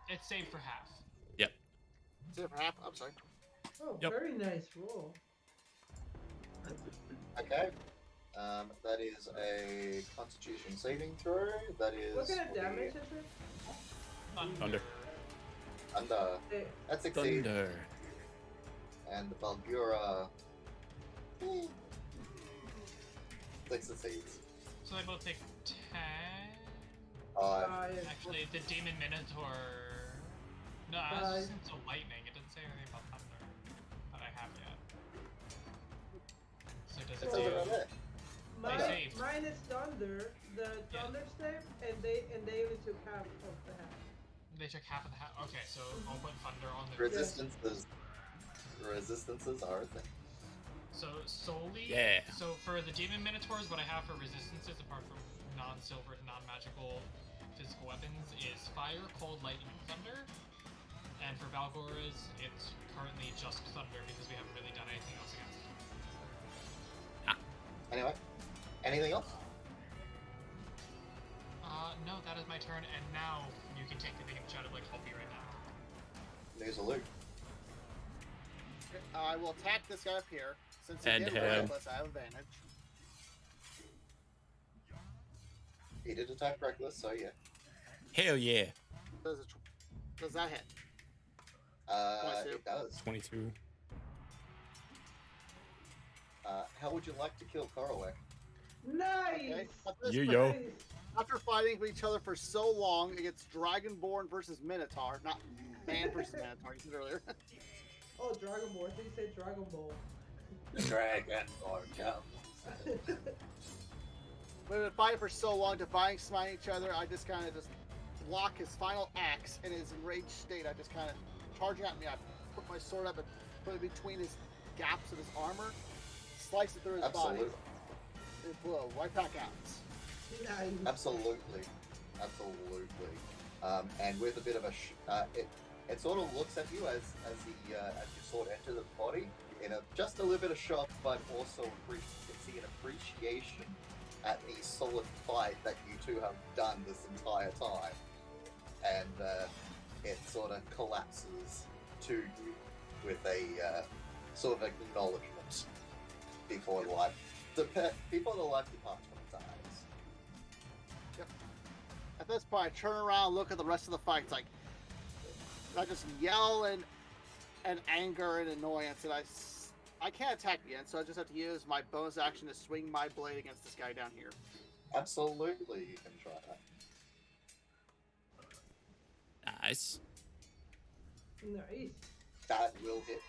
It's saved for half. Safe for half. I'm sorry. Oh, Yep. very nice roll. okay. That is a Constitution saving throw. That is What kind of the- damage is it? Thunder. under. Eh, That succeeds. Thunder. And the Balgura 6 succeeds. So they both take 10. Five. yeah. Actually, the Demon Minotaur. No, Five. it's a lightning. It doesn't say anything about thunder that I have yet. So does It it says it do? right there. saved. Mine is thunder, the Yeah. thunder step, and they only took half of the half. They took half of the half. Okay, so I'll put thunder on the. Resistances are a thing. So solely. Yeah. So for the Demon Minotaurs, what I have for resistances, apart from non-silver, non-magical physical weapons, is fire, cold, lightning, and thunder. And for Valgora's, it's currently just thunder because we haven't really done anything else against it. Anyway, anything else? No, that is my turn, and now you can take the big shot of like help me right now. There's a loot. I will attack this guy up here. Since he And did him. reckless, I have advantage. He did attack reckless, so yeah. Hell yeah. Does that hit? 22. It does. 22. How would you like to kill Korowek? Nice! Okay. Yeah, yo. Nice. After fighting with each other for so long against Dragonborn versus Minotaur, not man versus Minotaur, you said earlier. Oh, Dragon Ball. I think you said Dragon Ball. The dragon or comes. We've been fighting for so long, defying, smiting each other. I just kind of just block his final axe in his enraged state. I just kind of charging at me. I put my sword up and put it between his gaps of his armor, slice it through his Absolutely. body, and blow right back out. Nice. Absolutely. And with a bit of a, it sort of looks at you as your sword enters the body in just a little bit of shock, but also you can see an appreciation at the solid fight that you two have done this entire time, and it sort of collapses to you with a sort of acknowledgement before the life departs from its eyes. I At this point, I turn around, look at the rest of the fight. It's like I just yell and anger and annoyance, and I can't attack again, so I just have to use my bonus action to swing my blade against this guy down here. Absolutely, you can try that. Nice. Nice. That will hit.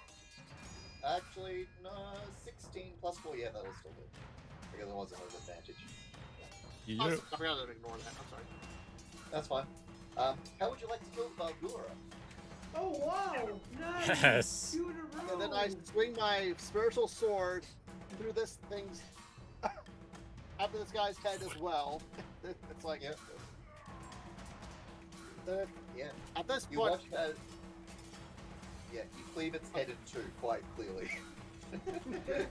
Actually, no, 16 plus 4, yeah, that'll still hit. Because it wasn't an advantage. Yeah. Oh, I forgot to ignore that. I'm sorry. That's fine. How would you like to kill Valgura? Oh wow! Nice. Yes. 2 in a row. And then I swing my spiritual sword through this thing's after this guy's head as well. It's like Yep. Yeah. at this You point, watch that. Yeah, you cleave its head in two quite clearly. And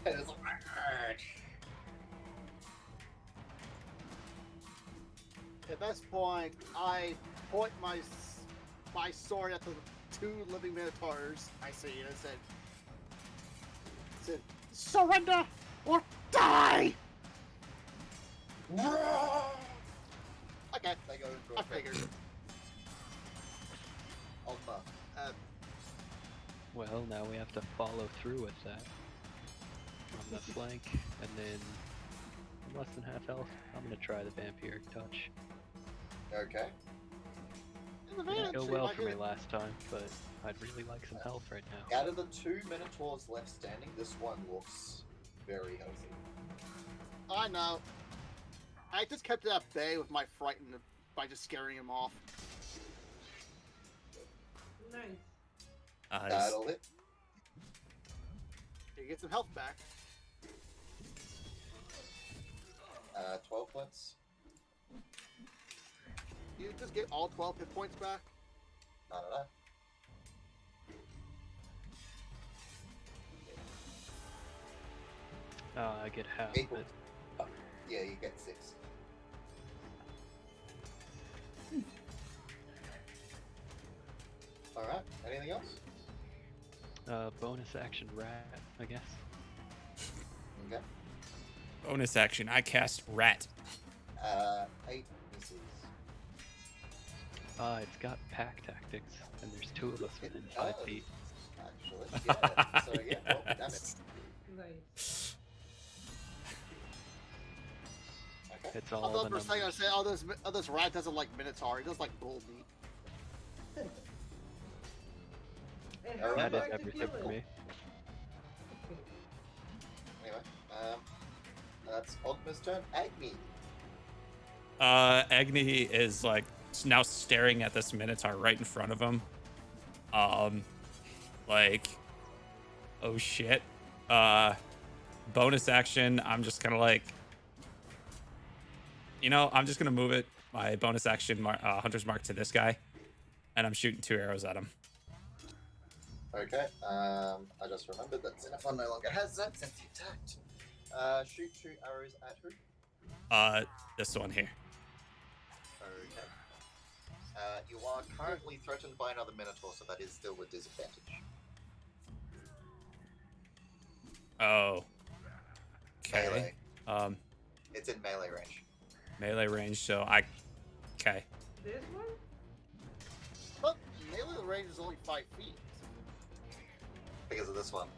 it's like. at this point, I point my sword at the 2 living minotaurs I see, and I said, "Surrender or die." Okay, They go into I a figured. Alma. Well, now we have to follow through with that. On the flank, and then I'm less than half health. I'm gonna try the vampiric touch. Okay. Didn't go well for me last time, but I'd really like some health right now. Out of the 2 Minotaurs left standing, this one looks very healthy. I know. I just kept it at bay with my frightened by just scaring him off. Nice. Nice. That'll hit. You get some health back. 12 points. You just get all 12 hit points back. No, no, no. I get half of Equal. it. Yeah, you get 6. Alright, anything else? Bonus action rat, I guess. Okay. Bonus action. I cast Rat. 8 misses. It's got pack tactics, and there's 2 of us within It 5 does, feet. Actually, yeah. So yeah, well, damn it. Nice. Okay. It's I all thought the for a second I numbers. said, oh, this rat doesn't like Minotaur. He does like bull meat. And Alright. how That would you is like to everything kill for it? me. Anyway, that's Ogma's turn. Agni. Agni is like now staring at this Minotaur right in front of him. Like, oh shit. Bonus action. I'm just kind of like, I'm just gonna move it. My bonus action, Hunter's Mark to this guy, and I'm shooting 2 arrows at him. Okay, I just remembered that Xenophon no longer has that since he attacked. Shoot 2 arrows at who? This one here. Okay. You are currently threatened by another Minotaur, so that is still a disadvantage. Oh. Okay. Melee. It's in melee range. Melee range. So okay. This one? But melee range is only 5 feet. Because of this one.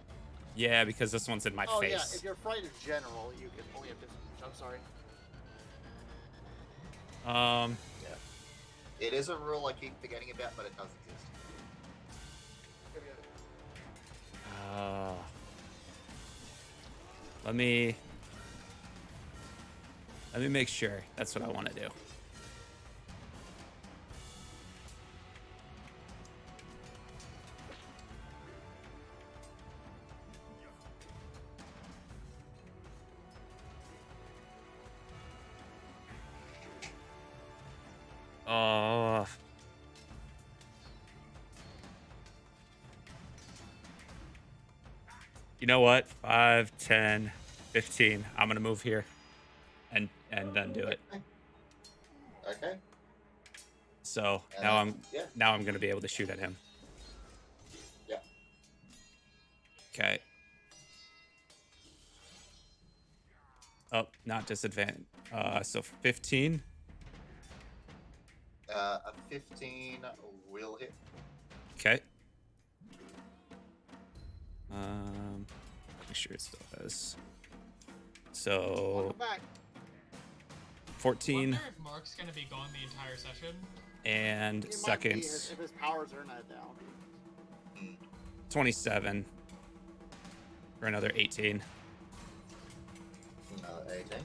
Yeah, because this one's in my Oh face. yeah, if you're frightened in general, you can only have distance. I'm sorry. It is a rule I keep forgetting about, but it does exist. Let me make sure. That's what I want to do. Oh. You know what? 5, 10, 15. I'm gonna move here and then do it. Okay. So And now yeah. I'm gonna be able to shoot at him. Yeah. Okay. Oh, not disadvantage. So 15. A 15 will hit. Okay. Make sure it still has. So Welcome back. 14 Wonder if Mark's gonna be gone the entire session. and It might be seconds. if his powers are not down. 27 for another 18. Another 18.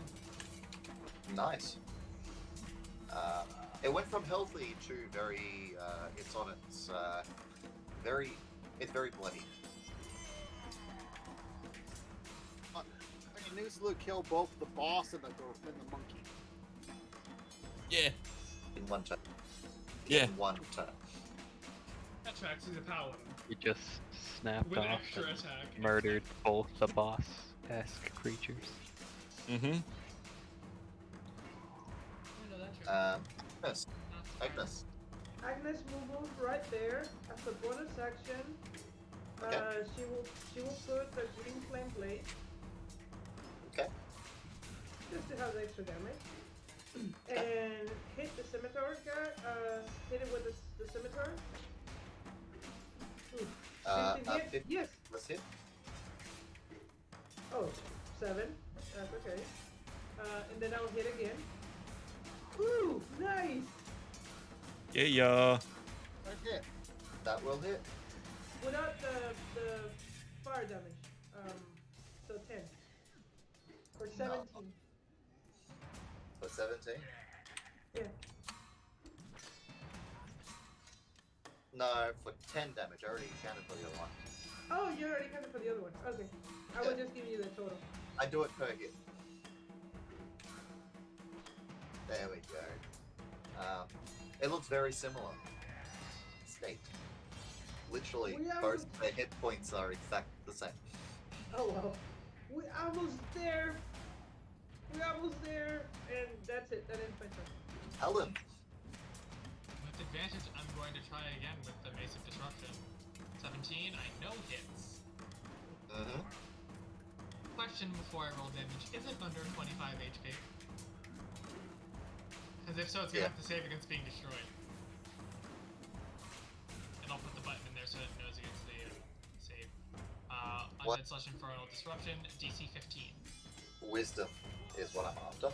Nice. It went from healthy to very. It's on its very. It's very bloody. Nuslu killed both the boss and the monkey. Yeah. In one turn. Yeah. In one turn. That tracks. He's a paladin He just snapped with off extra and attack. murdered both the boss-esque creatures. Mm-hmm. I know that trick. Agnes. Not Agnes. Agnes will move right there as a bonus action. Okay. She will put the green flame blade Okay. just to have the extra damage, and hit the scimitar guy. Hit it with the scimitar. Ooh. 15 hit? 50. Yes. Let's hit. Oh, 7. That's okay. And then I'll hit again. Ooh, nice. Yeah. Right hit. That will hit. Without the fire damage. So 10. For 17. For 17. Yeah. No, for 10 damage. I already counted for the other one. Oh, you already counted for the other one. Okay. I will just give you the total. I do it per hit. There we go. It looks very similar. State. Literally, We are- both their hit points are exactly the same. Oh well. We almost there. And that's it. That ends my turn. Alan. With advantage, I'm going to try again with the Mace of Disruption. 17, I know hits. Mm-hmm. Question before I roll damage, is it under 25 HP? Because if so, it's gonna Yeah. have to save against being destroyed. And I'll put the button in there so it knows against the save. What? Undead Slash Infernal Disruption, DC 15. Wisdom is what I'm after.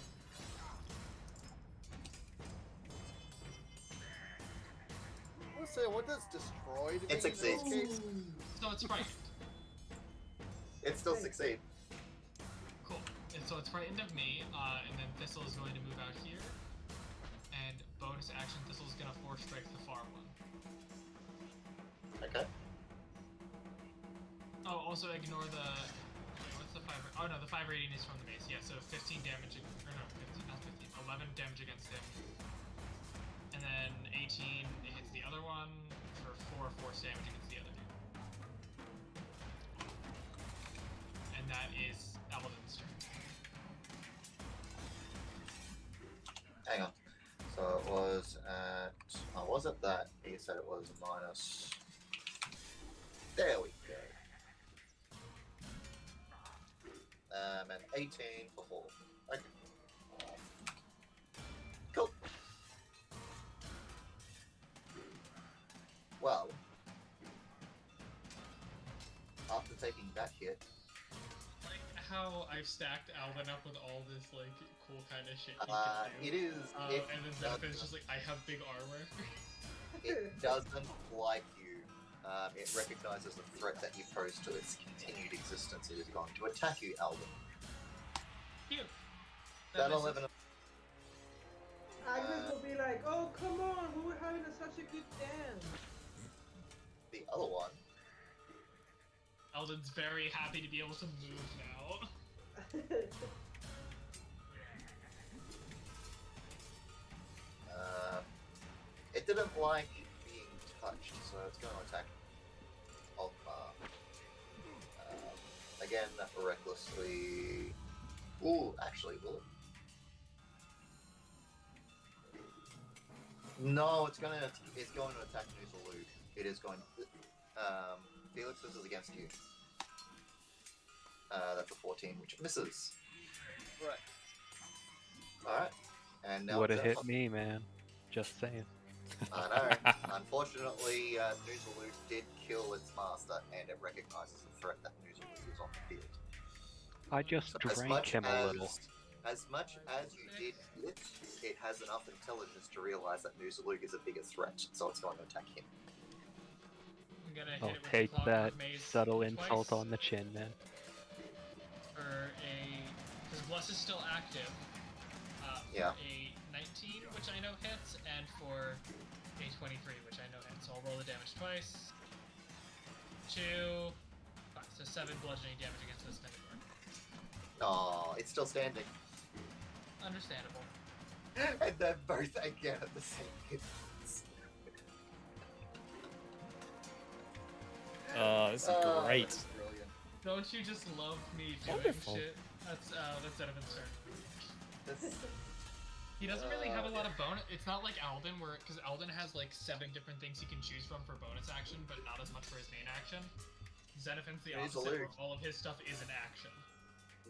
Let's say, what does destroyed mean It succeeds. in this case? So it's frightened. It still succeeds. Cool. And so it's frightened of me, and then Thistle is going to move out here. And bonus action, Thistle is going to force strike the far one. Okay. Oh, also ignore the... Wait, what's the 5... Oh no, the 5 rating is from the base. Yeah, so 15 damage... Or no, 15, not 15. 11 damage against him. And then 18, it hits the other one for 4 force damage against the other dude. And that is Eldon's turn. Hang on. So it was at. Oh, was it that? He said it was minus. There we go. And 18 for 4. Okay. Cool. Well, after taking that hit, Like how I've stacked Alvin up with all this like cool kind of shit he it can do. is. It And then Zenith's just like, I have big armor. It doesn't like you. It recognizes the threat that you pose to its continued existence. It is going to attack you, Alvin. Cute. That misses. 11. Agnes will be like, "Oh, come on, we were having such a good dance." The other one. Eldon's very happy to be able to move now. It didn't like being touched, so it's going to attack Ogmar. Again, recklessly. Ooh, actually, will it? No, it's going to attack Nuzulu. It is going to. Felix, this is against you. That's a 14, which misses. Right. Alright. And now Would have Zephyr. hit me, man. Just saying. I know. Unfortunately, Noozaloo did kill its master, and it recognizes the threat that Noozaloo is on the field. I just So drank him a little. As much as you did it, it has enough intelligence to realize that Noozaloo is a bigger threat, so it's going to attack him. I'm gonna hit I'll it with take the Clockwork that Maze subtle insult twice on the chin, man. for a... Because Bless is still active. Yeah. For a 19, which I know hits, and for a 23, which I know hits. So I'll roll the damage twice. 2, 5, so 7 bludgeoning damage against this Minotaur. Oh, it's still standing. Understandable. And they're both again at the same distance. This is great. That's brilliant. Don't you just love me doing Wonderful. shit? That's Donovan's turn. That's, He doesn't really have a lot of bonus. It's not like Alden, because Alden has like 7 different things he can choose from for bonus action, but not as much for his main action. Xenophin's the He's opposite, where allergic. all of his stuff is an action.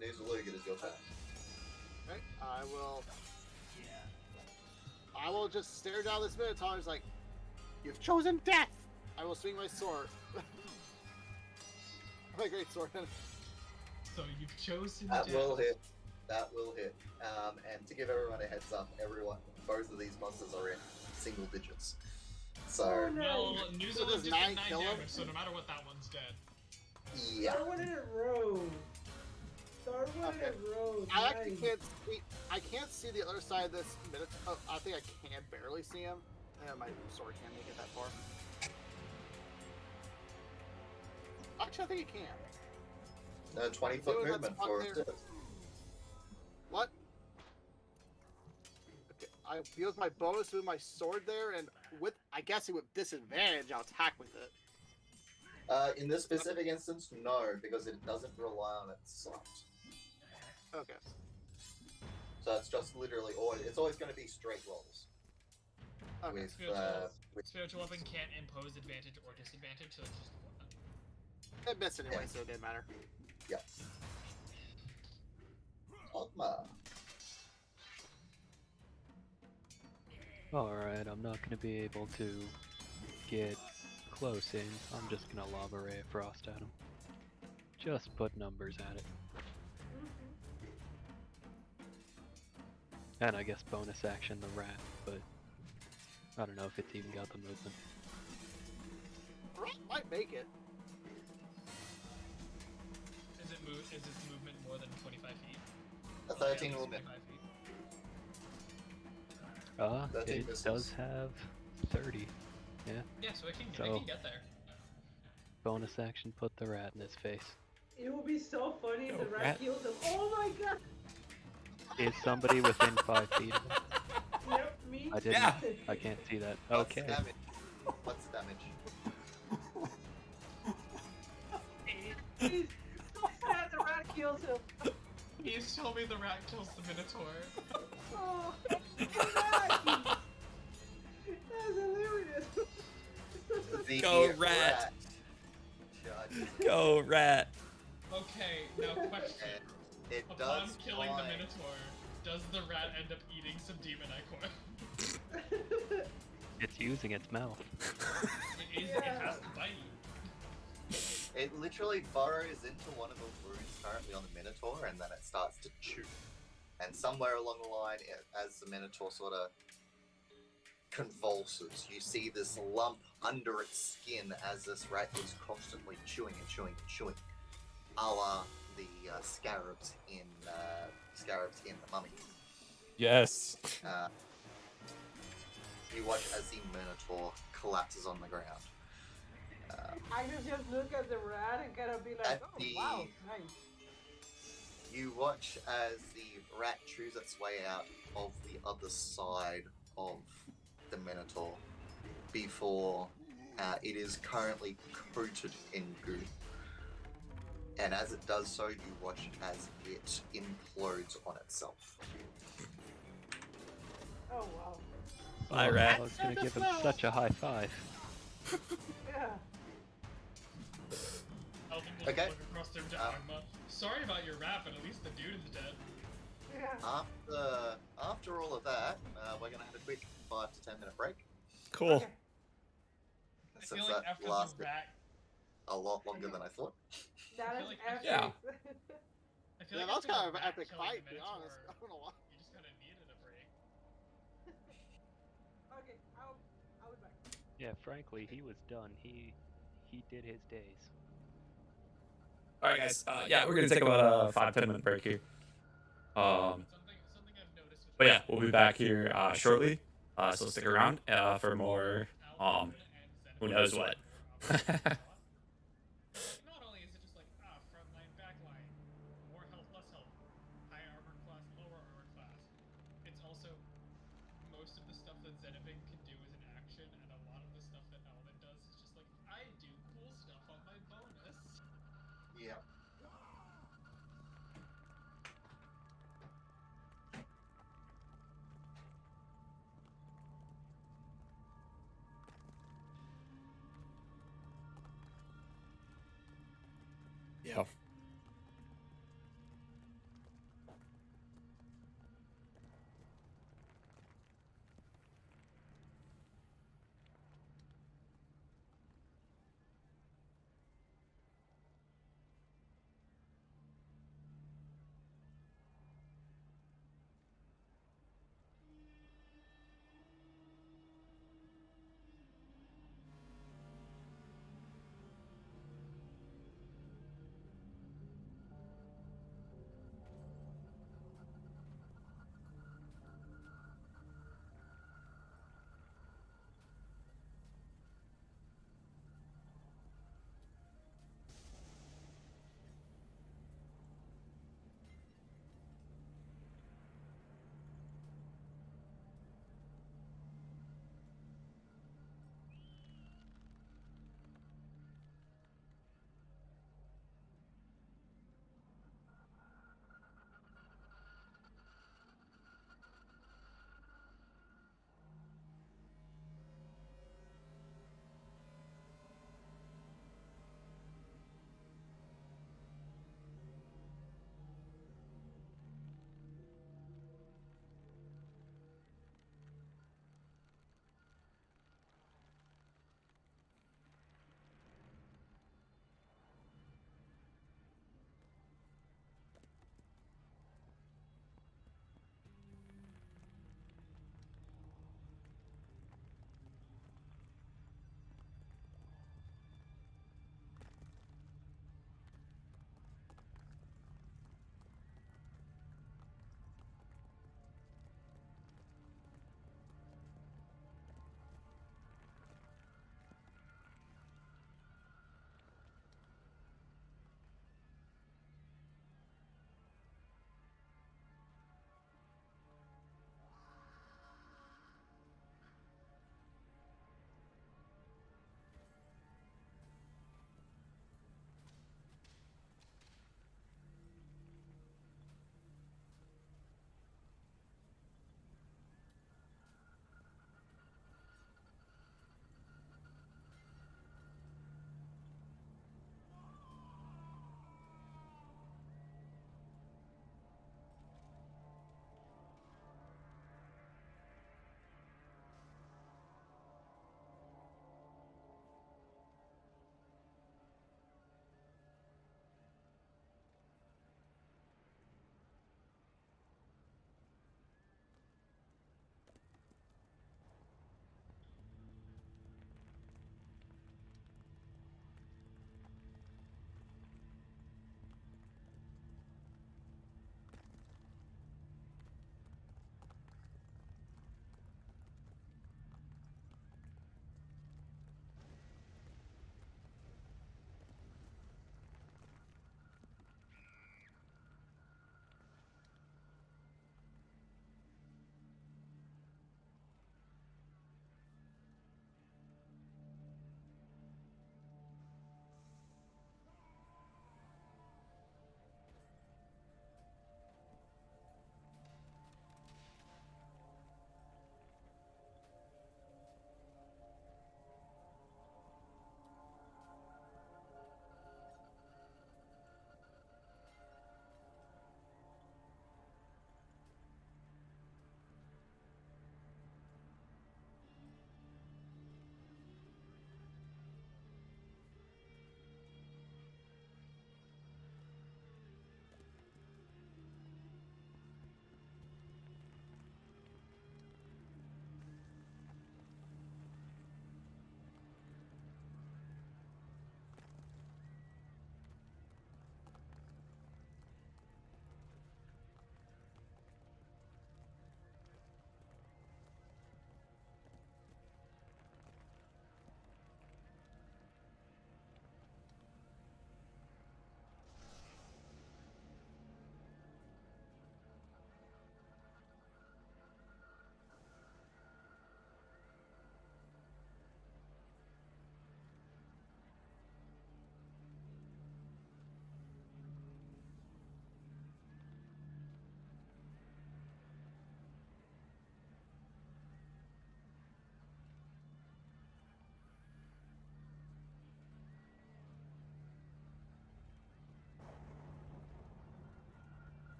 Noozaloo, it is your turn. Okay, I will just stare down this Minotaur. It's like, you've chosen death. I will swing my sword. My great sword. So you've chosen That death. will hit. That will hit. And to give everyone a heads up, both of these monsters are in single digits. So, Oh, no. Well, So Noozaloo does just did 9 9 kill him? damage, so no matter what, that one's dead. yeah. Start one in a row. Start one in Okay. a row. I actually Nice. can't see. I can't see the other side of this Minotaur. Oh, I think I can barely see him. Yeah, my sword can't make it that far. Actually, I think it can. 20-foot Doing that movement spot for there. it. What? Okay, I use my bonus with my sword there, and with I guess with disadvantage, I'll attack with it. In this specific instance, no, because it doesn't rely on its sight. Okay. So it's just literally it's always going to be straight rolls. Okay. With Spiritual weapon can't impose advantage or disadvantage, so it's just one. It missed anyway, so it didn't matter. yeah. Ogma. Alright, I'm not gonna be able to get close in. I'm just gonna lob a ray of frost at him. Just put numbers at it. And I guess bonus action the rat, but I don't know if it's even got the movement. Rat might make it. Is its movement more than 25 feet? A 13 will miss. 25 feet. 13 It misses. does have 30. Yeah. Yeah, so it can So- get there. Bonus action, put the rat in his face. It would be so funny if Go, the rat rat. kills him. Oh my god! Is somebody within 5 feet of him? Yep, me. I didn't. Yeah. I can't see that. What's Okay. the damage? What's the damage? He's so sad the rat kills him. Please tell me the rat kills the Minotaur. Oh, rat. That's hilarious. The Go, rat. Charges Go, rat. Okay, now question. and it Upon does killing the fly. Minotaur, does the rat end up eating some demon ichor? It's using its mouth. It has to bite. It literally burrows into one of the wounds currently on the Minotaur, and then it starts to chew. And somewhere along the line, as the Minotaur sort of convulses, you see this lump under its skin as this rat is constantly chewing and chewing and chewing, a la the scarabs in the Mummy. Yes. You watch as the Minotaur collapses on the ground. I can just look at the rat and kind of be like, At oh the- wow, nice. You watch as the rat chews its way out of the other side of the Minotaur before it is currently coated in goo. And as it does so, you watch as it implodes on itself. Oh wow. Bye, Oh, rat. I was gonna give him such a high five. Yeah. Elvin will Okay. look across the room to Agma. Sorry about your rat, but at least the dude is dead. Yeah. After all of that, we're going to have a quick 5 to 10 minute break. Cool. Okay. I Since feel like that after the lasted rat, a lot longer than I thought. That I is feel like epic. Yeah. I feel Yeah, like that was after kind the of an rat epic killing fight, the to be honest. Minotaur, I don't know why. you just kind of needed a break. Okay, I'll be back. Yeah, frankly, he was done. He did his days. All right, guys. Yeah, we're gonna take about a 5-10 minute break here. Something I've noticed with But yeah, we'll be back here shortly. So stick around for more. Alvin and Who Xenophon knows being what? more opposite than I thought. Like, not only is it just like, frontline, backline, more health, less health, high armor class, lower armor class, it's also most of the stuff that Zenobing can do is an action, and a lot of the stuff that Alvin does is just like, I do cool stuff on my bonus. Yeah. Yeah.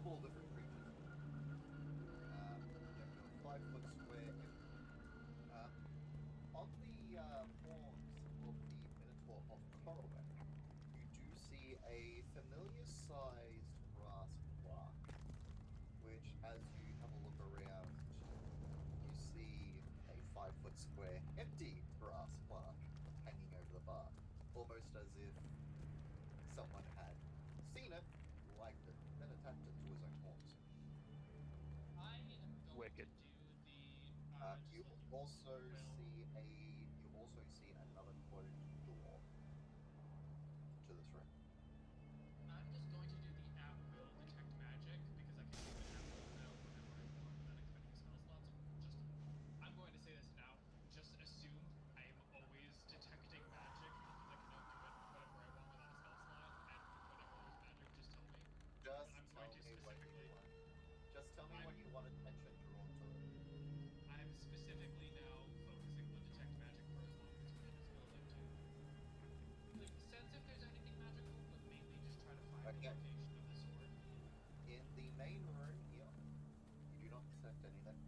multiple different creatures. You have your 5-foot square empty. On the horns of the Minotaur of Coroway, you do see a familiar-sized brass plaque, which, as you have a look around, you see a 5-foot square empty brass plaque hanging over the bar, almost as if someone had seen it, liked it, then attached it to his own horns. I am going Wicked. to do the. You also see another closed door to this room. I'm just going to do the at will detect magic because I can do it at will now whenever I want without expending spell slots. I'm going to say this now. Just assume I am always detecting magic because I can now do it whenever I want without a spell slot, and whenever there's magic, just tell me. Just I'm tell going to me when you specifically. want. Just tell me when you want attention drawn to it. I'm specifically now focusing on detect magic for as long as we can as building to sense if there's anything magical, but mainly just try to find the Okay. location of the sword. In the main room here, you do not detect anything.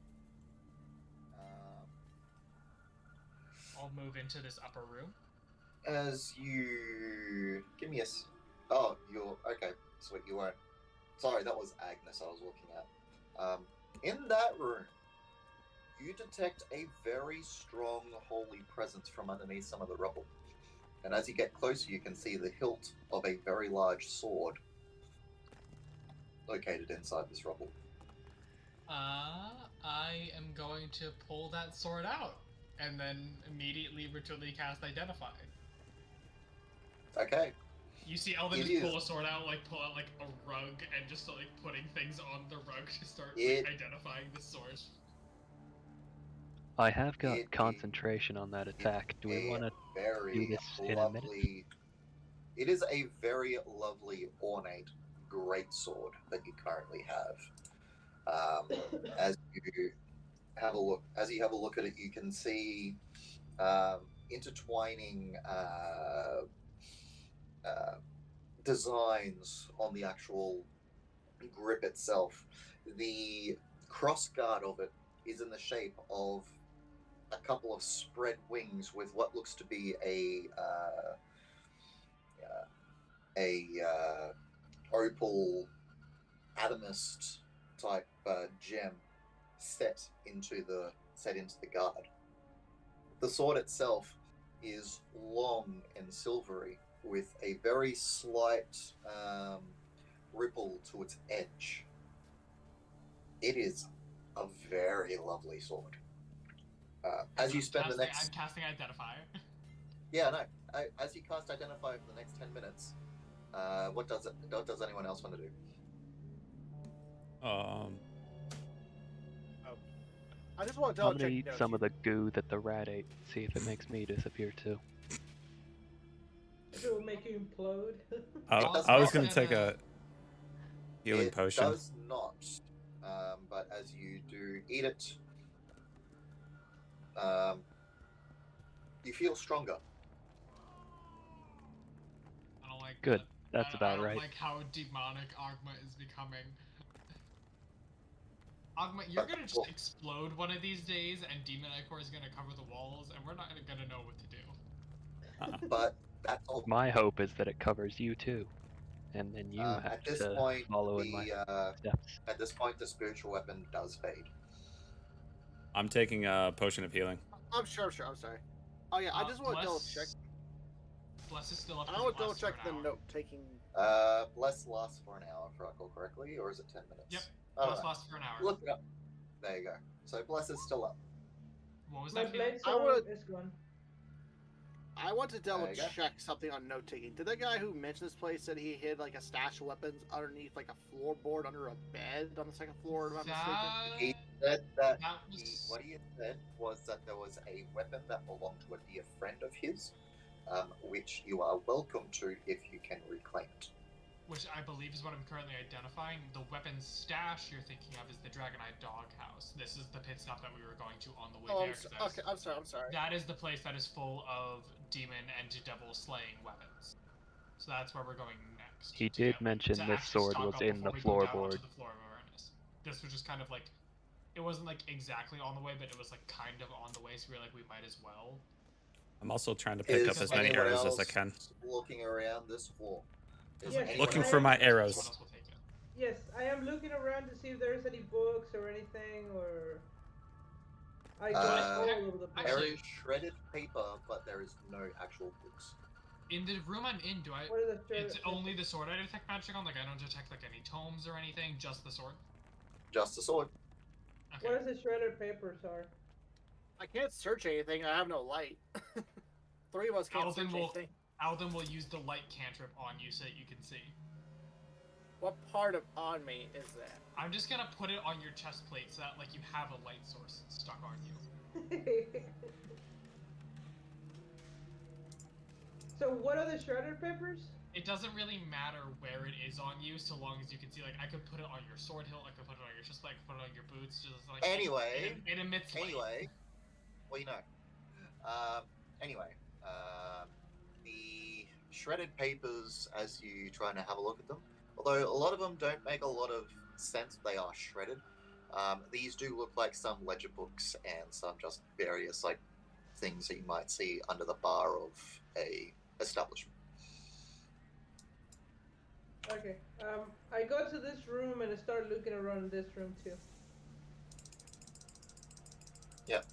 I'll move into this upper room. As you give me a. Oh, you're okay. Sweet, you weren't. Sorry, that was Agnes I was looking at. In that room, you detect a very strong holy presence from underneath some of the rubble. And as you get closer, you can see the hilt of a very large sword located inside this rubble. I am going to pull that sword out and then immediately ritually cast Identify. Okay. You see Elvin It just pull a is. sword out, pull out a rug and just start putting things on the rug to start identifying the sword. I have got It concentration on that attack. Do we want to do this in a minute? It is a very lovely, ornate, great sword that you currently have. As you have a look at it, you can see intertwining designs on the actual grip itself. The crossguard of it is in the shape of a couple of spread wings with what looks to be a opal atomist type gem set into the guard. The sword itself is long and silvery with a very slight ripple to its edge. It is a very lovely sword. As you spend the next... I'm casting Identify. Yeah, no. As you cast Identify for the next 10 minutes, what does anyone else want to do? I just want to I'm double gonna check. eat some of the goo that the rat ate. See if it makes me disappear too. It will make you implode. I was gonna take a healing potion. It does not. But as you do eat it, you feel stronger. I don't like Good. that. That's about I don't right. like how demonic Agma is becoming. Agma, you're gonna just explode one of these days, and Demon Icor is gonna cover the walls, and we're not gonna know what to do. But that's all. My hope is that it covers you too, and then you have At this to point, follow in my steps. At this point, the spiritual weapon does fade. I'm taking a potion of healing. I'm sure. I'm sorry. Oh yeah, I just want to double check. Bless is still up. I want to double check the note taking. Bless lasts for an hour, if I recall correctly, or is it 10 minutes? Yep. Bless lasts for an hour. Look it up. There you go. So Bless is still up. What was My that? blade is gone. I want to double check something on note taking. Did the guy who mentioned this place said he hid a stash of weapons underneath a floorboard under a bed on the second floor? If I'm mistaken. He said what he had said was that there was a weapon that belonged to a dear friend of his, which you are welcome to if you can reclaim it. Which I believe is what I'm currently identifying. The weapons stash you're thinking of is the Dragonite Doghouse. This is the pit stop that we were going to on the way there. Okay, I'm sorry. That is the place that is full of demon and devil slaying weapons. So that's where we're going next. next. He to did get, mention to this actually sword stock was up in before the we go down onto floorboard. the floor of Avernus. This was just kind of like, it wasn't like exactly on the way, but it was like kind of on the way. So we were like, we might as well. I'm also trying to pick Is up as many anyone arrows as I else can. looking around this floor? Is Yes, anyone Looking else for my looking arrows. Someone else will take it. Yes, I am looking around to see if there's any books or anything, or I go all over the place. There Actually- is shredded paper, but there is no actual books. In the room I'm in, do I? What are the shredded It's papers? only the sword I detect magic on. Like I don't detect like any tomes or anything. Just the sword. Just a sword. Okay. What is the shredded papers are? I can't search anything. I have no light. Three of us can't Alden search will. anything. Alden will use the light cantrip on you so that you can see. What part of on me is that? I'm just gonna put it on your chest plate so that like you have a light source stuck on you. So what are the shredded papers? It doesn't really matter where it is on you, so long as you can see. Like I could put it on your sword hilt, I could put it on your chest plate, I could put it on your boots. Just like Anyway, it emits light. Anyway, well, you know. Anyway, the shredded papers, as you try and have a look at them, although a lot of them don't make a lot of sense, they are shredded. These do look like some ledger books and some just various like things that you might see under the bar of a establishment. Okay. I go to this room and I start looking around this room too. Yep.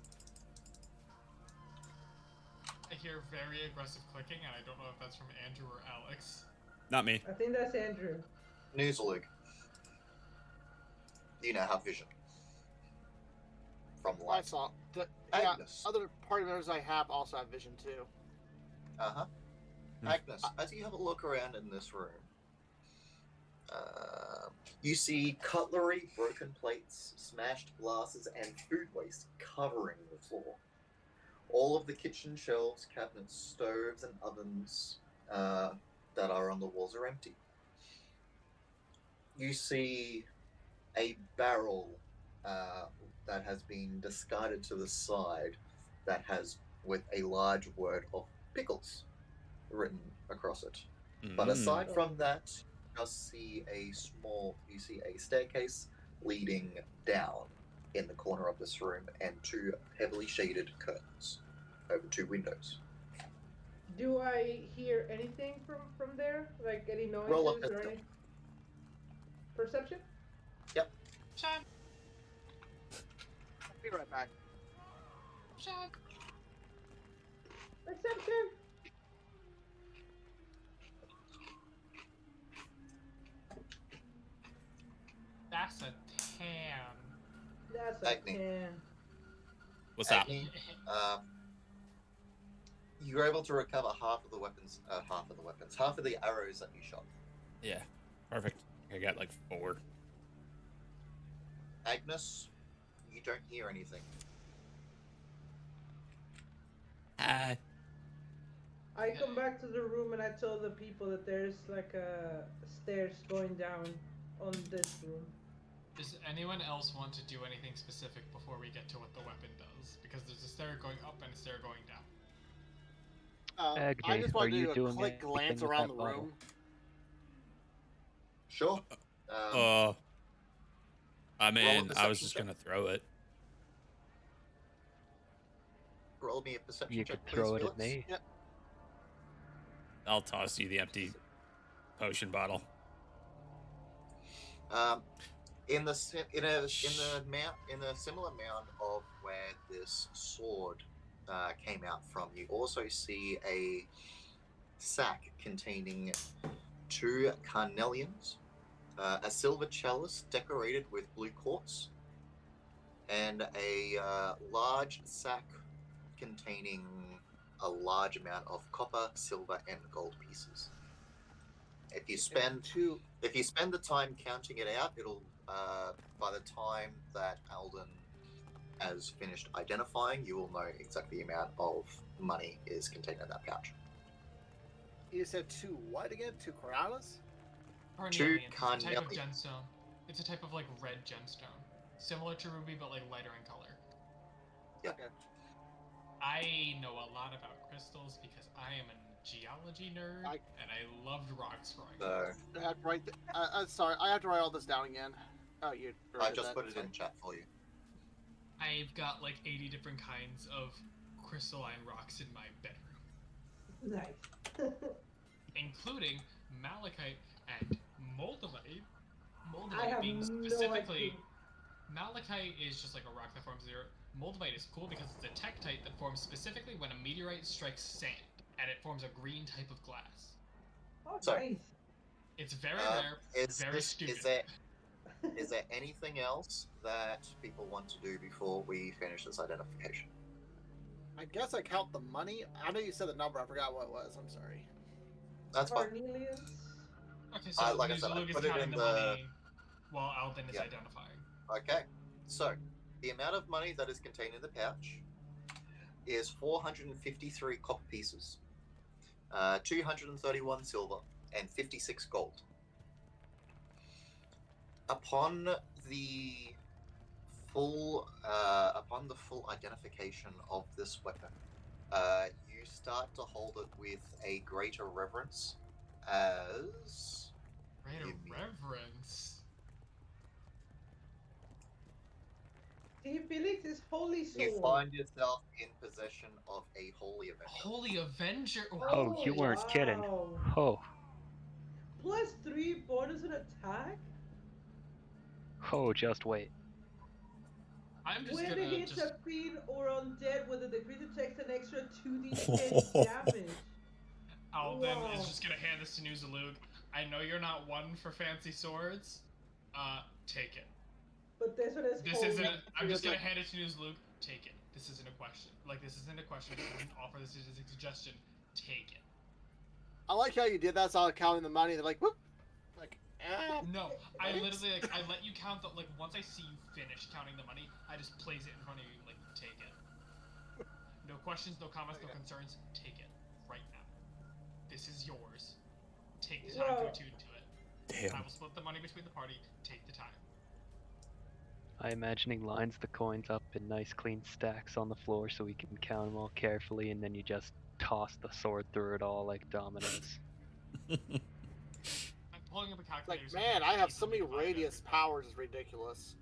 I hear very aggressive clicking, and I don't know if that's from Andrew or Alex. Not me. I think that's Andrew. Newsluke. You now have vision. From I light. saw. Yeah, Agnes. other party members I have also have vision too. Uh-huh. Hmm. Agnes, as you have a look around in this room, you see cutlery, broken plates, smashed glasses, and food waste covering the floor. All of the kitchen shelves, cabinets, stoves, and ovens that are on the walls are empty. You see a barrel that has been discarded to the side that has with a large word of pickles written across it. But aside from that, you see a staircase leading down in the corner of this room and two heavily shaded curtains over two windows. Do I hear anything from there? Like any noises Roll up or perception. any perception? Sean, I'll be right back. Sean. Perception. That's a 10. That's a Agni. 10. What's up? Agni, you're able to recover half of the arrows that you shot. Yeah. Perfect. I got like 4. Agnes, you don't hear anything. Hi. I come back to the room and I tell the people that there's like a stairs going down on this room. Does anyone else want to do anything specific before we get to what the weapon does? Because there's a stair going up and a stair going down. I Agni, just are want to you do a doing quick anything glance with around that the bottle? room. Sure. I mean, I was perception just check. gonna throw it. Roll me a perception You check, could please, throw it Felix. at me. I'll toss you the empty potion bottle. In a similar mound of where this sword came out from, you also see a sack containing 2 carnelians, a silver chalice decorated with blue quartz, and a large sack containing a large amount of copper, silver, and gold pieces. If you spend the time counting it out, it'll by the time that Alden has finished identifying, you will know exactly the amount of money is contained in that pouch. You said 2 what again? 2 Corrales? Carnelian. It's a type of carnelian. gemstone. It's a type of like red gemstone. Similar to ruby, but like lighter in color. Yeah. Okay. I know a lot about crystals because I am an geology nerd, I- and I loved rocks growing So up. I have to write. Sorry, I have to write all this down again. Oh, you. I already did just that, put it sorry. in chat for you. I've got like 80 different kinds of crystalline rocks in my bedroom, Nice. including malachite and moldavite. I Moldavite have being no specifically. idea. Malachite is just like a rock that forms zero. Moldavite is cool because it's a tektite that forms specifically when a meteorite strikes sand, and it forms a green type of glass. Oh, So- nice. It's very rare, very stupid. Is there anything else that people want to do before we finish this identification? I guess I count the money. I know you said the number. I forgot what it was. I'm sorry. That's fine. Cornelius. Okay, so like I said, I Luke is put it counting in the the- money while Alden is Yeah. identifying. Okay, so the amount of money that is contained in the pouch is 453 copper pieces, 231 silver, and 56 gold. Upon the full identification of this weapon, you start to hold it with a greater reverence as Greater Give me- reverence. See, Felix is holy you sword. find yourself in possession of a holy avenger. Holy Avenger. Oh, you weren't kidding. wow. Oh, +3 bonus on attack? oh, just wait. I'm just When gonna it hits just. a fiend or undead, whether the creature takes an extra 2d10 damage. Alden Wow. is just gonna hand this to Nuzalug. I know you're not one for fancy swords. Take it. But this one is This holy. isn't. I'm just gonna Like- hand it to Nuzalug. Take it. This isn't a question. Like, this isn't a question. This isn't an offer. This is a suggestion. Take it. I like how you did that. So I was counting the money. They're like, whoop. Like, ah. No, I literally like I let you count the like once I see you finish counting the money, I just place it in front of you like take it. No questions, no comments, no Okay. concerns. Take it right now. This is yours. Take the time to Whoa. attune to it. I Damn. will split the money between the party. Take the time. I imagining lines the coins up in nice clean stacks on the floor so we can count them all carefully, and then you just toss the sword through it all like dominoes. I'm pulling up a calculator. Like, so man, can I have actually so many divide radius everything. powers. Is ridiculous.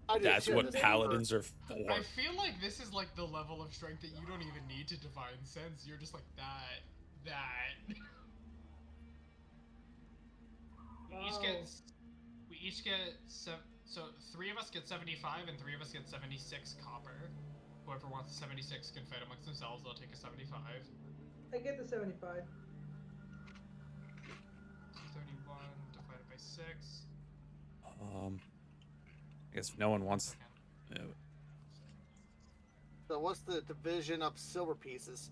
I did That's too, what this is paladins are I for. feel like this is like the level of strength that you don't even need to divine sense. You're just like that. We each get so 3 of us get 75 and 3 of us get 76 copper. Whoever wants the 76 can fight amongst themselves. They'll take a 75. I get the 75. 231 divided by 6. I guess if no one wants. Second. So what's the division of silver pieces?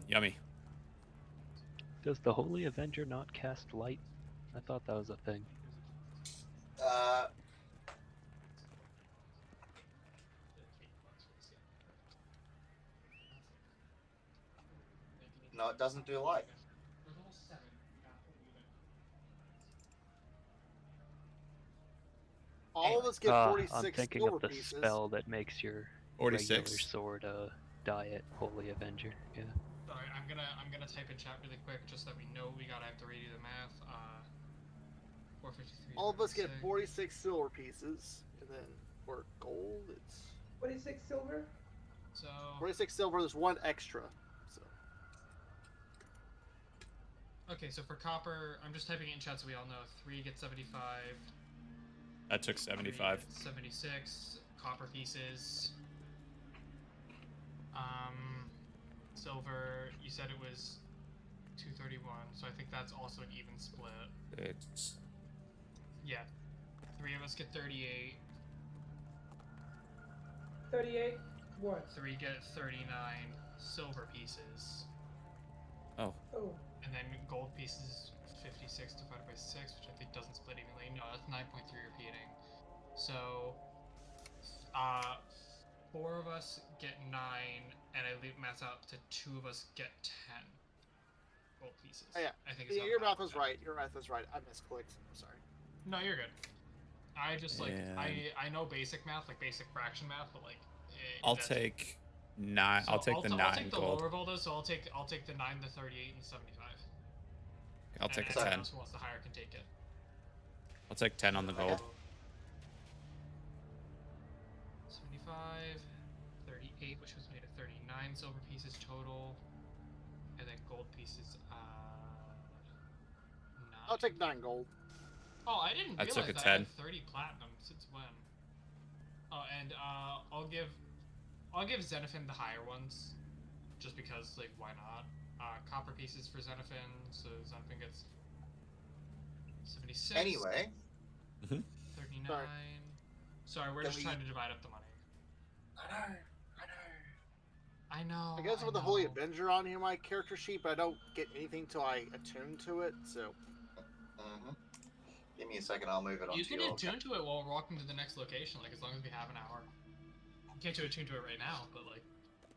Yummy. Does the Holy Avenger not cast light? I thought that was a thing. No, it doesn't do light. All of us get I'm 46 thinking silver of the pieces. spell that makes your regular 46. sword diet Holy Avenger. Yeah. Sorry, I'm gonna type in chat really quick just so that we know we gotta have to redo the math. 453. All of us get 46. 46 silver pieces, and then for gold, it's 46 silver? So 46 silver. There's one extra. So okay, so for copper, I'm just typing it in chat so we all know. 3 get 75. That took 75. 76 copper pieces. Silver, you said it was 231, so I think that's also an even split. It's Yeah. 3 of us get 38, 38? What? 3 get 39 silver pieces, oh, Oh. and then gold pieces 56 divided by 6, which I think doesn't split evenly. No, that's 9.3 repeating. So, 4 of us get 9, and I leave math out to 2 of us get 10 gold pieces. Oh, yeah. I think it's Your how math was right. Your math was right. I misclicked. I'm sorry. No, you're good. I just like And- I know basic math, like basic fraction math, but like I'll that's- take 9. so I'll take the 9 I'll take the gold. lower Voldos, so I'll take the 9, the 38, and the 75. I'll take a and 10. anyone else who wants the higher can take it. I'll take 10 on the gold. 75, 38, which was made of 39 silver pieces total, and then gold pieces. 9. I'll take 9 gold. Oh, I didn't I realize took a that 10. I had 30 platinum. Since when? Oh, and I'll give Xenophon the higher ones, just because, like, why not? Copper pieces for Xenophon, so Xenophon gets 76. Anyway, 39. Sorry, we're Can just we- trying to divide up the money. I know. I guess I with the Holy know. Avenger on here, my character sheet, but I don't get anything till I attune to it. So give me a second. I'll move it on. You to can your... attune to it while we're walking to the next location, like as long as we have an hour. You can't attune to it right now, but like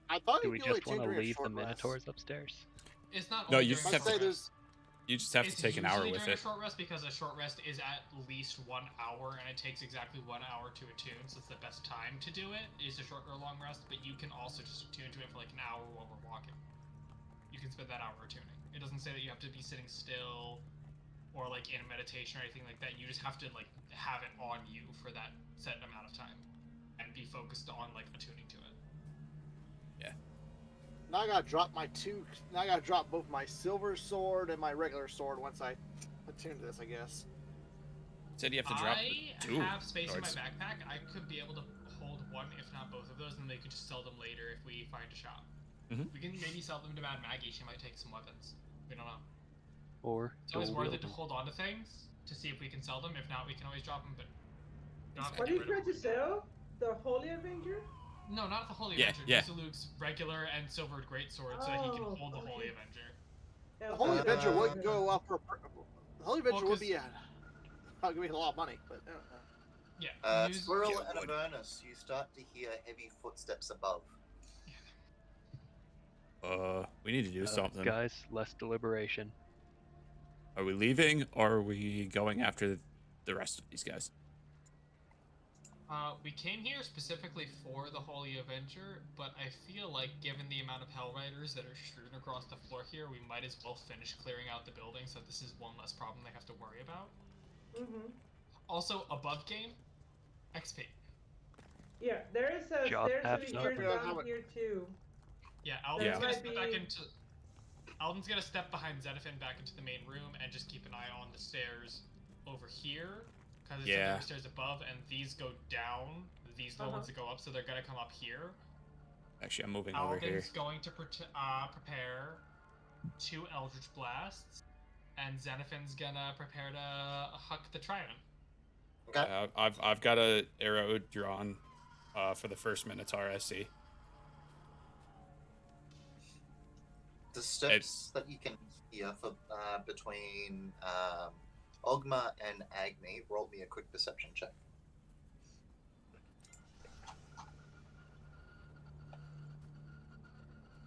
I thought Do you we could only just want attune to during a leave the short rest. Minotaurs upstairs? it's not. No, only you during just a have short to- rest. You just have to It's take an hour usually with during it. a short rest because a short rest is at least 1 hour, and it takes exactly 1 hour to attune. So it's the best time to do it is a short or long rest. But you can also just attune to it for like an hour while we're walking. You can spend that hour attuning. It doesn't say that you have to be sitting still or like in meditation or anything like that. You just have to like have it on you for that set amount of time and be focused on like attuning to it. Now I gotta drop my two. Now I gotta drop both my silver sword and my regular sword once I attune to this. I guess. Said you have to drop I the 2 have space swords. in my backpack. I could be able to hold one, if not both of those, and they could just sell them later if we find a shop. Mhm. We can maybe sell them to Mad Maggie. She might take some weapons. We don't know. Or It's always dual worth it to wield? hold on to things to see if we can sell them. If not, we can always drop them. But you don't have to What get are you rid of trying to them. sell? The Holy Avenger? No, not the Holy Yeah, Avenger. yeah. These are Luke's regular and silvered greatsword, so that he can Oh, hold the Holy okay. Avenger. Yeah, The Holy Uh, Avenger would uh, go up for. The Holy Avenger would 'cause- be give me a lot of money, but Yeah. use- Squirrel Yeah, and wood. Avernus, you start to hear heavy footsteps above. We need to do something. Guys, less deliberation. Are we leaving or are we going after the rest of these guys? We came here specifically for the Holy Avenger, but I feel like given the amount of Hell Riders that are strewn across the floor here, we might as well finish clearing out the building so this is one less problem they have to worry about. Mm-hmm. Also, above game, XP. Yeah, there is a Job stairs half over done. here Yeah, down how much- here too. Yeah, Alden's Yeah. gonna Might step back be- into. Alden's gonna step behind Xenophon back into the main room and just keep an eye on the stairs over here, because Yeah. there are stairs above, and these go down. These are the ones that go up, so they're gonna come up here. Actually, I'm moving over here. Alden's going to prepare 2 Eldritch Blasts, and Xenophon's gonna prepare to huck the Trident. Okay. I've got a arrow drawn for the first Minotaur I see. The steps that you can hear for between Ogma and Agni, roll me a quick perception check.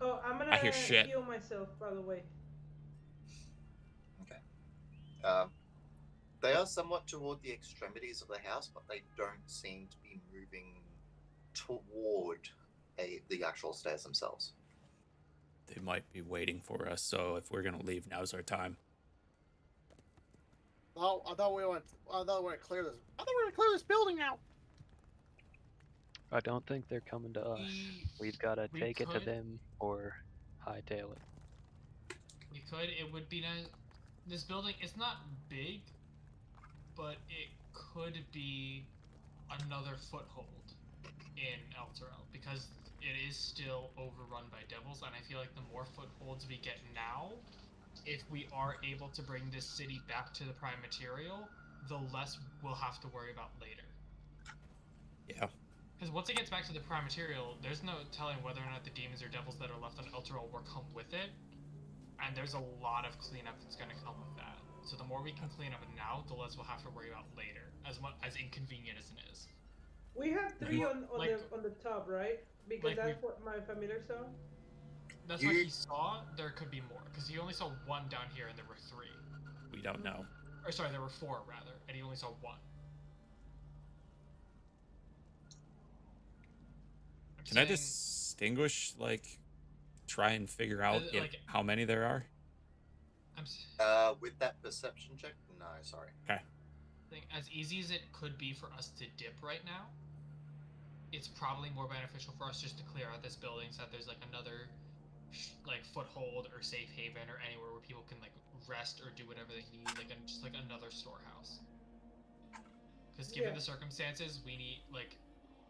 Oh, I'm I hear gonna shit. heal myself, by the way. They are somewhat toward the extremities of the house, but they don't seem to be moving toward the actual stairs themselves. They might be waiting for us, so if we're gonna leave, now's our time. oh, I thought we were gonna clear this. I thought we were gonna clear this building now. I don't think they're coming to us. We've got to We take it to could- them or hightail it. We could. It would be nice. This building, it's not big, but it could be another foothold in Elturel because it is still overrun by devils, and I feel like the more footholds we get now, if we are able to bring this city back to the prime material, the less we'll have to worry about later. Yeah. Because once it gets back to the prime material, there's no telling whether or not the demons or devils that are left on Elturel will come with it. And there's a lot of cleanup that's going to come with that. So the more we can clean up now, the less we'll have to worry about later, as much as inconvenient as it is. We have 3 on Like- the top, right? Because like that's what my familiar saw. That's what he saw. There could be more, because he only saw 1 down here, and there were 3. We don't know. Or sorry, there were 4 rather, and he only saw 1. Can I distinguish, like, try and figure out like- how many there are? With that perception check? No, sorry. Okay. As easy as it could be for us to dip right now, it's probably more beneficial for us just to clear out this building so that there's like another like foothold or safe haven or anywhere where people can like rest or do whatever they need, like just like another storehouse. Because given the circumstances, we need like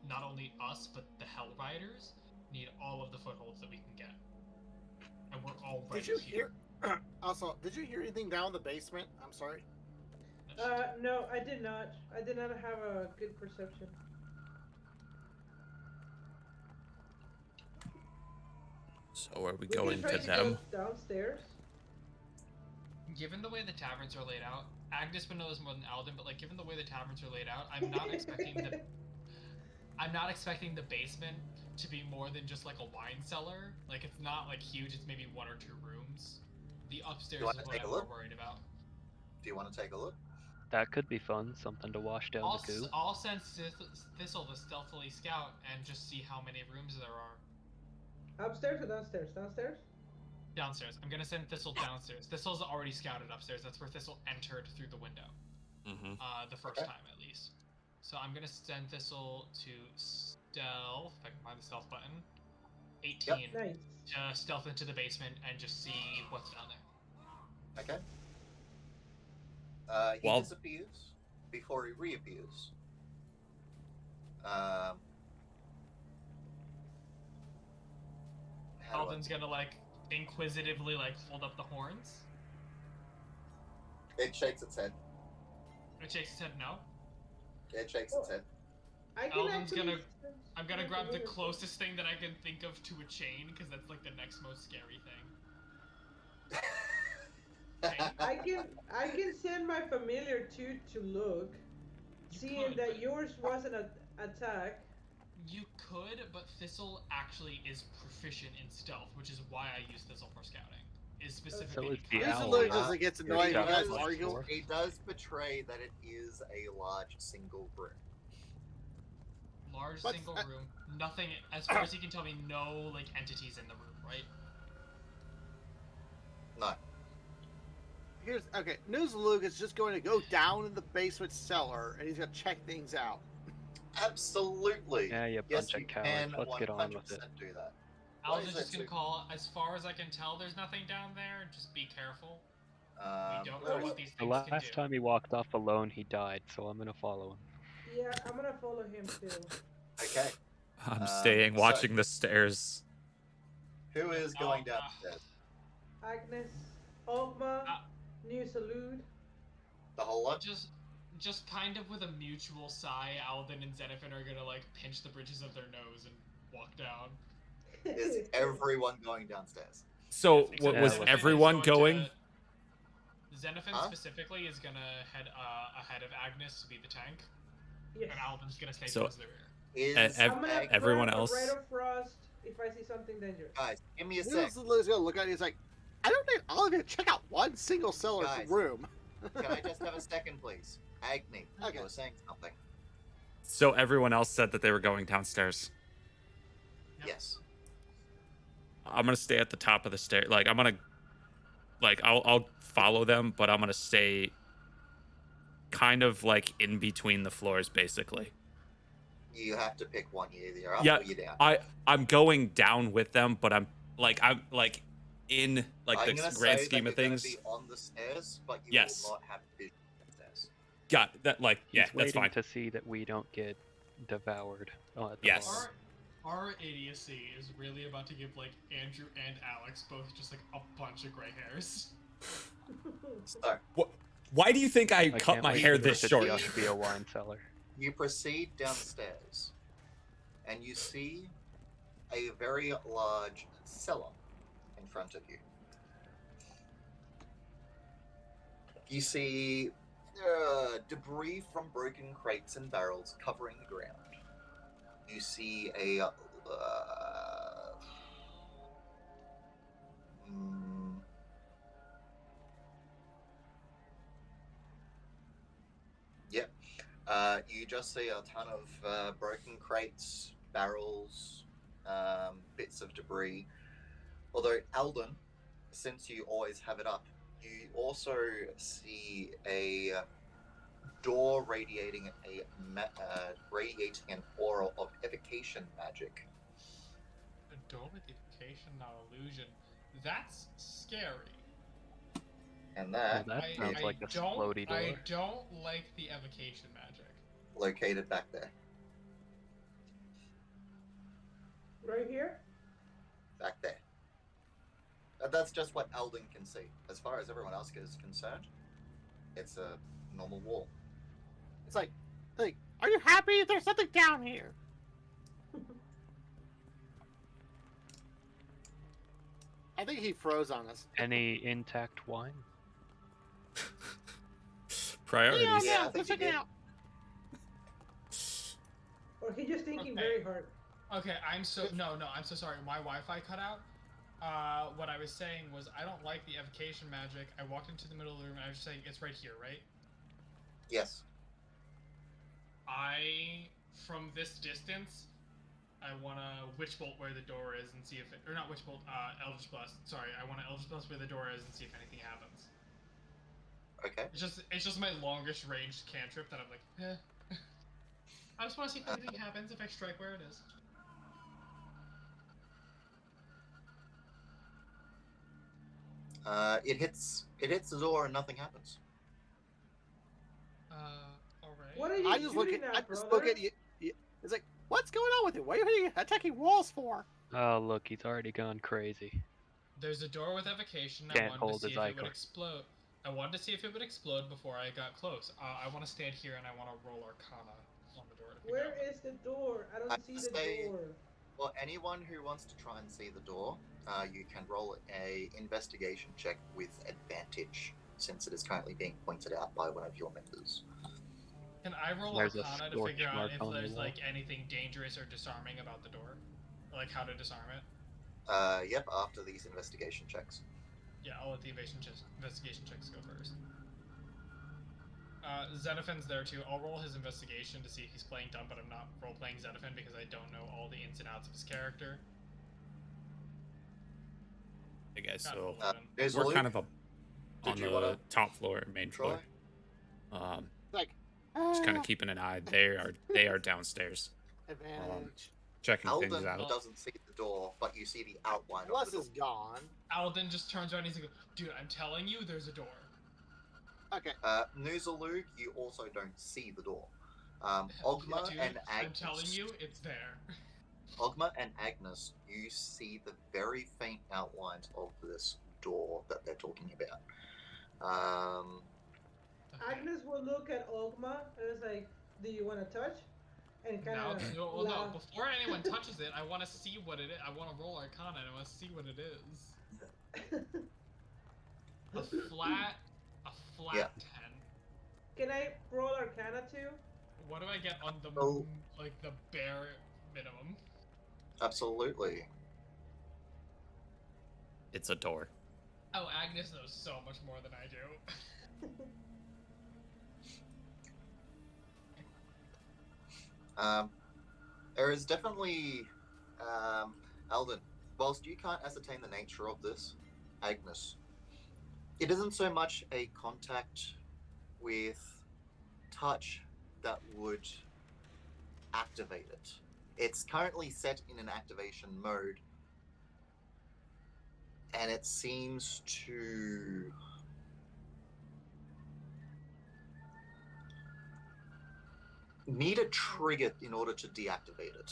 not only us but the Hell Riders need all of the footholds that we can get, and we're already Did you here. hear? Also, did you hear anything down in the basement? I'm sorry. No, I did not. I did not have a good perception. So are we can going try to them? go downstairs. Given the way the taverns are laid out, Agnes would know this more than Alden, but like given the way the taverns are laid out, I'm not expecting the basement to be more than just like a wine cellar. Like it's not like huge, it's maybe 1 or 2 rooms. The upstairs is what I'm more worried about. Do you want to take a look? That could be fun, something to wash down the goo. I'll send Thistle to stealthily scout and just see how many rooms there are. Upstairs or downstairs? Downstairs? Downstairs. I'm gonna send Thistle downstairs. Thistle's already scouted upstairs. That's where Thistle entered through the window. Mm-hmm. The first time at least. So I'm gonna send Thistle to stealth, if I can find the stealth button. 18. Yep. Nice. To stealth into the basement and just see what's down there. Okay. He disappears before he reappears. Alden's gonna like inquisitively like hold up the horns. It shakes its head. It shakes its head no. It shakes its head. I'm gonna grab the closest thing that I can think of to a chain, because that's like the next most scary thing. I can send my familiar to look, seeing that yours wasn't an attack. You could, but Thistle actually is proficient in stealth, which is why I use Thistle for scouting. Is specifically Thistle gets annoyed. You guys argue. It does betray that it is a large single room. Large single room. Nothing, as far as he can tell me, no like entities in the room, right? No. Okay. News Luke is just going to go down in the basement cellar and he's gonna check things out. Absolutely. Yeah, you bunch of cowards. Let's get on with it. Do that. I was just gonna call. As far as I can tell, there's nothing down there. Just be careful. We don't know what these things The last time he walked off alone, he died, so I'm gonna follow him. Yeah, I'm gonna follow him too. Okay. I'm staying, watching the stairs. Who is going downstairs? Agnes, Ogma, New Salute. The whole lot? Just kind of with a mutual sigh, Alden and Xenophon are gonna like pinch the bridges of their nose and walk down. Is everyone going downstairs? So, what was everyone going? Xenophon specifically is gonna head ahead of Agnes to be the tank. Yes. And Alden's gonna stay towards the rear. Everyone else? Red of Frost if I see something dangerous. Guys, give me a sec. News Luke is gonna look at it. He's like, I don't need all of you to check out one single cellar room. Can I just have a second, please? Agni, you were saying something. So everyone else said that they were going downstairs. Yep. Yes. I'm gonna stay at the top of the stair. Like I'll follow them, but I'm gonna stay kind of like in between the floors, basically. You have to pick one. You're either up or you're down. I'm going down with them, but I'm in like the grand scheme of things. Be on the stairs, but you will not have vision of the stairs. Got that? Like, He's that's fine. to see that we don't get devoured. Yes. Our idiocy is really about to give like Andrew and Alex both just like a bunch of gray hairs. So, why do you think I cut my hair this short? Be a wine cellar. You proceed downstairs, and you see a very large cellar in front of you. You see debris from broken crates and barrels covering the ground. You see a yep. You just see a ton of broken crates, barrels, bits of debris. Although Alden, since you always have it up, you also see a door radiating an aura of evocation magic. A door with evocation, not illusion. That's scary. And that, that sounds like a floaty door. I don't like the evocation magic. Located back there. Right here? Back there. That's just what Alden can see. As far as everyone else is concerned, it's a normal wall. It's like, are you happy? There's something down here. I think he froze on us. Any intact wine? Priorities. Yeah, I Let's think check he it did. out. Or he just thinking Okay. very hard. Okay, I'm so sorry. My Wi-Fi cut out. What I was saying was I don't like the evocation magic. I walked into the middle of the room and I was just saying it's right here, right? Yes. From this distance, I want to Witch Bolt where the door is and see if it, or not Witch Bolt, Eldritch Blast. Sorry, I want to Eldritch Blast where the door is and see if anything happens. Okay. It's just my longest ranged cantrip that I'm like, eh. I just want to see if anything happens if I strike where it is. It hits the door and nothing happens. Alright. What are you I just look shooting at. at, I just brother? look at you. It's like, what's going on with it? What are you attacking walls for? Oh, look, he's already gone crazy. There's a door with evocation. Can't I wanted hold to see his if it would icon. explode. I wanted to see if it would explode before I got close. I want to stand here and I want to roll Arcana on the door to figure Where out. is the door? I don't I'd see the say- door. Well, anyone who wants to try and see the door, you can roll a investigation check with advantage, since it is currently being pointed out by one of your members. Can I roll There's a Arcana to scorch figure out mark if on the there's wall. like anything dangerous or disarming about the door? Or, like how to disarm it? Yep, after these investigation checks. Yeah, I'll let the investigation checks go first. Xenophen's there too. I'll roll his investigation to see if he's playing dumb, but I'm not role-playing Xenophen because I don't know all the ins and outs of his character. Hey guys, Got so 11. There's we're Luke. kind of on Did you the wanna top floor, main try? floor. Like, Just kind of keeping an eye. They are downstairs, advantage. checking things Alden out. doesn't see the door, but you see the outline Plus of the is door. gone. Alden just turns around and he's like, dude, I'm telling you, there's a door. Okay. Nuzalug, you also don't see the door. Yeah, Ogma dude, and I'm Agnes. telling you, it's there. Ogma and Agnes, you see the very faint outlines of this door that they're talking about. Agnes will look at Ogma and is like, "Do you want to touch?" And kind of No, laugh. before anyone touches it, I want to see what it is. I want to roll Arcana and I want to see what it is. A flat Yeah. 10. Can I roll Arcana too? What do I get on the Oh. like the bare minimum? Absolutely. It's a door. Oh, Agnes knows so much more than I do. There is definitely, Alden, whilst you can't ascertain the nature of this, Agnes, it isn't so much a contact with touch that would activate it. It's currently set in an activation mode, and it seems to need a trigger in order to deactivate it.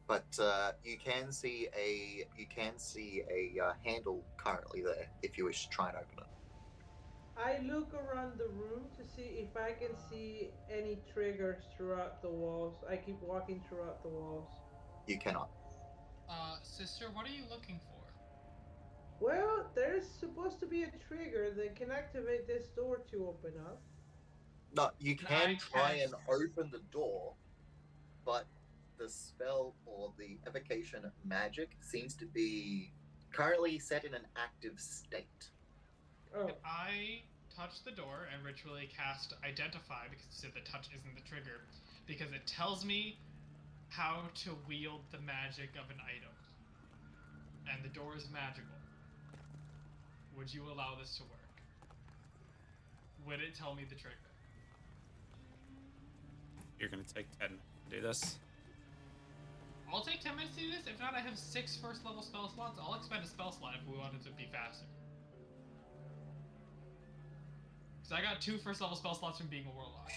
But you can see a handle currently there if you wish to try and open it. I look around the room to see if I can see any triggers throughout the walls. I keep walking throughout the walls. You cannot. Sister, what are you looking for? Well, there's supposed to be a trigger that can activate this door to open up. No, you And I can try can't- and open the door, but the spell or the evocation magic seems to be currently set in an active state. Oh, Can I touch the door and ritually cast Identify, because you said the touch isn't the trigger, because it tells me how to wield the magic of an item. And the door is magical. Would you allow this to work? Would it tell me the trigger? You're gonna take 10 minutes to do this. I'll take 10 minutes to do this. If not, I have 6 first level spell slots. I'll expend a spell slot if we want it to be faster. Because I got 2 first level spell slots from being a warlock.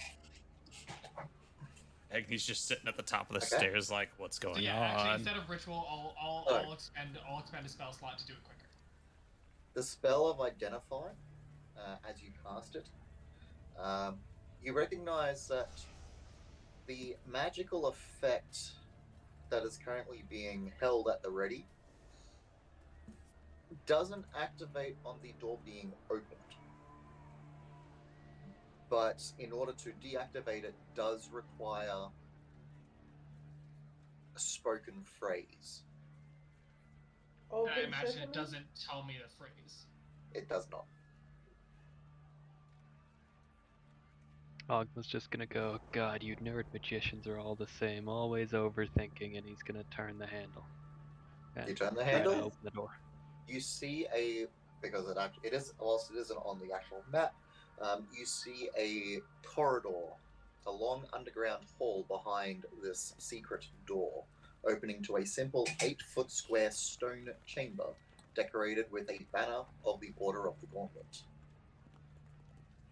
Agni's just sitting at the top of the Okay. stairs, like, what's So going yeah, on? actually, instead of ritual, I'll Alright. expend a spell slot to do it quicker. The spell of Identify, as you cast it, you recognize that the magical effect that is currently being held at the ready doesn't activate on the door being opened. But in order to deactivate it does require a spoken phrase. open I imagine sesame? it doesn't tell me the phrase. It does not. Ogma's just gonna go, God, you nerd magicians are all the same, always overthinking, and he's gonna turn the handle. And You turn the try to handle. open the door. You see because it is, whilst it isn't on the actual map, you see a corridor, a long underground hall behind this secret door, opening to a simple 8-foot square stone chamber decorated with a banner of the Order of the Gauntlet.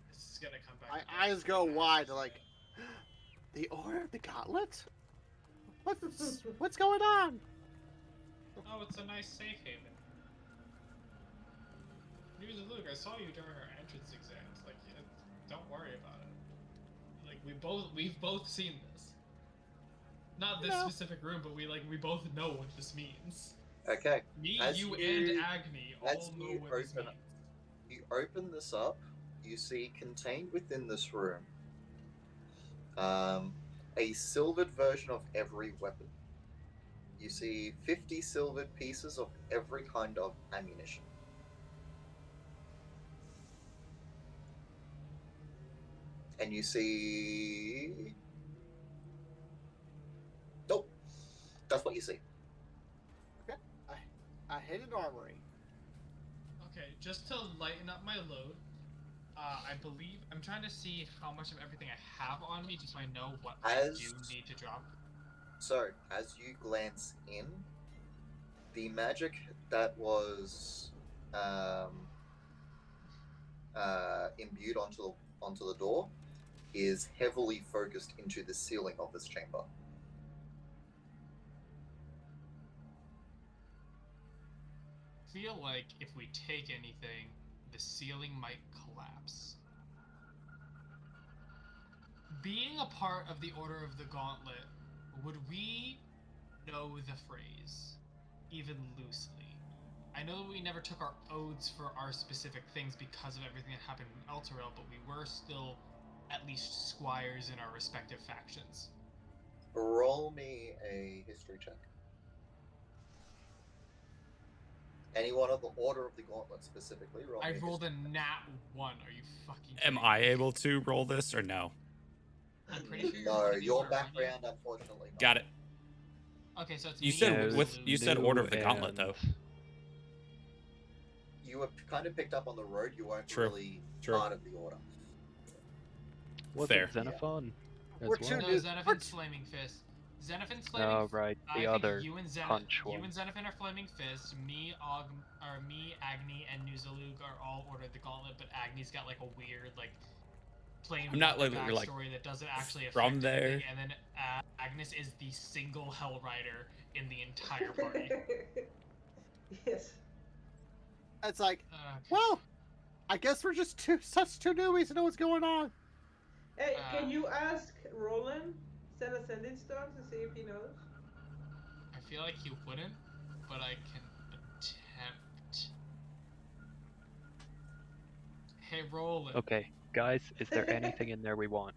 This is gonna come back. My to eyes bite go me in the wide, ass, like, yeah. the Order of the Gauntlet? What's going on? Oh, it's a nice safe haven. Luke, I saw you during our entrance exams. Like, yeah, don't worry about it. Like, we've both seen this. Not this No. specific room, but we both know what this means. Okay. Me, As you, you- and Agni all know what this means. You open this up, you see contained within this room a silvered version of every weapon. You see 50 silvered pieces of every kind of ammunition. And you see... Nope. That's what you see. A hidden armory. Okay, just to lighten up my load, I believe I'm trying to see how much of everything I have on me, just so I know what I do need to drop. So, as you glance in, the magic that was imbued onto the door is heavily focused into the ceiling of this chamber. I feel like if we take anything, the ceiling might collapse. Being a part of the Order of the Gauntlet, would we know the phrase, even loosely? I know that we never took our oaths for our specific things because of everything that happened in Elturel, but we were still at least squires in our respective factions. Roll me a history check. Anyone of the Order of the Gauntlet specifically, roll me I a rolled history. a nat 1. Are you fucking Am kidding I me? able to roll this or no? I'm pretty sure No, you're your Armenian. background, unfortunately, not. Got it. Okay, so it's You me said and with- Luke. you said Order of the Gauntlet though. You were kind of picked up on the road. You weren't True. really True. part of the Order. Was Fair. it Xenophon as We're well? too No, new. Xenophane's Flaming Fist. Xenophane's Flaming Oh, right, the I think other you and punch you one. and Xenophane are Flaming Fist. Me, Agni, and Nuzalug are all Order of the Gauntlet, but Agni's got like a weird, like, plain I'm not backstory like, that doesn't actually affect from there. anything, and then Agnes is the single Hell Rider in the entire party. Yes. It's like, Uh, well, I guess we're just such two newbies to know what's going on. Hey, can you ask Roland, send Ascending Stones, and see if he knows? I feel like he wouldn't, but I can attempt. Hey, roll it. Okay, guys, is there anything in there we want?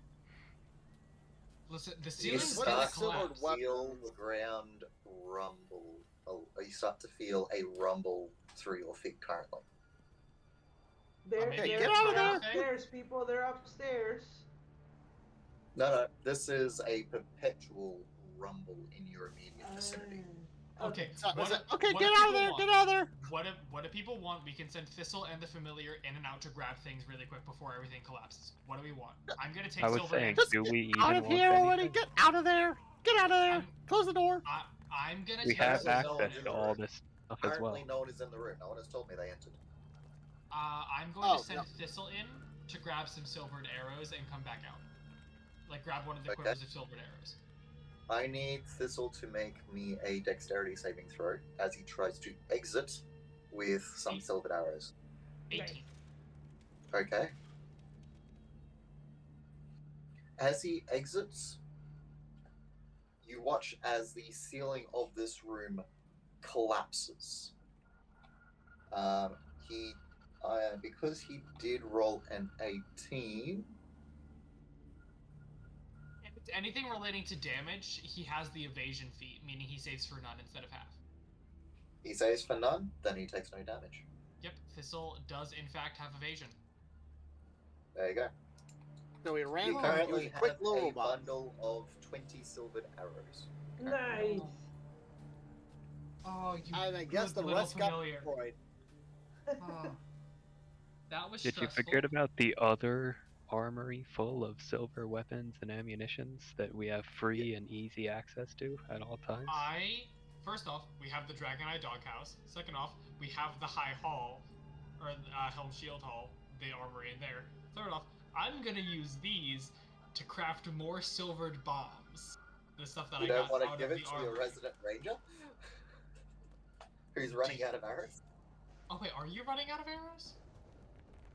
Listen, the You ceiling's gonna start collapse. to feel the ground rumble. You start to feel a rumble through your feet currently. Maybe Hey, They're get out of they're there! upstairs, people. They're upstairs. No, this is a perpetual rumble in your immediate vicinity. Okay. Okay, what get do out of people there! want? Get out of there! What do people want? We can send Thistle and the Familiar in and out to grab things really quick before everything collapses. What do we want? I'm gonna take I was Silver saying, and Just do get we out even of want here already! anything? Get out of there! Get out of there! I'm- Close the door. I'm gonna We take have Currently, no one's access in to the all room. this stuff as well. Currently, no one is in the room. No one has told me they entered. I'm going Oh, to send yep. Thistle in to grab some silvered arrows and come back out. Like grab one of the Okay. quivers of silvered arrows. I need Thistle to make me a dexterity saving throw as he tries to exit with some silvered arrows. 18. Okay. As he exits, you watch as the ceiling of this room collapses. Because he did roll an 18. If it's anything relating to damage, he has the evasion feat, meaning he saves for none instead of half. He saves for none, then he takes no damage. Yep, Thistle does in fact have evasion. There you go. So we ran You through. He was currently a quick have little a robot. bundle of 20 silvered arrows. Nice. Oh, you And I guess good the little rest got familiar. destroyed. Oh. That was Did you stressful. forget about the other armory full of silver weapons and ammunitions that we have free and easy access to at all times? First off, we have the Dragon Eye Doghouse. Second off, we have the High Hall, or Helm Shield Hall, the armory in there. Third off, I'm gonna use these to craft more silvered bombs. The stuff that You I don't got want to out give of it the to armory. your resident ranger? Who's running out of arrows? Oh wait, are you running out of arrows?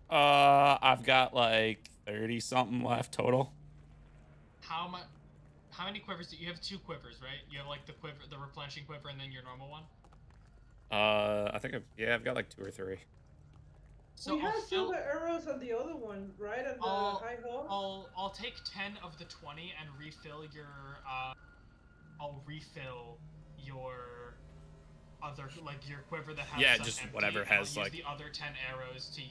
I've got like 30 something left total. How many quivers do you have? 2 quivers, right? You have like the replenishing quiver, and then your normal one. I think I've got like 2 or 3. So we I'll have fill. silver arrows on the other one, right? On the high hall. I'll take 10 of the 20 and refill your. I'll refill your other, like your quiver that has. Yeah, some just empty, whatever and has, I'll like- use the other 10 arrows to,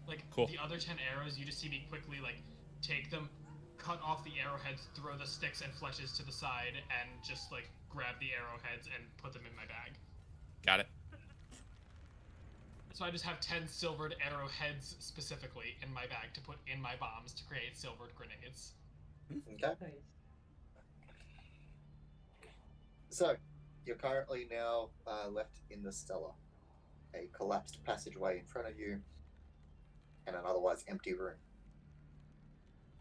like Cool. the other 10 arrows. You just see me quickly like take them, cut off the arrowheads, throw the sticks and fleshes to the side, and just like grab the arrowheads and put them in my bag. Got it. So I just have 10 silvered arrowheads specifically in my bag to put in my bombs to create silvered grenades. Okay. Nice. So, you're currently now left in the cellar. A collapsed passageway in front of you, and an otherwise empty room.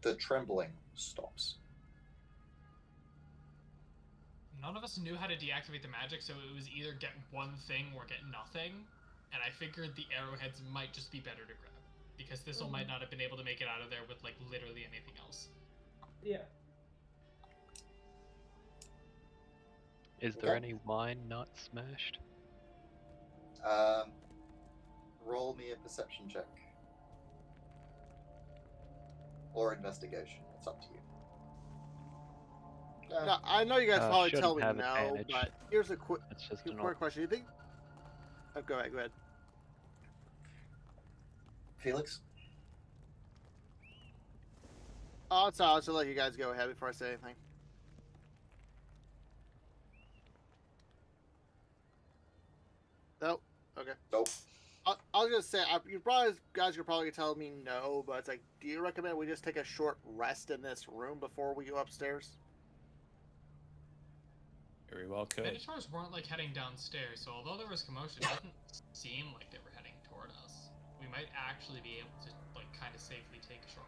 The trembling stops. None of us knew how to deactivate the magic, so it was either get one thing or get nothing. And I figured the arrowheads might just be better to grab, because Thistle might not have been able to make it out of there with like literally anything else. Yeah. Is there Okay. any wine not smashed? Roll me a perception check. Or investigation. It's up to you. No, I know you guys probably shouldn't tell me have no, advantage. but here's a quick That's just an quick question. You think? Oh, go ahead. Go ahead. Felix? Oh, it's I'll just let you guys go ahead before I say anything. Nope. Okay. Nope. I was gonna say, you guys could probably tell me no, but it's like, do you recommend we just take a short rest in this room before we go upstairs? Very well could. Minotaurs weren't like heading downstairs, so although there was commotion, it doesn't seem like they were heading toward us. We might actually be able to like kind of safely take a short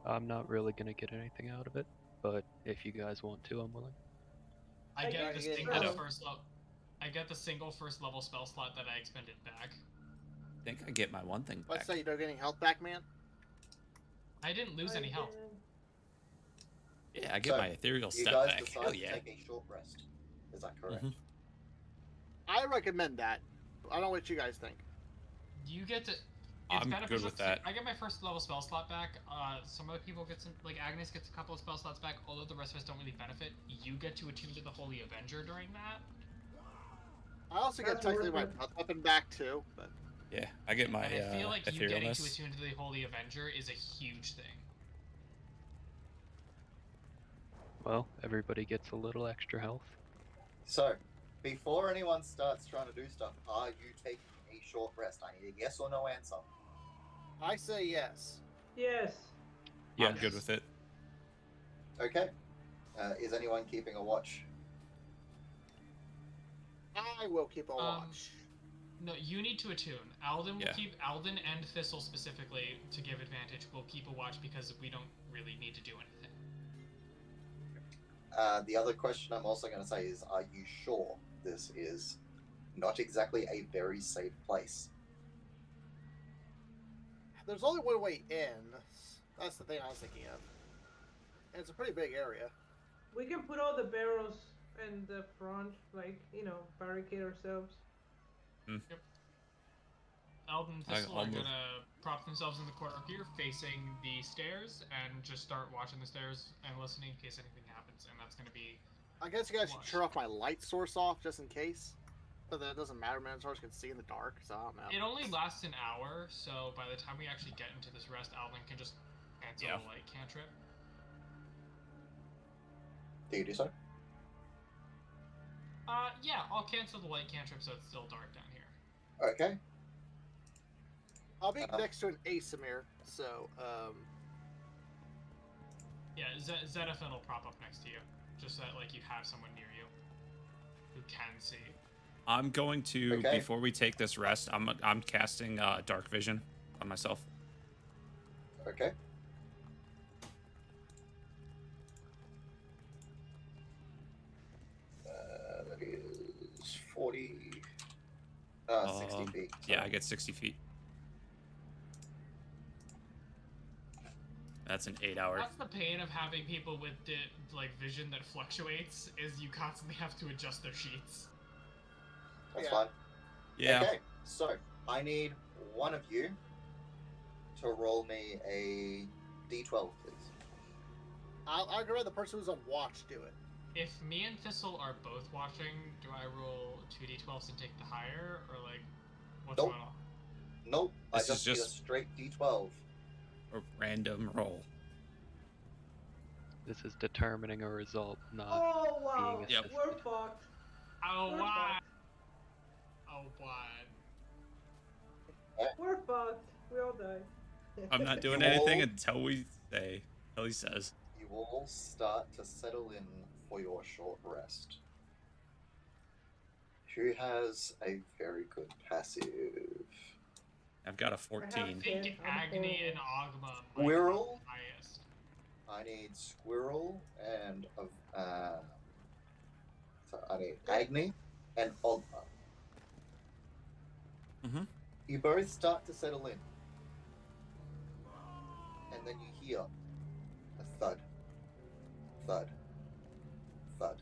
one. I'm not really gonna get anything out of it, but if you guys want to, I'm willing. I get the get single it. first level. I get the single first level spell slot that I expended back. I think I get my one thing back. Let's say you don't get any health back, man. I didn't lose any health. Yeah, I get So, my ethereal You step guys back. decide Hell to yeah. take a short rest. Is that correct? Mhm. I recommend that. I don't know what you guys think. You get to. It's I'm good beneficial with 'cause that. I get my first level spell slot back. Some other people get some, like Agnes gets a couple of spell slots back. Although the rest of us don't really benefit. You get to attune to the Holy Avenger during that. I also get That's technically my worth it. breath weapon back too, but Yeah, I get my And I feel like you getting to etherealness. attune to the Holy Avenger is a huge thing. Well, everybody gets a little extra health. So, before anyone starts trying to do stuff, are you taking a short rest? I need a yes or no answer. I say yes. Yes. Yeah, I'm Yes. good with it. Okay. Is anyone keeping a watch? I will keep a watch. No, you need to attune. Alden will Yeah. keep Alden and Thistle specifically to give advantage. Will keep a watch because we don't really need to do anything. The other question I'm also going to say is, are you sure this is not exactly a very safe place? There's only one way in. That's the thing I was thinking of. And it's a pretty big area. We can put all the barrels in the front, like, barricade ourselves. Alden and Thistle I'll are move. gonna prop themselves in the corner here, facing the stairs, and just start watching the stairs and listening in case anything happens. And that's gonna be. I guess you guys should Watch. turn off my light source off just in case. But then it doesn't matter, Minotaurs can see in the dark, so I don't know. It only lasts an hour, so by the time we actually get into this rest, Alden can just cancel the light cantrip. Do you do so? Yeah, I'll cancel the light cantrip so it's still dark down here. Okay. I'll be next to an Asimir, so, Yeah, Zenithon will prop up next to you, just so that, like, you have someone near you who can see. I'm going to Okay. before we take this rest. I'm casting dark vision on myself. Okay. That is 40... 60 feet. Yeah, I get 60 feet. That's an 8-hour. That's the pain of having people with vision that fluctuates, is you constantly have to adjust their sheets. That's Yeah. fine. Yeah. Okay, so I need one of you to roll me a d12, please. I'd rather the person who's on watch do it. If me and Thistle are both watching, do I roll 2d12s and take the higher, or like, what's Nope. going on? Nope, I This is just need a just- straight d12. A random roll. This is determining a result, not Oh, wow. being Yep. We're assisted. fucked. Oh, We're why? fucked. Oh, why? We're fucked. We all die. I'm not doing You anything all- until he says. You all start to settle in for your short rest. Who has a very good passive? I've got a I 14. think Yeah, I'm Agni and horrible. Ogma might Squirrel? have the highest. I need Squirrel and so I need Agni and Ogma. Mhm. You both start to settle in, and then you hear a thud, thud, thud.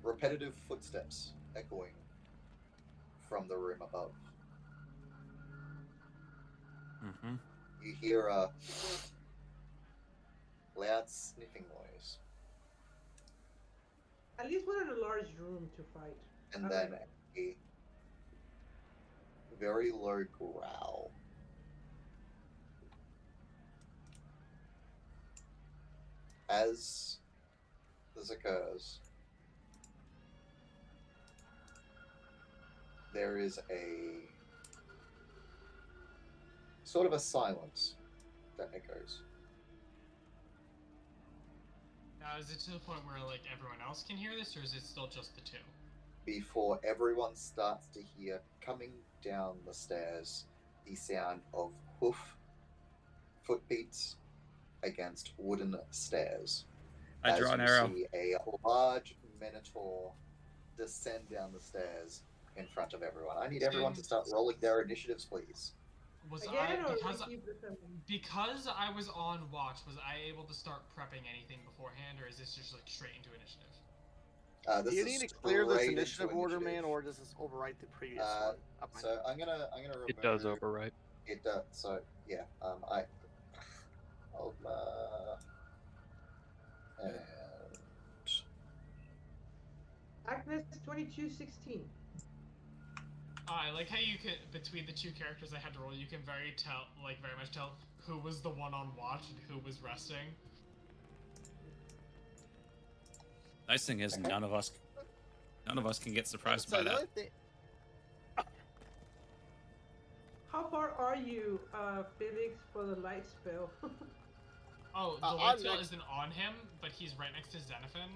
Repetitive footsteps echoing from the room above. Mhm. You hear a loud sniffing noise, At least we're in a large room to fight. and I then like a very low growl. As this occurs, there is a sort of a silence that echoes. Now, is it to the point where, like, everyone else can hear this, or is it still just the two? Before everyone starts to hear coming down the stairs the sound of footbeats against wooden stairs. I draw As an you arrow. see a large Minotaur descend down the stairs in front of everyone. I need everyone to start rolling their initiatives, please. Was Again, I or because we keep the same? because I was on watch? Was I able to start prepping anything beforehand, or is this just like straight into initiative? This Do you is need to clear this straight into initiative order, man, or does this overwrite the previous one? Up my- So I'm gonna remove. It does overwrite. It does. So yeah. And Agnes 2216. I like how you could, between the two characters I had to roll, you can very much tell who was the one on watch and who was resting. Nice thing is, Okay. none of us can get surprised So by the that. only thing- How far are you, Felix, for the light spell? Oh, the I'm light spell next- isn't on him, but he's right next to Xenophon.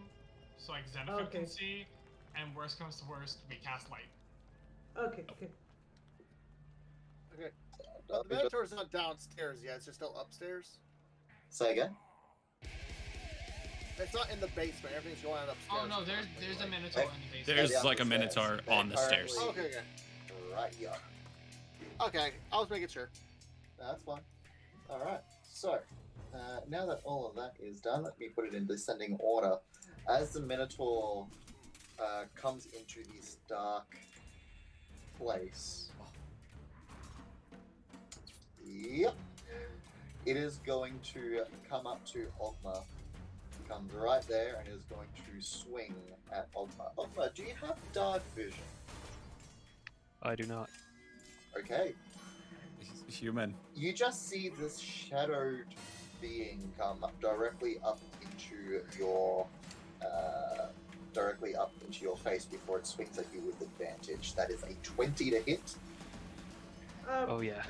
So like Xenophon Okay. can see, and worst comes to worst, we cast light. Okay. Okay. But the Minotaur's not downstairs yet, it's just still upstairs. say again. It's not in the basement, everything's going on upstairs. Oh no, there's a Minotaur in the basement. There's Maybe like a on the Minotaur stairs. They're on the stairs. currently Okay. Right here. Okay, I was making sure. That's fine. All right. So now that all of that is done, let me put it in descending order. As the Minotaur comes into this dark place, yep, it is going to come up to Ogma. Comes right there and is going to swing at Ogma. Ogma, do you have dark vision? I do not. Okay. Human. You just see this shadowed being come directly up into your face before it swings at you with advantage. That is a 20 to hit. Oh yeah.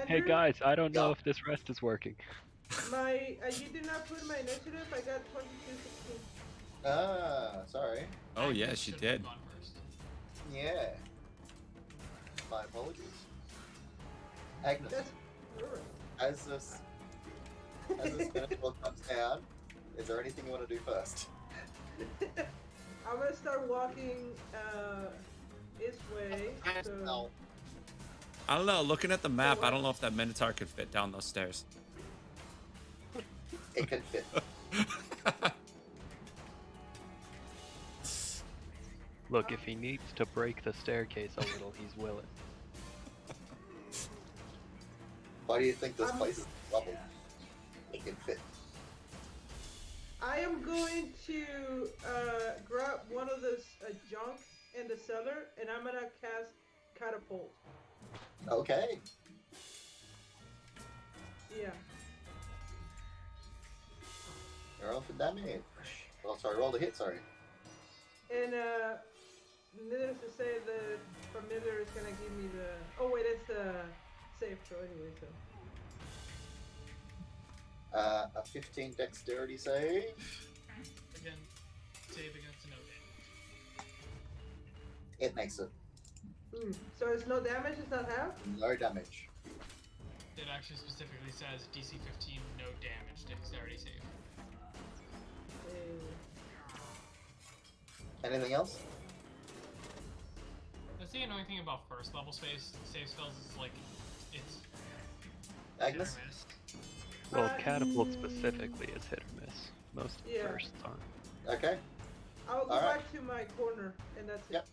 Hey Andrew, guys, I don't know Yeah. if this rest is working. you did not put my initiative. I got 2216. Sorry. Oh yeah, Agnes she should did. have gone first. Yeah. My apologies. Agnes, That's alright. as this Minotaur comes down, is there anything you want to do first? I'm gonna start walking this way. So No. I don't know. Looking at the map, I don't know if that Minotaur could fit down those stairs. It can fit. Look, if he needs to break the staircase a little, he's willing. Why do you think this place is bubble? It can fit. I am going to grab one of those junk in the cellar, and I'm gonna cast catapult. Okay. Yeah. Roll for damage. Oh, sorry, roll to hit, sorry. And needless to say, the familiar is gonna give me the. Oh wait, it's the save throw anyway. So. A 15 dexterity save. Again, save against no damage. It makes it. So it's no damage. It's not half. No damage. It actually specifically says DC 15, no damage, dexterity save. Anything else? That's the annoying thing about first level save spells is like, it's Agnes? hit or miss. Well, catapult specifically is hit or miss. Most Yeah. firsts aren't. Okay. I'll go Alright. back to my corner, and that's Yep.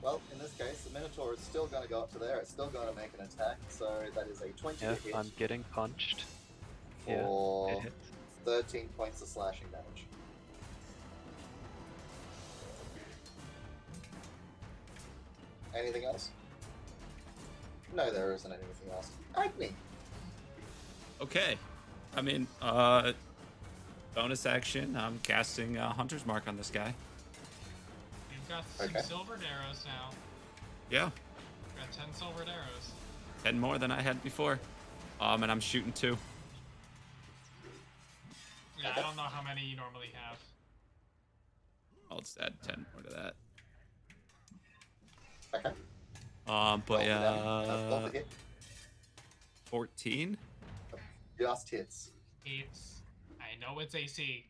Well, in this case, the Minotaur is still going to go up to there. It's still going to make an attack. So that is a 20 Yeah, to hit I'm getting punched. for It hits. 13 points of slashing damage. Anything else? No, there isn't anything else. Agni. Okay. I mean, bonus action. I'm casting Hunter's Mark on this guy. You've got some Okay. silvered arrows now. Yeah. You've got 10 silvered arrows. 10 more than I had before. And I'm shooting 2. Yeah, I don't know how many you normally have. I'll just add 10 more to that. Okay. But Roll for damage. Roll yeah, for hit. 14. Just hits. It's, I know it's AC.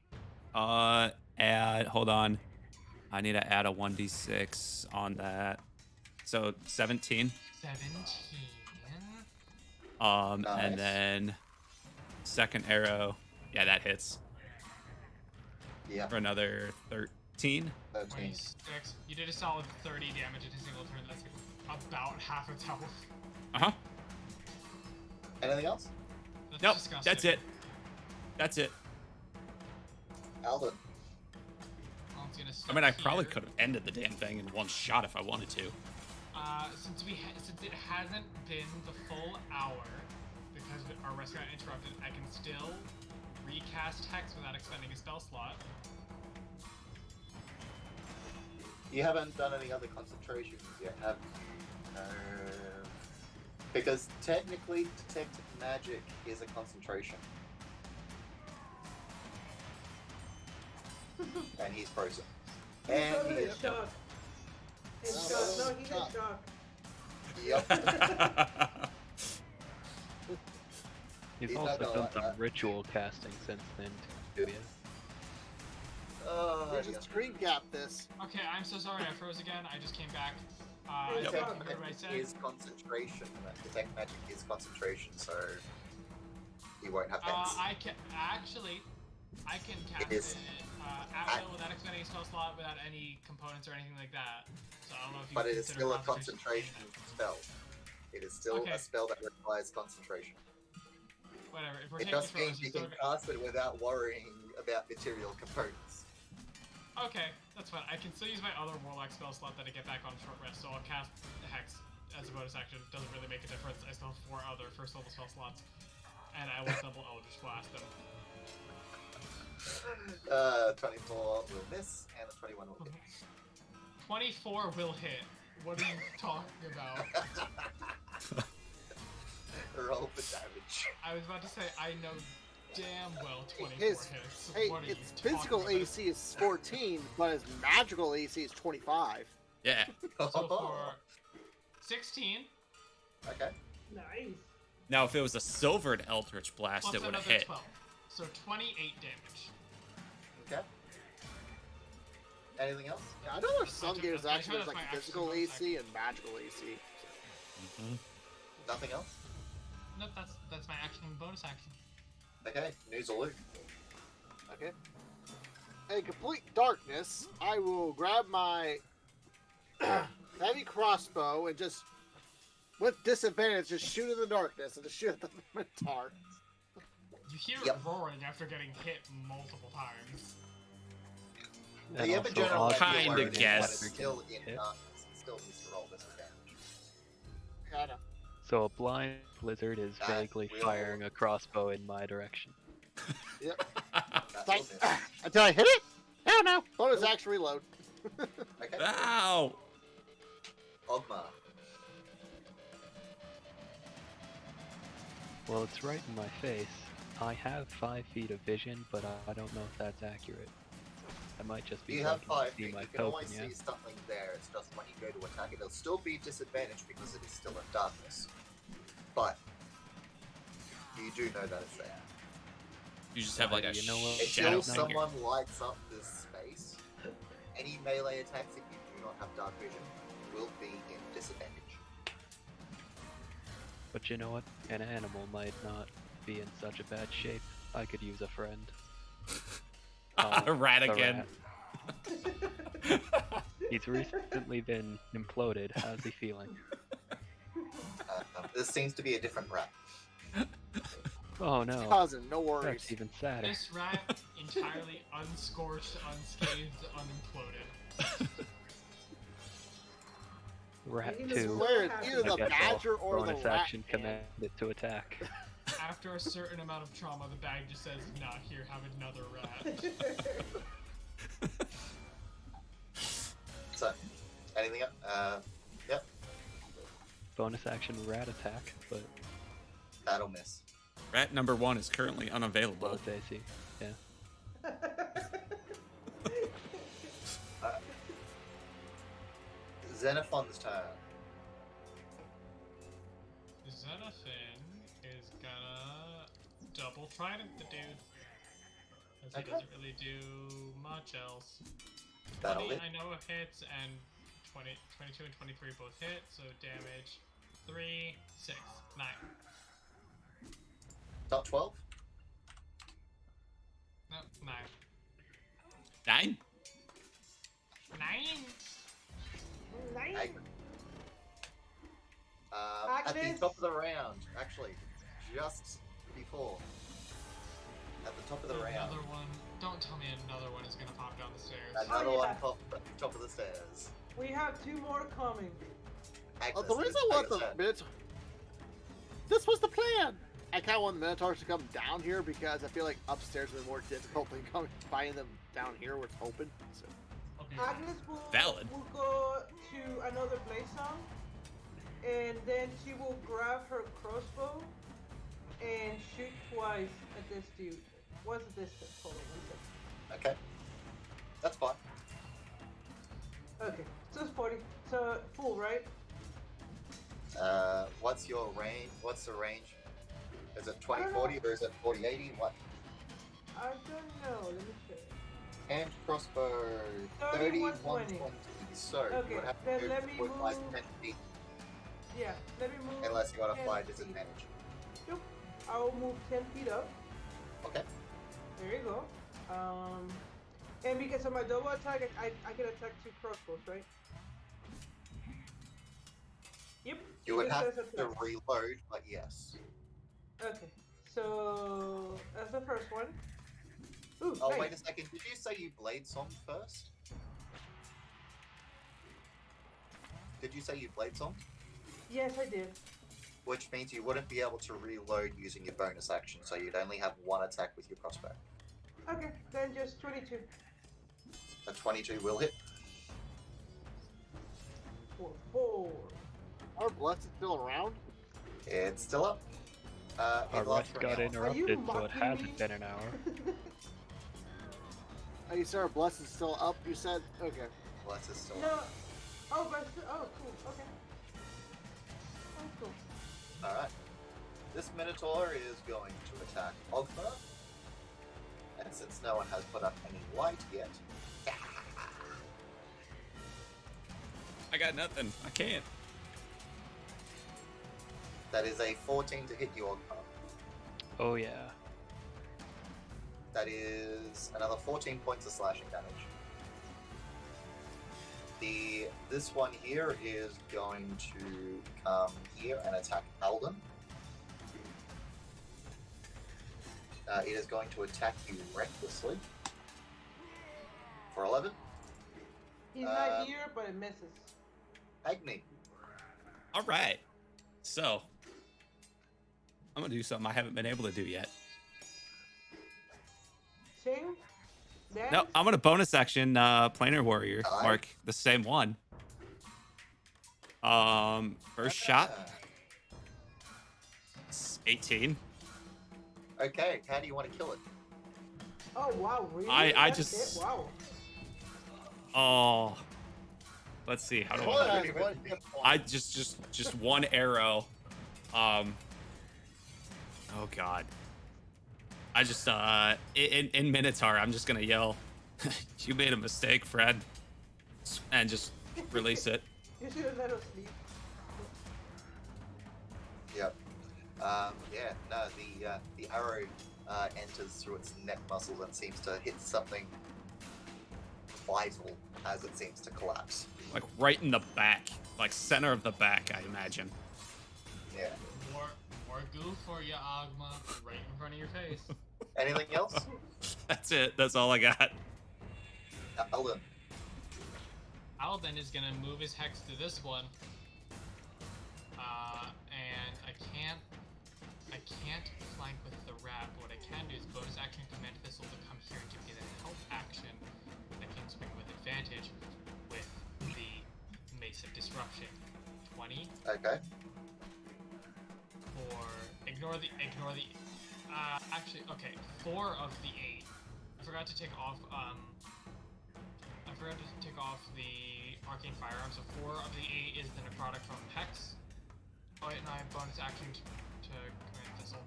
Hold on. I need to add a 1d6 on that. So 17. 17. Nice. And then second arrow. Yeah, that hits Yeah. for another 13. 13. 26. You did a solid 30 damage in a single turn. That's about half its health. Uh-huh. Anything else? That's Nope, disgusting. that's it. That's it. Alden. Alan's gonna I step mean, I probably here. could have ended the damn thing in one shot if I wanted to. Since it hasn't been the full hour because our rest got interrupted, I can still recast Hex without expending a spell slot. You haven't done any other concentrations yet, have you? Because technically, detect magic is a concentration. And he's frozen. And he Totally is in shock. In No, shock. No, he's in shock. shock. Yep. He's He's not also gonna done like some that. ritual casting since then, too. Yeah. Oh, We'll just screen gap this. Okay, I'm so sorry. I froze again. I just came back. Hey, I Yep. think Yep. you heard what I said. is concentration. Detect magic is concentration, so you won't have I hex. can actually, I can cast is- it at will without expending a spell slot, without any components or anything like that. So I don't know if you But it is consider still a concentration concentration spell. It is still Okay. a spell that requires concentration. Whatever. If we're It taking just froze, means you you still can got- cast it without worrying about material components. Okay, that's fine. I can still use my other Warlock spell slot that I get back on short rest, so I'll cast the Hex as a bonus action. Doesn't really make a difference. I still have 4 other first level spell slots, and I will double Eldritch Blast them. 24 will miss, and a 21 will hit. 24 will hit. What are you talking about? Roll for damage. I was about to say, I know damn well 24 His- hits. Hey, What are its you talking physical about? AC is 14, but its magical AC is 25. Yeah. So for 16, Okay. Nice. Now, if it was a silvered Eldritch Blast, plus it would have another hit. 12. So 28 damage. Okay. Anything else? Yeah, I know there's some That's- games that that's- actually there's that's like my physical actual AC and magical AC. Nothing else? Nope, that's my action and bonus action. Okay. News alert. Okay. In complete darkness, I will grab my heavy crossbow and just, with disadvantage, just shoot in the darkness and just shoot at the Minotaur. You hear Yep. it roaring after getting hit multiple times. And You have a also general odds Kinda idea where it is, but guess. it's still in hit. darkness. It still needs to roll disadvantage. Yeah, I know. So a blind blizzard is That vaguely will- firing a crossbow in my direction. Yep. That Like, will miss. until I hit it? Hell no. Bonus action reload. Okay. Ow! Ogmar. Well, it's right in my face. I have 5 feet of vision, but I don't know if that's accurate. I might just be You have blinking to 5 see feet. my You can token, always yeah? see something there. It's just when you go to attack it, it'll still be disadvantaged because it is still in darkness. But you do know that it's there. You just have like a You know what? shadow Until thing here. someone lights up this space, any melee attacks, if you do not have dark vision, will be in disadvantage. But you know what? An animal might not be in such a bad shape. I could use a friend. Rat the again. rat. He's recently been imploded. How's he feeling? This seems to be a different rat. Oh no, Cousin, no worries. that's even sadder. This rat entirely unscorched, unscathed, unimploded. Rat Even 2. Swear it's either I the guess I'll badger or the bonus rat. action command it to attack. After a certain amount of trauma, the bag just says, "Nah, here, have another rat." So, anything else? Yep, Bonus action rat attack, but that'll miss. Rat number 1 is currently well, unavailable. it's AC. Yeah. Xenophon's turn. Xenophin is gonna double trident the dude. Because he Okay. doesn't really do much else. That'll 20 hit. I know hits, and 22 and 23 both hit, so damage 3, 6, 9. Not 12? No, 9. 9? At the Agnes? top of the round, actually, just before. At the top of the round. Another one. Don't tell me another one is gonna pop down the stairs. Another Oh, one yeah. popped at the top of the stairs. We have 2 more coming. Agnes, The reason it's I want your the turn. Minotaur. This was the plan! I kind of want the Minotaurs to come down here because I feel like upstairs would be more difficult than finding them down here where it's open. So. Okay. Agnes Valid. will go to another blaze zone, and then she will grab her crossbow and shoot twice at this dude. What's the distance? Hold on 1 second. Okay. That's fine. Okay, so it's 40. So full, right? What's your range? What's the range? Is it I don't 20-40 or is it 40-80? What? I don't know. Let me check. Hand crossbow 30, 120. So Okay, you would have then to let move me with like move- 10 feet Yeah, let me move. unless you want to 10 fly feet. disadvantage. Yep. I'll move 10 feet up. Okay. There you go. And because of my double attack, I can attack 2 crossbows, right? Yep. You would it have says to attack. reload, but yes. Okay. So that's the first one. Ooh, Oh, nice. wait a second. Did you say you blade song first? Did you say you blade song? Yes, I did. Which means you wouldn't be able to reload using your bonus action, so you'd only have 1 attack with your crossbow. Okay, then just 22. A 22 will hit. For 4. Are Blessed still around? It's still up. Our It lasts rest for an got hour. interrupted, so it mocking hasn't me? been an hour. Oh, you said our Blessed is still up, you said? Okay. Bless is still No. up. Oh, but oh, cool. Okay. Oh, cool. Alright. This Minotaur is going to attack Ogma. And since no one has put up any light yet, I got nothing. I can't. that is a 14 to hit you, Ogma. Oh yeah. That is another 14 points of slashing damage. This one here is going to come here and attack Alden. It is going to attack you recklessly for 11. He's not Um, here, but it misses. Agni. All right. So, I'm going to do something I haven't been able to do yet. Sing? Dance? No, I'm going to bonus action Planar Warrior. Alright. Mark the same one. First shot, it's 18. Okay, how do you want to kill it? Oh, wow, really? I That's just- it? Wow. Oh. Let's see. How do Well, I? has one hit point. I just one arrow. Oh god. I just in Minotaur, I'm just gonna yell, "You made a mistake, Fred," and just release it. You should have let us sleep. Yep. Yeah, no, the arrow enters through its neck muscles and seems to hit something vital as it seems to collapse. Like right in the back, like center of the back, I imagine. Yeah. More goo for you, Agma. Right in front of your face. Anything else? That's it. That's all I got. Alden. Alden is gonna move his hex to this one. And I can't flank with the rat. What I can do is bonus action command thistle to come here and give me the help action. I can swing with advantage with the Mace of Disruption. 20 Okay. for ignore the actually okay, 4 of the 8. I forgot to take off the arcane firearm, so 4 of the 8 is the necrotic from Hex. Oh wait, no, I have bonus action to command thistle.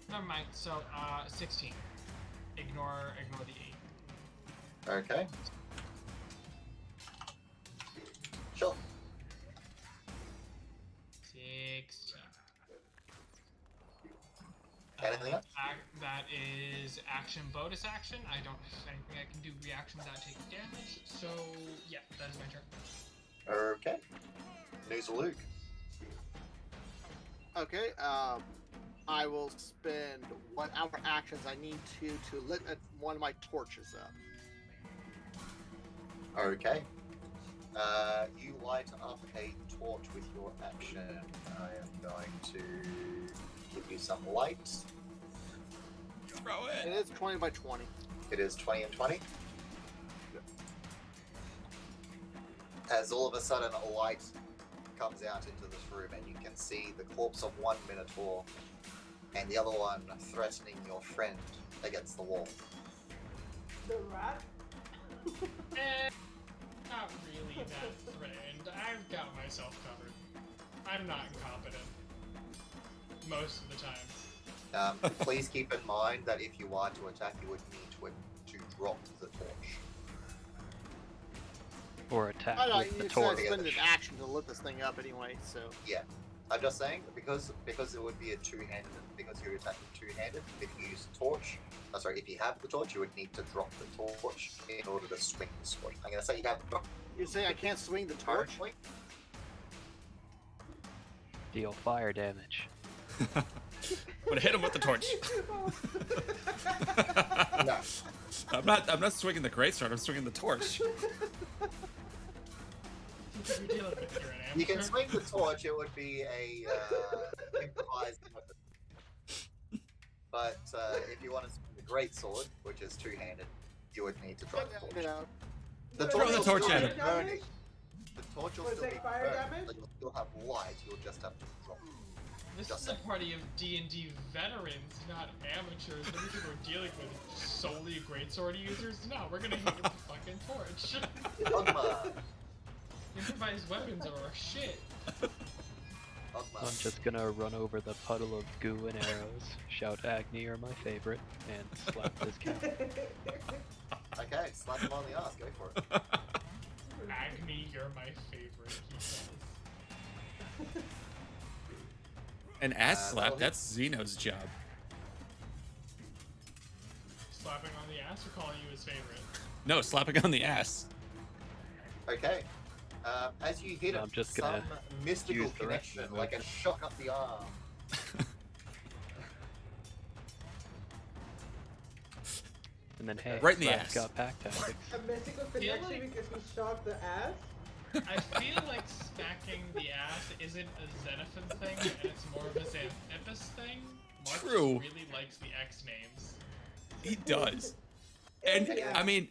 Never mind. So 16. Ignore the 8. Okay. Sure. 16. Anything else? That is action bonus action. I don't have anything I can do reaction without taking damage. So yeah, that is my turn. Okay. News Luke. Okay. I will spend whatever actions I need to lit one of my torches up. Okay. You light up a torch with your action. I am going to give you some light. Throw It it. is 20 by 20. It is 20 and 20. As all of a sudden a light comes out into this room and you can see the corpse of one Minotaur and the other one threatening your friend against the wall. The rat? Not really that threatened. I've got myself covered. I'm not incompetent. Most of the time. Please keep in mind that if you are to attack, you would need to drop the torch. Or attack I know, with the you said torch. spend an action to lit this thing up anyway, so. Yeah. I'm just saying, because it would be a two-handed, because you're attacking two-handed, if you use the torch, if you have the torch, you would need to drop the torch in order to swing the sword. I'm going to say you have the torch. You're saying I can't swing the torch? Deal fire damage. Would hit him with the torch. No. I'm not swinging the greatsword. I'm swinging the torch. You're dealing with you're an You can amateur. swing the torch, it would be a improvised weapon. But if you want to swing the greatsword, which is two-handed, you would need to drop the torch. Yeah. The Throw torch the will torch still at be him. burning. The torch will Was still it be fire burning, damage? but you'll still have light, you'll just have to drop it. This Just is a saying. party of D&D veterans, not amateurs. The reason we're dealing with solely greatsword users. No, we're gonna hit you with a fucking torch. Ogma! Improvised weapons are our shit. Ogma. I'm just gonna run over the puddle of goo and arrows, shout Agni are my favorite, and slap this cat. Okay, slap him on the ass, go for it. Agni, you're my favorite, he says. An ass slap, that'll hit. that's Zeno's job. Slapping on the ass or calling you his favorite? No, slapping on the ass. Okay. As you hit I'm him, just gonna some mystical use the rest connection, of it. like a shock up the arm. And then hey, Right in the Slap's ass. got pack tactics. A mystical connection like- because he shot the ass? I feel like smacking the ass isn't a Xenophon thing, and it's more of a Xanthipus thing. Mark True. just really likes the X names. He does. And Yeah. I mean,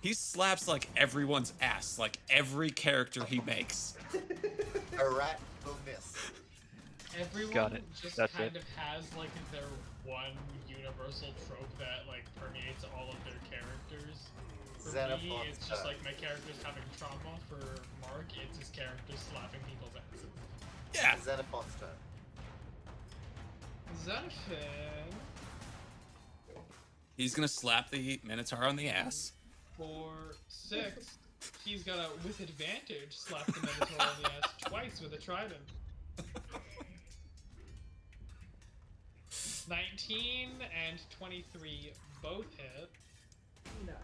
he slaps like everyone's ass, like every character he makes. A rat will miss. Everyone Got it. just That's kind it. of has like their one universal trope that like permeates all of their characters. For me, Xenophon's it's just turn. like my character's having trauma. For Mark, it's his character slapping people's asses. Yeah. Xenophon's turn. Xenophon He's gonna slap the Minotaur on the ass. for 6. He's gonna, with advantage, slap the Minotaur on the ass twice with a trident. 19 and 23 both hit. Nice.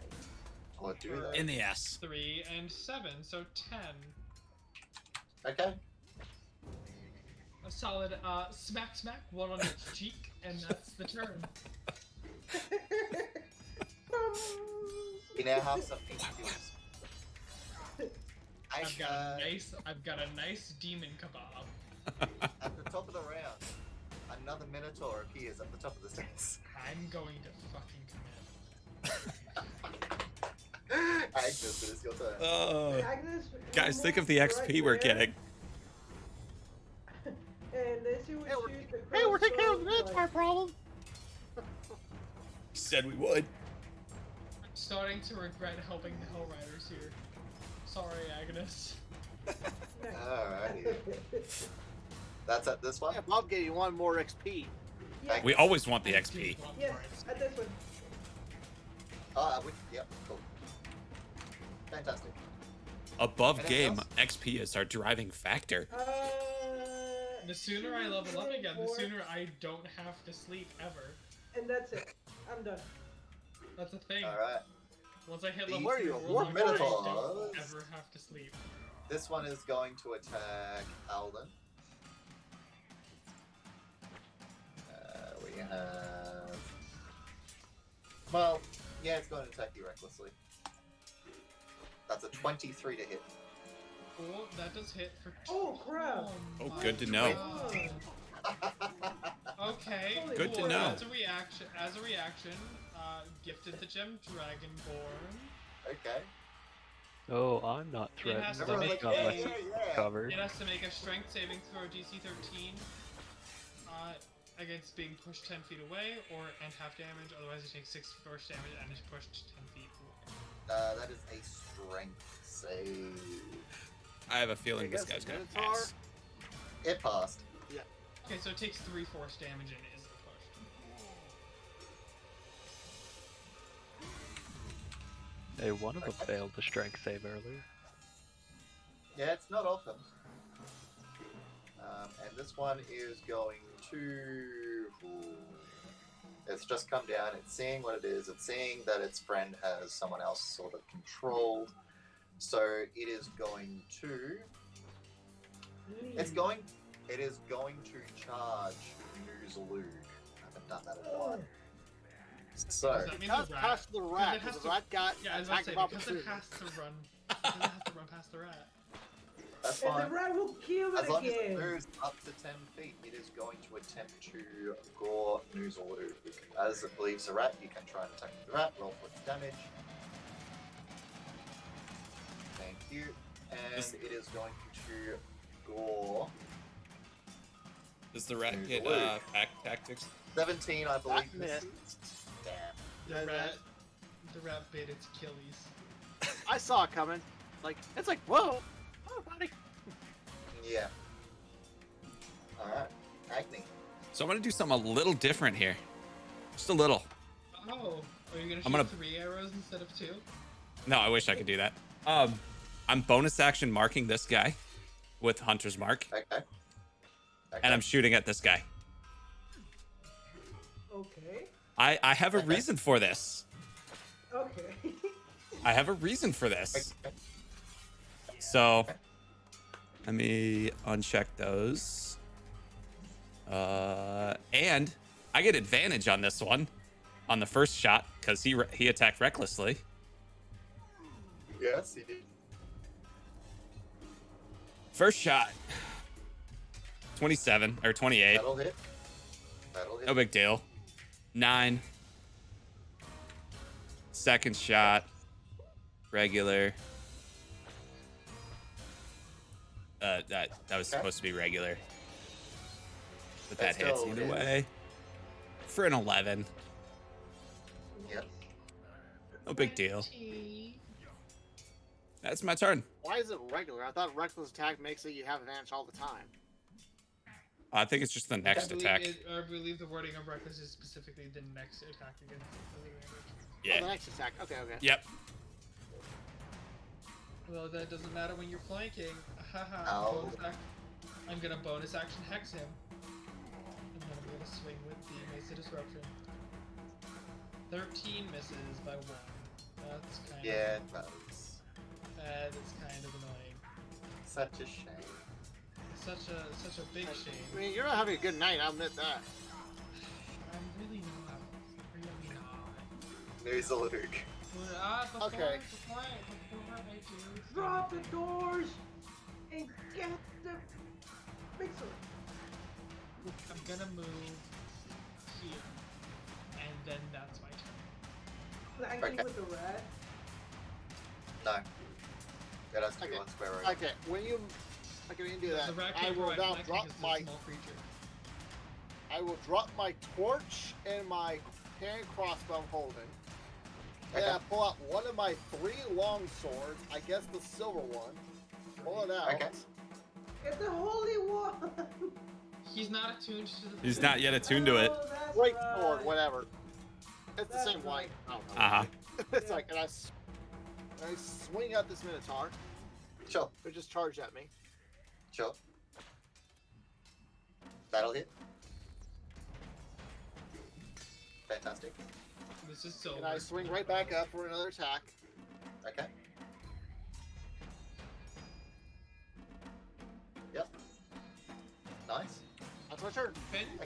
I'll do that. In the ass. 3 and 7, so 10. Okay. A solid smack smack, one on each cheek, and that's the turn. You now have some skills. I've got a nice demon kebab. At the top of the round, another Minotaur appears at the top of the stairs. I'm going to fucking commit. Agnes, it is your turn. Agnes, Guys, you think of move the XP right we're there, getting. And then she would Hey, we're- shoot the Hey, we're taking care of the crossbow, Minotaur problem. Said we would. I'm starting to regret helping the Hellriders here. Sorry, Agnes. Nice. Alrighty. That's at this one? Yeah, Bob gave you one more XP. Yeah. We always want the I XP. do want Yes, more XP. at this one. Yep, cool. Fantastic. Above Anything game, else? XP is our driving factor. The sooner I level up again, the 4, sooner I don't have to sleep ever. And that's it. I'm done. That's a thing. Alright. Once I hit The- level Where are 3 you? World War Hunger, I don't Minotaurs. ever have to sleep. This one is going to attack Alden. have. Well, yeah, it's going to attack you recklessly. That's a 23 to hit. Oh, that does hit for. Oh, crap. Oh, my good to know. God. Okay. Holy Good to cool. know. As a reaction, gifted the gem Dragonborn. Okay. Oh, I'm not It threatened. has to Everyone's make I've like, got yeah, my yeah, yeah. covered. It has to make a strength saving throw DC 13 against being pushed 10 feet away and half damage. Otherwise, it takes 6 force damage and is pushed 10 feet away. That is a strength save. I have a feeling I this guess guy's gonna Minotaur? pass. It passed. Okay, so it takes 3 force damage and isn't pushed. Hey, one of them Okay. failed the strength save earlier. Yeah, it's not often. And this one is going to. It's just come down. It's seeing what it is. It's seeing that its friend has someone else sort of controlled. So it is going to. It is going to charge Noozalug. I haven't done that in a while. So Does that mean That's the rat? past the rat, it has because to- the rat got Yeah, I was about attack to of say, because it opportunity. has to run. Because it has to run past the rat. that's And fine. the rat will kill it As long as it again. moves up to 10 feet, it is going to attempt to gore Noozalug. As it believes the rat, you can try and attack the rat, roll for its damage. Thank you. And it is going to gore Does the rat get Noozalug. pack tactics? 17, I believe. missed. Damn. Yeah, The rat bit its Achilles. I saw it coming. Like, it's like, whoa! Oh, buddy! Yeah. Alright. Agni. So I'm gonna do something a little different here. Just a little. Oh, are you gonna shoot I'm gonna- 3 arrows instead of 2? No, I wish I could do that. I'm bonus action marking this guy with Hunter's Mark, Okay. and I'm shooting at this guy. Okay. I have a Okay. reason for this. Okay. I have a reason for this. So let me uncheck those. And I get advantage on this one, on the first shot, because he attacked recklessly. Yes, he did. First shot, 27 or 28. That'll hit. That'll hit. No big deal. 9. Second shot, regular. That was Okay. supposed to be regular, but that That's hits still either hit. way. For an 11, Yep. no big deal. That's my turn. Why is it regular? I thought reckless attack makes it you have advantage all the time. I think it's just the next attack. I believe the wording of reckless is specifically the next attack against the advantage. Oh, the Yeah. next attack. Okay, okay. Yep. Well, that doesn't matter when you're flanking. Haha. Ow. Bonus I'm gonna bonus action hex him. And then I'm gonna swing with the Mace of Disruption. 13 misses by 1. That's kind Yeah, of that was it's kind of annoying. such a shame. Such a big shame. I mean, you're not having a good night, I'll admit that. I'm really not. Really not. Noozalug. Okay. Before I do Drop the doors and get the mixer. I'm gonna move here, and then that's my turn. Flanking Okay. with the rat. No. That has to be Okay. on square root. Okay, when you do that, The rat I can't will provide now flanking drop because it's a my small creature. torch and my hand crossbow I'm holding. And Okay. I pull out one of my 3 long swords, I guess the silver one. Pull it out. Okay. It's the holy one. He's not attuned to the. He's not yet attuned to it. Oh, that's Great right. sword, whatever. It's the That's same white. I don't know. Uh huh. It's like, and I swing at this Minotaur. Sure. It just charged at me. Sure. That'll hit. Fantastic. This is silver. And I swing right back up for another attack. Okay. Yep. Nice. That's my turn.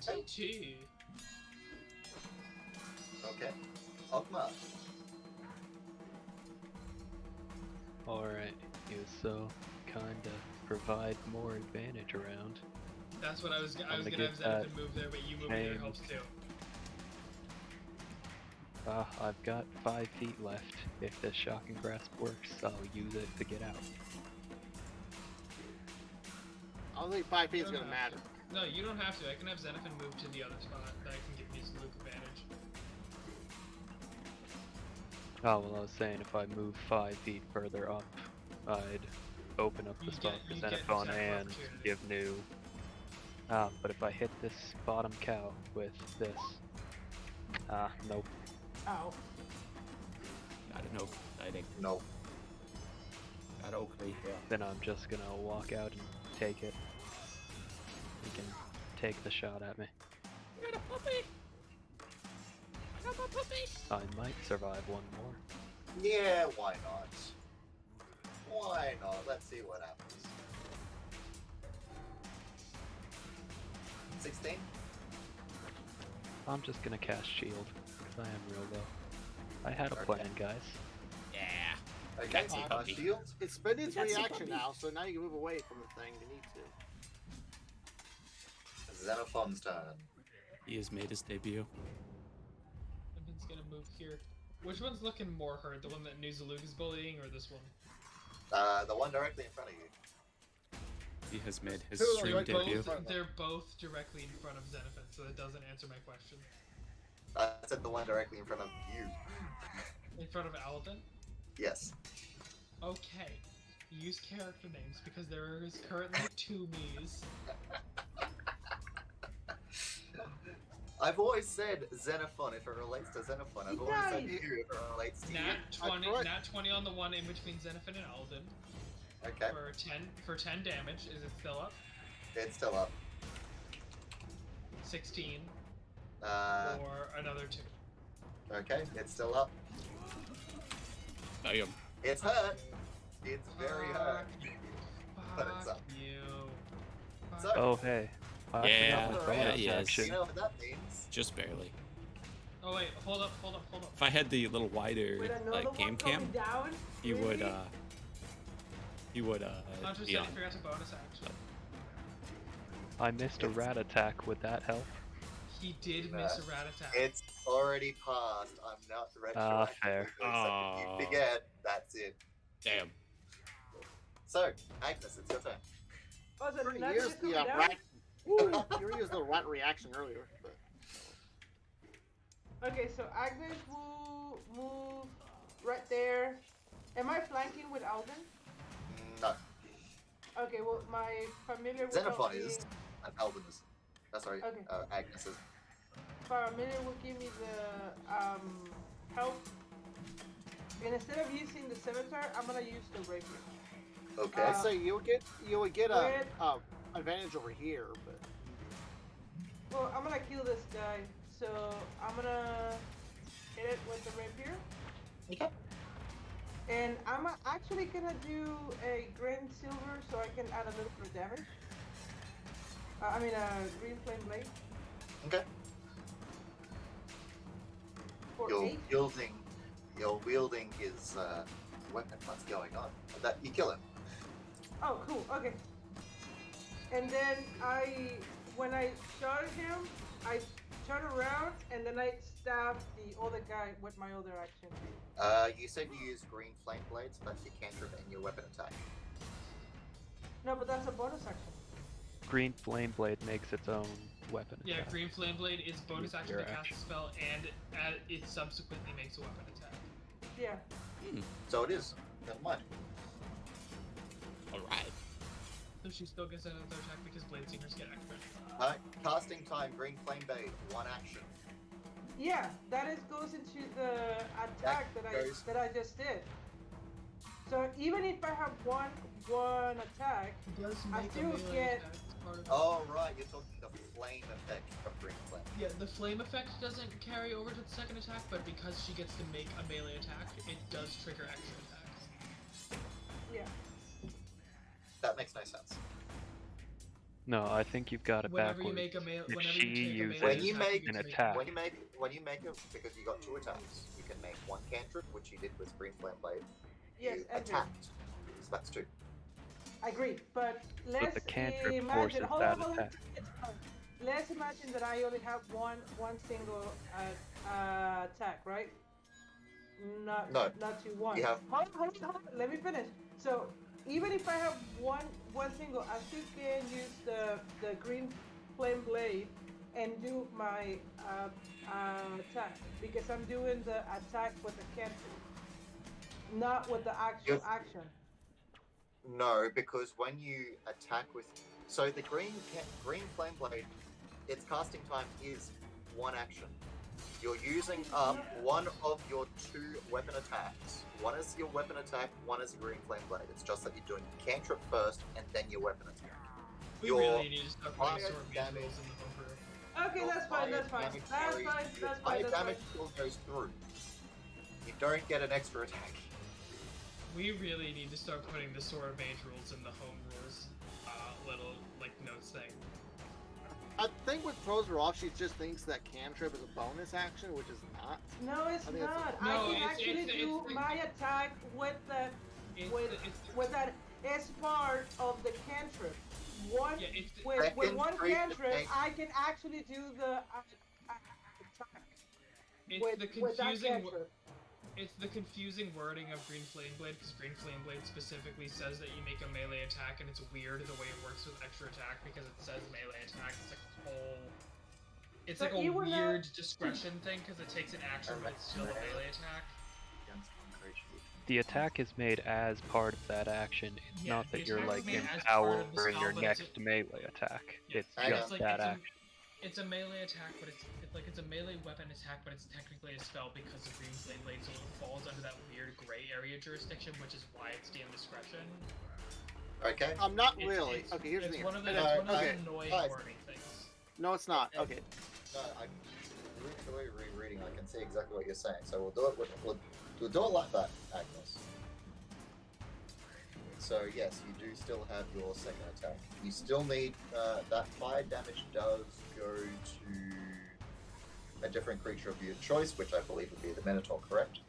22. Okay. Ogma. Alright, you so kinda provide more advantage around. That's what I was I'm gonna gonna have give that Xenophin move there, but you moving there change. helps too. I've got 5 feet left. If this shocking grasp works, I'll use it to get out. I don't think 5 feet is You gonna don't have matter. to. No, you don't have to. I can have Xenophin move to the other spot that I can give Ms. Luke advantage. Oh, well, I was saying if I move 5 feet further up, I'd open up the You'd spot get- for you'd get Xenophon attack and opportunity. give new. But if I hit this bottom cow with this, nope. Ow. I don't know. I think No. that okay. Yeah. Then I'm just gonna walk out and take it. He can take the shot at me. I got a puppy. I got my puppy. I might survive one more. Yeah, why not? Why not? Let's see what happens. 16? I'm just gonna cast shield, because I am real low. I had a Okay. plan, guys. Yeah. Okay, That's a so puppy. shield. It's spent its That's a reaction puppy. now, so now you can move away from the thing if you need to. Xenophon's turn. He has made his debut. Xenophin's gonna move here. Which one's looking more hurt? The one that Nuzaluk is bullying, or this one? The one directly in front of you. He has made his Two are stream right below debut. front. They're both directly in front of Xenophon, so that doesn't answer my question. I said the one directly in front of you. In front of Alvin? Yes. Okay. Use character names, because there is currently 2 me's. I've always said Xenophon if it relates to Xenophon. I've always said Nice. you if it relates to you. Nat 20 on the one in between Xenophon and Alden. Okay, For 10 damage. Is it still up? it's still up. 16 Uh, or another 2. okay, it's still up. Damn. It's hurt. It's very hurt. But it's Fuck up. you. So- Oh, hey. I Yeah, forgot my yeah, bonus he is. action. You know what that means? Just barely. Oh wait, hold up. If I had the little wider Wait, another like one game coming cam, down? he would Really? Hunter be said on. he forgot to bonus action. I missed a rat attack. Would that help? He did miss a rat attack. It's already passed. I'm not retroactively fair. doing something. Aw. You forget. That's it. Damn. So, Agnes, it's your turn. Oh, so Pretty nothing years is coming the down? rat. You were using the rat reaction earlier, but Okay, so Agnes will move right there. Am I flanking with Alden? No, Okay, well, my familiar will Xenophon help me. is, and Alvin is. Oh, sorry, Okay. Agnes is. Familiar will give me the help. And instead of using the scimitar, I'm gonna use the rapier. Okay. I'd say you would get Wait. a advantage over here, but Well, I'm gonna kill this guy, so I'm gonna hit it with the rapier. Okay. And I'm actually gonna do a green silver so I can add a little bit of damage. I mean a green flame blade Okay. for You're 8. wielding his weapon. What's going on? That you kill him. Oh, cool. Okay. And then when I shot him, I turn around and then I stab the other guy with my other action. You said you use green flame blades. That's your cantrip and your weapon attack. No, but that's a bonus action. Green Flame Blade makes its own weapon Yeah, attack. Green Flame Blade is bonus Use action your to cast action. a spell, and it subsequently makes a weapon attack. Yeah. So it is. Never mind. Alright. So she still gets another attack because Blade Singers get extra. Casting time. Green flame blade. One action. Yeah, goes into the attack that I just did. So even if I have one attack, Does I make a still melee get- attack as part of Oh right, you're talking the flame effect of green flame. Yeah, the flame effect doesn't carry over to the second attack, but because she gets to make a melee attack, it does trigger extra attacks. yeah. That makes no sense. No, I think you've got it Whenever you backwards. make a melee, If whenever she you take a uses melee When you attack, make an make attack, when you make it, because you got 2 attacks, you can make 1 cantrip, which you did with Green Flame Blade. Yes, You Andrew. attacked, so that's 2. I agree, but let's the cantrip imagine. forces Hold that on. attack. It's fine. Let's imagine that I only have one single attack, right? No. Not 2 1. You have- Hold on. Let me finish. So even if I have one single, I still can use the green flame blade and do my attack because I'm doing the attack with the cantrip, not with the actual Yes. action. No, because when you attack with, so the green flame blade, its casting time is 1 action. You're using up one of your 2 weapon attacks. One is your weapon attack, one is a green flame blade. It's just that you're doing cantrip first and then your weapon attack. We Your really need to start putting fire sword mage damage- rules in the homebrew. Okay, your that's fine. fire That's fine. damage That's carries- fine. your That's fire fine. That's damage fine. still goes through. You don't get an extra attack. We really need to start putting the sword mage rules in the home rules little like notes thing. I think what throws her off, she just thinks that cantrip is a bonus action, which is not. No, it's I think it's not. a- No, I can it's- actually it's- do it's- my attack with the with that as part of the cantrip. One Yeah, it's with Second one creature cantrip, takes- I can actually do the attack it's with the with that confusing cantrip. it's the confusing wording of Green Flame Blade because Green Flame Blade specifically says that you make a melee attack, and it's weird the way it works with extra attack because it says melee attack. It's like a whole. It's So like a you would not- weird discretion thing because it takes an action, but it's still a melee attack. Against one creature. The attack is made as part of that action. It's Yeah, not the that you're attack like is made as part of the empowering spell, your but it's next melee attack. Yeah, It's hang just on. like that it's action. it's a melee attack, but it's a melee weapon attack, but it's technically a spell because of Green Flame Blade, so it falls under that weird gray area jurisdiction, which is why it's DM discretion. Okay. Not It's- really. it's- Okay, here's the it's thing. one of the, No, it's one of okay. the annoying Guys. wording things. No, it's not. Okay. No, I'm literally rereading. I can see exactly what you're saying. So we'll do it. We'll do it like that, Agnes. So yes, you do still have your second attack. You still need that fire damage does go to a different creature of your choice, which I believe would be the Minotaur, correct?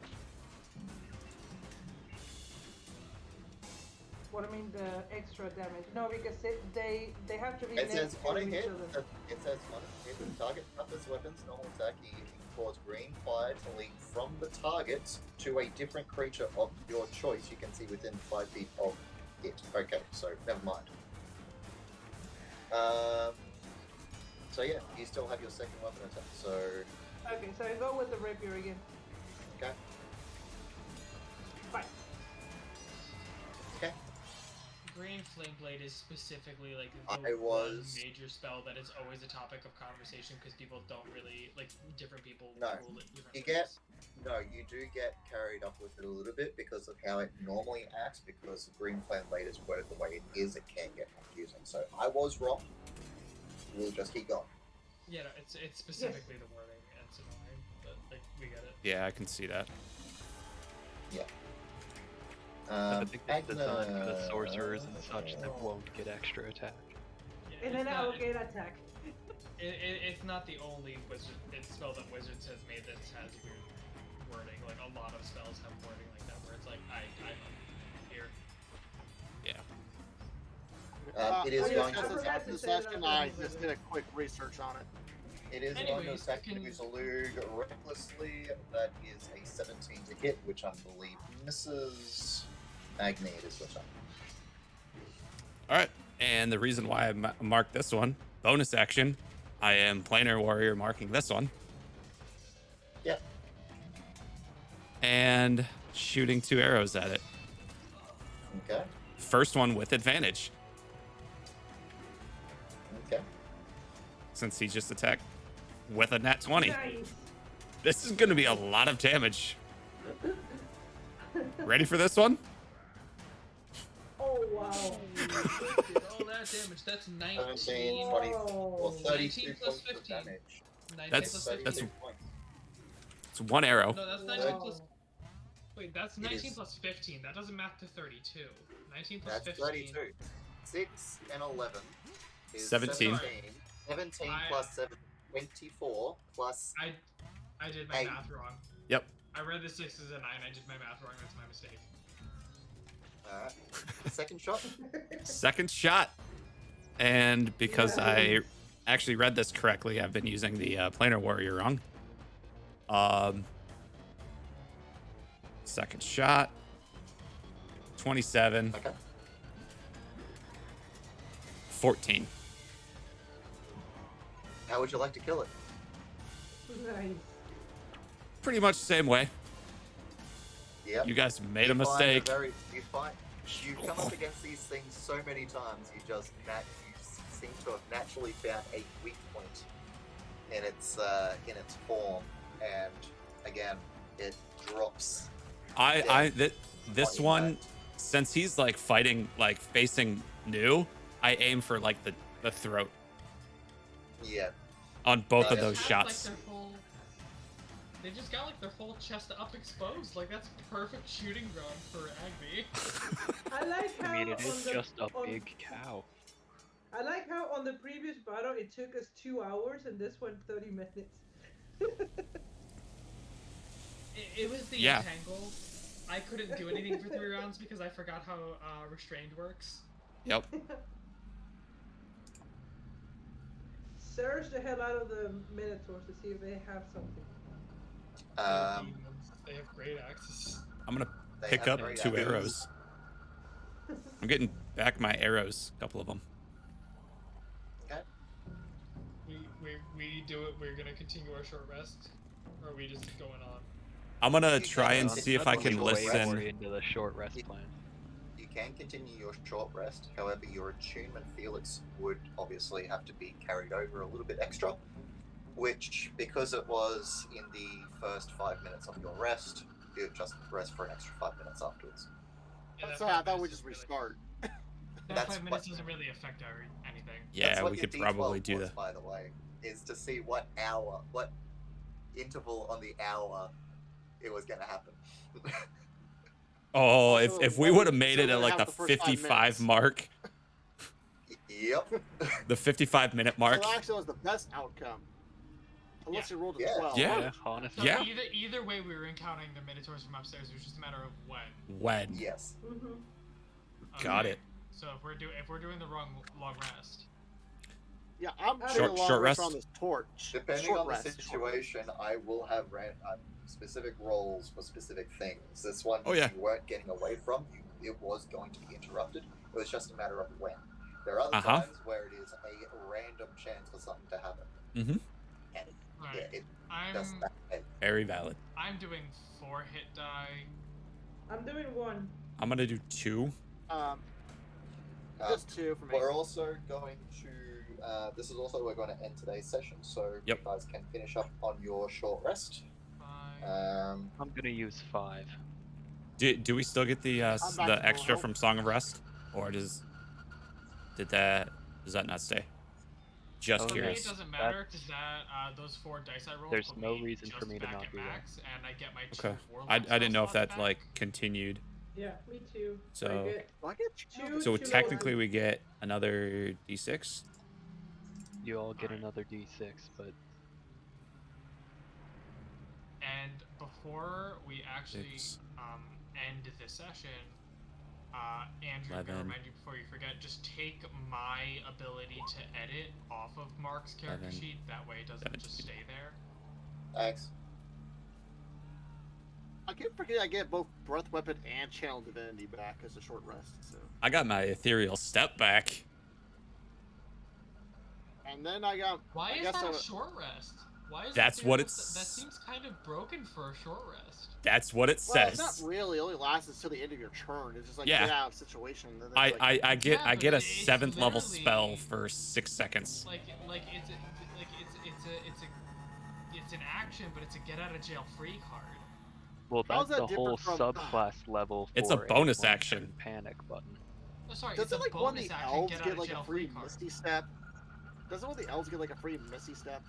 What I mean, the extra damage? No, because they have to be It next says to on a each hit. other. It says on a hit. The target suffers weapons normal attack. You can cause green fire to leap from the target to a different creature of your choice. You can see within 5 feet of it. Okay, so never mind. So yeah, you still have your second weapon attack. So Okay, so I go with the rapier again. okay, Fine. okay. Green Flame Blade is specifically like I the was- one major spell that is always a topic of conversation because people don't really like different people No. rule it different You get ways. no, you do get carried up with it a little bit because of how it normally acts. Because the green flame blade is worded the way it is, it can get confusing. So I was wrong. We'll just keep going. Yeah, no, it's specifically the wording and it's annoying, but like we get it. Yeah, I can see that. I think it's designed for the Agnes- sorcerers and such that won't get extra attack. Yeah, And it's then I not- will get attack. It's not the only wizard spell that Wizards has made that has weird wording. Like a lot of spells have wording like that where it's like I'm here. Yeah. It is I going just to attack attack the the session, session. I I thought it just was did a quick research on it. It is going to Anyways, attack can- Zalug recklessly. That is a 17 to hit, which I believe misses. Agni, it is your turn. All right, and the reason why I marked this one, bonus action, I am planar warrior marking this one. Yep. And shooting 2 arrows at it. Okay. First one with advantage, Okay. since he just attacked with a nat 20. Nice. This is going to be a lot of damage. Ready for this one? Oh wow. Did all that damage. That's 19. 17, 20, or 32 19 plus points of 15. damage. 19 That's- plus that's- 15. 32 points. It's 1 arrow. No, that's 19 plus. Wow. Wait, that's It 19 is- plus 15. That doesn't map to 32. 19 plus That's 15. 32. 6 and 11. is 17. 17 I- plus 7, 24 plus I did my 8. math wrong. Yep. I read the 6 as a 9. I did my math wrong. That's my mistake. Alright. Second shot. Second shot. And because I actually read this correctly, I've been using the planar warrior wrong. Second shot. 27. Okay. 14. How would you like to kill it? Nice. Pretty much the same way. Yep. You guys made a You mistake. You come up against these things so many times, you seem to have naturally found a weak point in its form, and again, it drops. This on one, impact. since he's like fighting, like facing new, I aim for like the throat Yeah. on both of Yeah. those Just shots. Like they just got like their whole chest up exposed. Like that's perfect shooting ground for Agby. I like how I mean, it is on the, just a on, big cow. I like how on the previous battle it took us 2 hours and this one 30 minutes. It was the Yeah. entangle. I couldn't do anything for 3 rounds because I forgot how restrained works. Yep. Search the hell out of the Minotaurs to see if they have something. They have great axes. I'm gonna They pick have up great 2 axes. arrows. I'm getting back my arrows, a couple of them. Okay. We do it. We're gonna continue our short rest, or are we just going on? I'm gonna You try and can see if I continue can your Way rest. more listen. into the short rest Yeah. plan. You can continue your short rest. However, your attunement Felix would obviously have to be carried over a little bit extra, which, because it was in the first 5 minutes of your rest, you just rest for an extra 5 minutes afterwards. Yeah, that So I 5 thought we minutes just doesn't really- restart. That That's 5 minutes what- doesn't really affect anything. Yeah, That's what we your could probably D12 do was, that. by the way, is to see what interval on the hour it was going to happen. Oh, Also, if we what would have we made it still at like have the the first 5 55 minutes. mark, Yep. the 55-minute mark. So actually, was the best outcome. Unless you rolled a Yeah. 12. Yeah. Honestly. So Yeah. either way, we were encountering the Minotaurs from upstairs. It was just a matter of when. When? Yes. Mm-hmm. Got Okay, it. So if we're doing the wrong long rest, Yeah, I'm Short- doing a long short rest rest? on this torch. Depending Short on the rest, short situation, I will have specific roles for specific things. This one, Oh, yeah. you weren't getting away from. It was going to be interrupted. It was just a matter of when. There are other Uh-huh. times where it is a random chance for something to happen. Mm-hmm. And right? yeah, it I'm does that. Very valid. I'm doing 4 hit die. I'm doing 1. I'm gonna do 2. Just 2 for me. We're also going to. This is also we're going to end today's session, so Yep. you guys can finish up on your short rest. 5. I'm gonna use 5. Do we still get the back the to extra normal. from Song of Rest, or does that not stay? Just Oh, For me, curious. it doesn't matter because those 4 dice I rolled. There's put no me reason for just me to back not at do that. max, and I get my Okay. 2 warlock I spell didn't know if slots that back. like continued. Yeah, me too. So- I get Do I get two. So two technically, loads. we get another D6. You all get Alright. another D6, but And before we actually Six. end the session, Andrew, I'm gonna 11. remind you before you forget, just take my ability to edit off of Mark's character 11, sheet. That way it doesn't just 17. stay there. Thanks. I keep forgetting I get both Breath Weapon and Channel Divinity back as a short rest. So, I got my ethereal step back. and then I got. Why I is guess that I- a short rest? Why is That's it what that it's- seems kind of broken for a short rest. That's what it Well, says. it's not really. It only lasts until the end of your turn. It's just like Yeah. get out of situation. And then it's I like, Yeah, get but a it's 7th level literally- spell for 6 seconds. It's an action, but it's a get out of jail free card. well, How's that's that the whole different from- subclass level. It's a for bonus anyone action. turn Panic button. Oh, sorry, doesn't it's like a one of bonus the action. elves Get out get of like jail a free free card. Misty Step? Doesn't one of the elves get like a free Misty Step?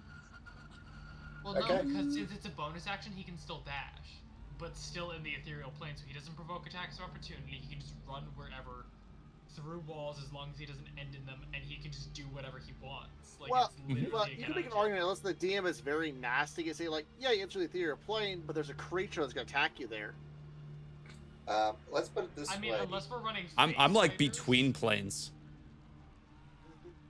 Well, no, Okay. because since it's a bonus action, he can still dash, but still in the ethereal plane, so he doesn't provoke attacks of opportunity. He can just run wherever through walls as long as he doesn't end in them, and he can just do whatever he wants. Like, Well, it's literally but a you get can make out an of argument jail. unless the DM is very nasty. You can say like, yeah, you enter the ethereal plane, but there's a creature that's gonna attack you there. Let's put it this I mean, way. unless we're running. I'm phase like fighters. between planes.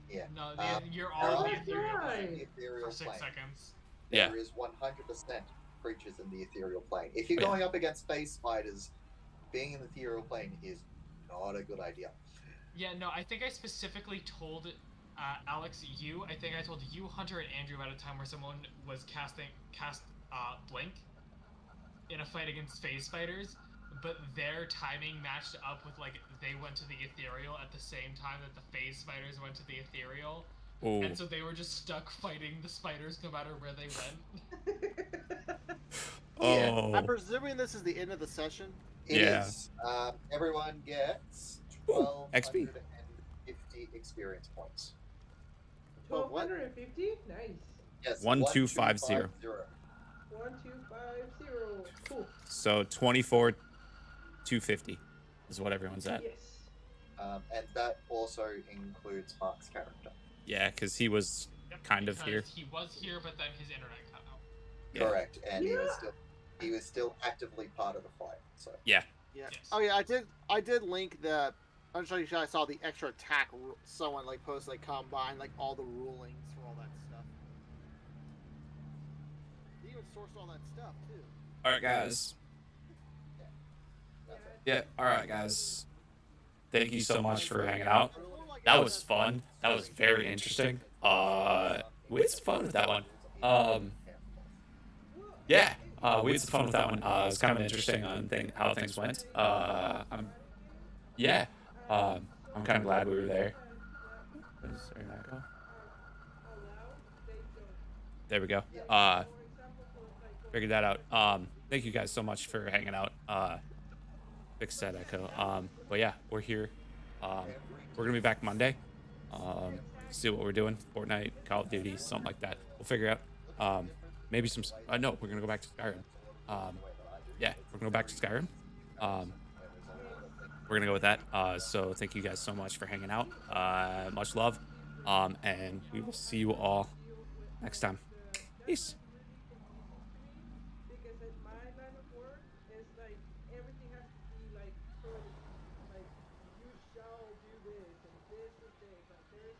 Yeah. No, Um, you're there on are the ethereal Right. plane the ethereal for 6 plane. seconds. Yeah. There is 100% creatures in the ethereal plane. If you're Oh, yeah. going up against space spiders, being in the ethereal plane is not a good idea. Yeah, no, I think I specifically told Alex, I think I told you, Hunter, and Andrew at a time where someone was cast Blink in a fight against phase spiders, but their timing matched up with, like, they went to the ethereal at the same time that the phase spiders went to the ethereal. Ooh. And so they were just stuck fighting the spiders no matter where they went. Oh. I'm presuming this is the end of the session. It Yeah. is. Everyone gets Ooh, XP. 1,250 experience points. 1250? Nice. Yes. 1250. 1250. Cool. So 24,250 is what everyone's at. Yes. And that also includes Mark's character. Yeah, because he was kind of here. Because he was here, but then his internet cut out. Yeah. Correct. And Yeah. he was still actively part of the fight. So Yeah. Yeah. Yes. Oh yeah, I did link the. I'm sure you guys saw the extra attack. Someone like posted like combined like all the rulings for all that stuff. He even sourced all that stuff too. All right, guys. Yeah. All right, guys. Thank you so much for hanging out. That was fun. That was very interesting. We had some fun with that one. Yeah. We had some fun with that one. It was kind of interesting on how things went. I'm kind of glad we were there. Is there an echo? There we go. Figured that out. Thank you guys so much for hanging out. Fix that echo. But yeah, we're here. We're gonna be back Monday. See what we're doing. Fortnite, Call of Duty, something like that. We'll figure out. Maybe some. No, we're gonna go back to Skyrim. Yeah, we're gonna go back to Skyrim. We're gonna go with that. So thank you guys so much for hanging out. Much love. And we will see you all next time. Peace. Because at my line of work, it's like everything has to be like sort of like you shall do this and this is this. Like there's